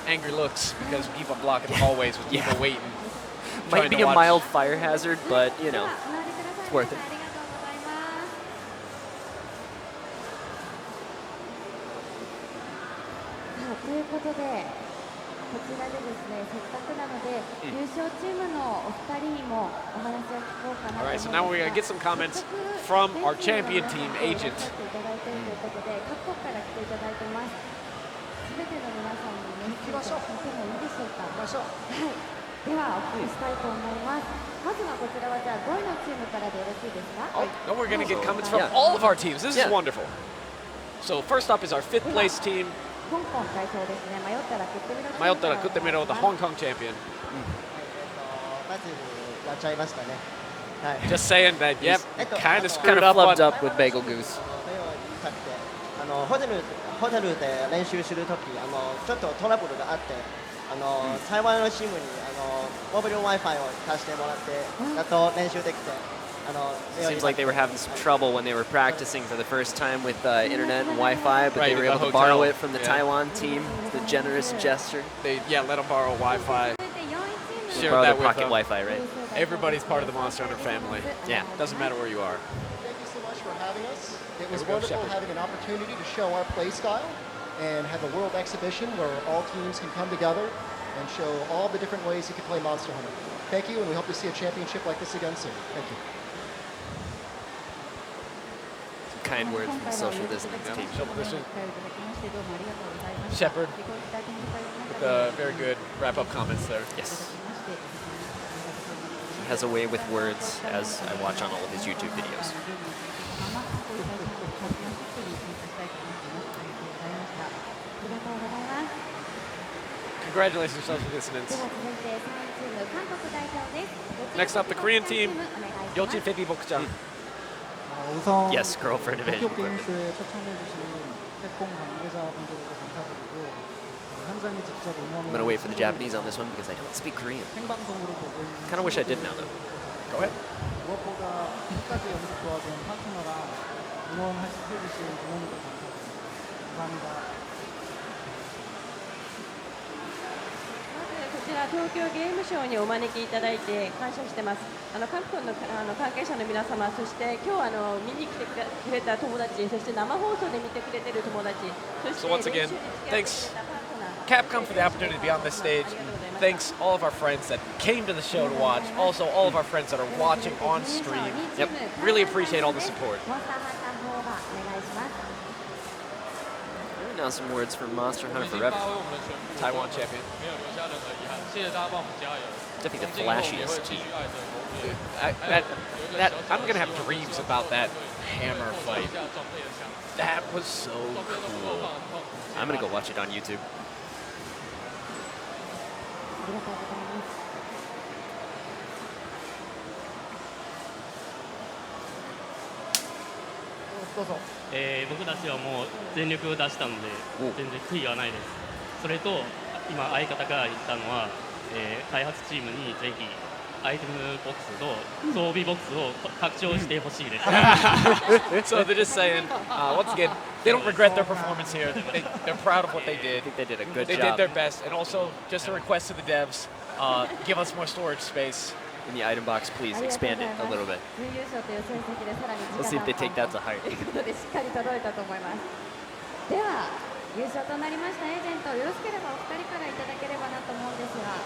angry looks because people blocking the hallways with people waiting. Might trying be to a watch. mild fire hazard, but you know, it's worth it. ありがとうございます。ということで、こちらでですね、せっかくなので、優勝チームのお二人にもお話を聞こうかなと All 思い right, ます so が。 now we're going to get some comments from our champion team い agent. ただいているということで、各国から来ていただいてます。すべての皆さんにメッセージを聞いてもいいでしょうか。はい。ではお聞きしたいと思います。まずはこちらはじゃあ5位のチームからでよろしいですか。 Oh, no, we're going to get comments from Yeah. all of our teams. This is Yeah. wonderful. So first up is our 5th place team, 香港代表ですね。迷ったら食ってみろ。 Mayota Kutemiro, the Hong Kong champion. まずやっちゃいましたね。はい。 Just saying that, yep, kind of screwed Kind of up flubbed on. up with Bazelgeuse. 目を痛くて、ホテルで練習するとき、ちょっとトラブルがあって、台湾のチームにモビル Wi-Fi を貸してもらって、やっと練習できて、Seems like they were having some trouble when they were practicing for the first time with internet and Wi-Fi, but Right, they were in the able to borrow hotel. it from the Yeah. Taiwan team. The generous gesture. They, let them borrow Wi-Fi. 続いて4位チーム。 Share Borrow that their with pocket them. Wi-Fi, right? Everybody's part of the Monster Hunter family. Yeah. Doesn't matter where you are. Thank you so much for having us. It was Here we go, wonderful Shepard. having an opportunity to show our play style and have a world exhibition where all teams can come together and show all the different ways you can play Monster Hunter. Thank you, and we hope to see a championship like this again soon. Thank you. Some kind words from the social distance team. Shepard with very good wrap-up comments there. Yes. He has a way with words, as I watch on all of his YouTube videos. Congratulations, Social Dissonance. では続いて3位チーム韓国代表です。 Next up, the Korean team, お願いします。 Yochi Feti Bokchan. 우선 Yes, girlfriend division. 도쿄 게임스에 초청해주신 캡콤 관계자분들께 감사드리고 현장에 직접 I'm gonna wait for the Japanese on this one because I don't speak Korean. 생방송으로 보고 있는 Kind of wish I did now though. Go ahead. 무엇보다 끝까지 연습 도와준 파트너랑 응원해주신 부모님께 감사드립니다. こちら東京ゲームショウにお招きいただいて感謝してます。カプコンの関係者の皆様、そして今日見に来てくれた友達、そして生放送で見てくれてる友達、そ So once して again, 練習に付き合ってくれたパートナー Capcom for the opportunity to be on this stage. Thanks all of our friends that came to the show to watch. Also, all of our friends that are watching on stream. Yep. Really appreciate all the support. モンスターハンター4がお願いします。 Now some words from Monster Hunter Forever. Taiwan champion. Definitely the flashiest team. I'm gonna have dreams about that hammer fight. That was so cool. I'm gonna go watch it on YouTube. ありがとうございます。どうぞ。僕たちはもう全力を出したので全然悔いはないです。それと今相方が言ったのは、開発チームにぜひアイテムボックスと装備ボックスを拡張してほしいです。So they're just saying, once again, they don't regret their performance here. They're proud of what they did. I think they did a good They job. did their best, and also just a request to the devs, give us more storage space. In the item box, please expand it a little bit. 準優勝という成績でさらに We'll see if they take that to heart. ということでしっかり届いたと思います。では優勝となりましたエージェント、よろしければお二人からいただければなと思うんですが。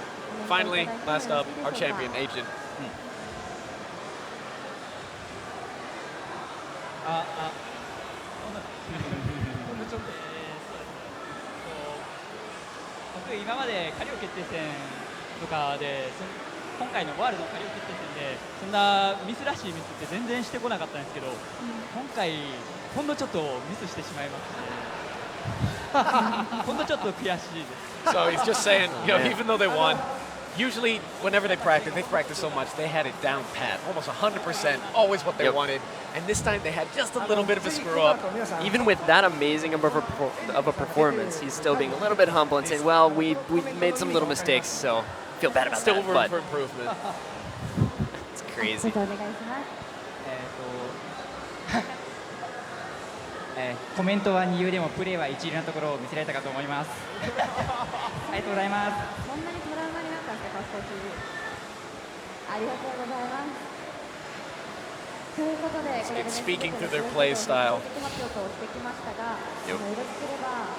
Finally, last up, our champion, agent. 僕今までカリオ決定戦とかで今回のワールドカリオ決定戦でそんなミスらしいミスって全然してこなかったんですけど、今回ほんのちょっとミスしてしまいましてほんのちょっと悔しいです。 So he's just saying, even though they won, usually whenever they practice so much, they had it down pat, almost 100%, always what they wanted. And this time they had just a little bit of a screw up. Even with that amazing of a performance, he's still being a little bit humble and saying, well, we made some little mistakes, so feel bad about Still that. room But for improvement. it's crazy. お願いします。コメントは2流でもプレーは一流なところを見せられたかと思います。ありがとうございます。そんなにトラウマになったんですか、パスコー TV。ありがとうございます。ということで、これで、ね、speaking through their play style. 発表としてきましたが、よろしければ、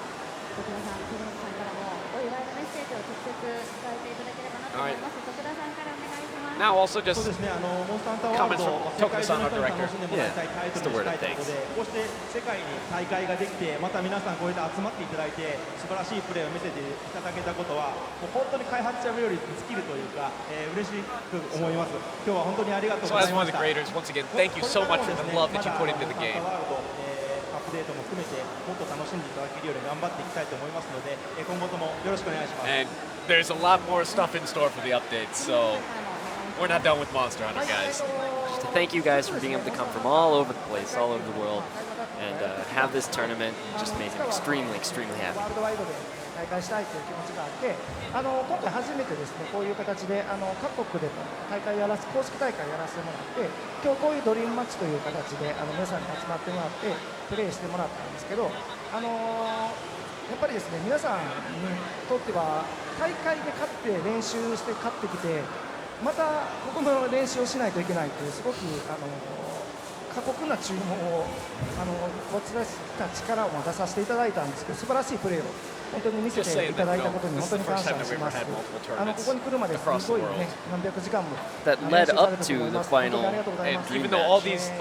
徳田さん、藤本さんからもお祝いのメッセージを直接伝えていただければなと思います。徳田さんからお願いします。Now also just そうですね、モンスターハンターワール comments ド from 世界 Tokuda-san, 中 our の人に director. 楽しんでもらいたいタイトルにしたいということで、こうして世界に大会ができて、また皆さんこうやって集まっていただいて、素晴らしいプレーを見せていただけたことは、もう本当に開発者より尽きるというか、嬉しく思います。今日は本当にありがとうご So ざ as い one of ま the した。creators, once again, thank you so much for the love that you put into the game. アップデートも含めてもっと楽しんでいただけるように頑張っていきたいと思いますので、今後ともよろしくお願いします。 And there's a lot more stuff in store for the updates, so we're not done with Monster Hunter, guys. Just to thank you guys for being able to come from all over the place, all over the world, and have this tournament. Just made me extremely, extremely ワ happy. ールドワイドで大会したいという気持ちがあって、今回初めてですね、こういう形で各国でも大会やらす公式大会やらせてもらって、今日こういうドリームマッチという形で皆さんに集まってもらってプレーしてもらったんですけど、やっぱりですね、皆さんにとっては大会で勝って練習して勝ってきて、またここの練習をしないといけないというすごく過酷な注文を私たちからも出させていただいたんですけど、素晴らしいプレーを本当に見せていただいたことに本当に感謝します。ここに来るまですごいね、何百時間も That led up to the final. ありがとうござい And ます。 even though all these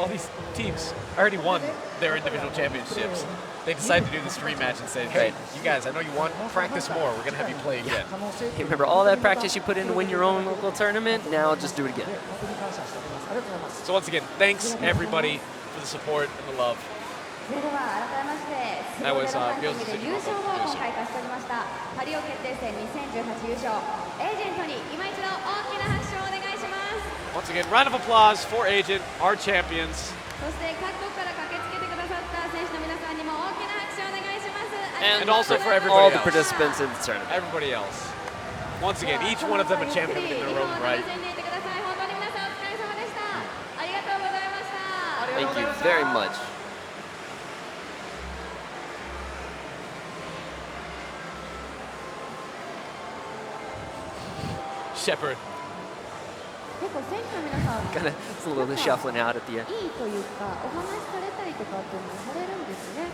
teams already won their individual championships, they decided to do this dream match and said, "Hey, you guys, I know you won. Practice more. We're gonna have you play again." Hey, remember all that practice you put in to win your own local tournament? Now just do it again. 本当に感謝しております。ありがとうございます。 So once again, thanks everybody for the support and the love. それでは改めまして、ス That ロー was, ゼロランキング Bazelgeuse で優勝を今回勝ち取りましたパリオ決定戦2018優勝エージェントに今一度大きな拍手をお願いします。 Once again, round of applause for Agent, our champions. そして各国から駆けつけてくださった選手の皆さんにも大きな拍手をお願いします。 And also for All everybody the else. participants in the tournament. Everybody else. Once again, each one of them a champion in their own right. 楽しんでいてください。本当に皆さんお疲れ様でした。ありがとうございました。 Thank you very much. Shepard. 結構選手の皆さん Kind of it's a little shuffling out at the end. いいというかお話しされたりとかっていうのもされるんですね。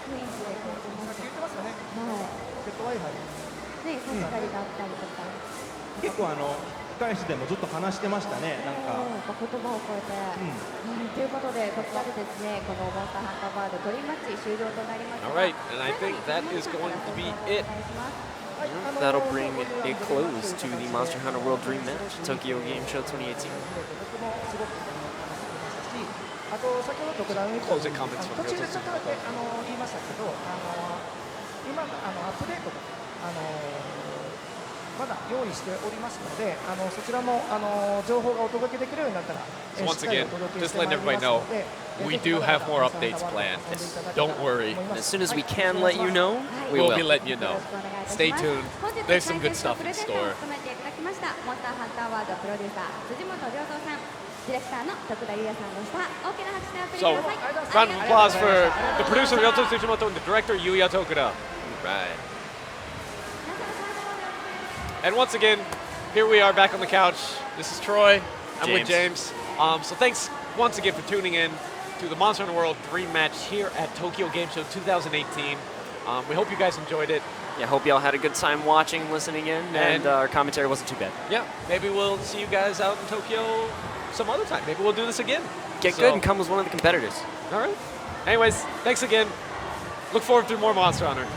雰囲気で感じます。言ってましたね。はポケット Wi-Fi。い。ね、さしたりだったりとか。結構控室でもずっと話してましたね、なんか。言葉を超えて。ということで、こちらでですね、このモンスターハンターバードドリームマッチ終了となります。 All right, and I think that is going to be it. That'll bring a close to the Monster Hunter World Dream Match, Tokyo Game Show 2018. あと先ほど徳田の言ったように Closing comments from 途中で Ryoto ちょっとだけ言いましたけど、今アップデートがまだ用意しておりますので、そちらも情報がお届けできるようになったら、 So once again, just letting everybody know, we do have more updates planned. Don't worry. As soon as we can let you know, we We'll be will. letting you know. Stay tuned. There's some good stuff in store. モンスターハンターワールドプロデューサー辻本亮三さん、ディレクターの徳田裕也さんでした。大きな拍手でお送りく So, ださい。 round of applause for the producer Ryoto Tsujimoto and the director Yuya Tokuda. Right. And once again, here we are back on the couch. This is Troy. I'm with James. So thanks once again for tuning in to the Monster Hunter World Dream Match here at Tokyo Game Show 2018. We hope you guys enjoyed it. Yeah, hope y'all had a good time watching, listening in, and our commentary wasn't too bad. Yeah, maybe we'll see you guys out in Tokyo some other time. Maybe we'll do this again. Get good and come as one of the competitors. All right. Anyways, thanks again. Look forward to more Monster Hunter.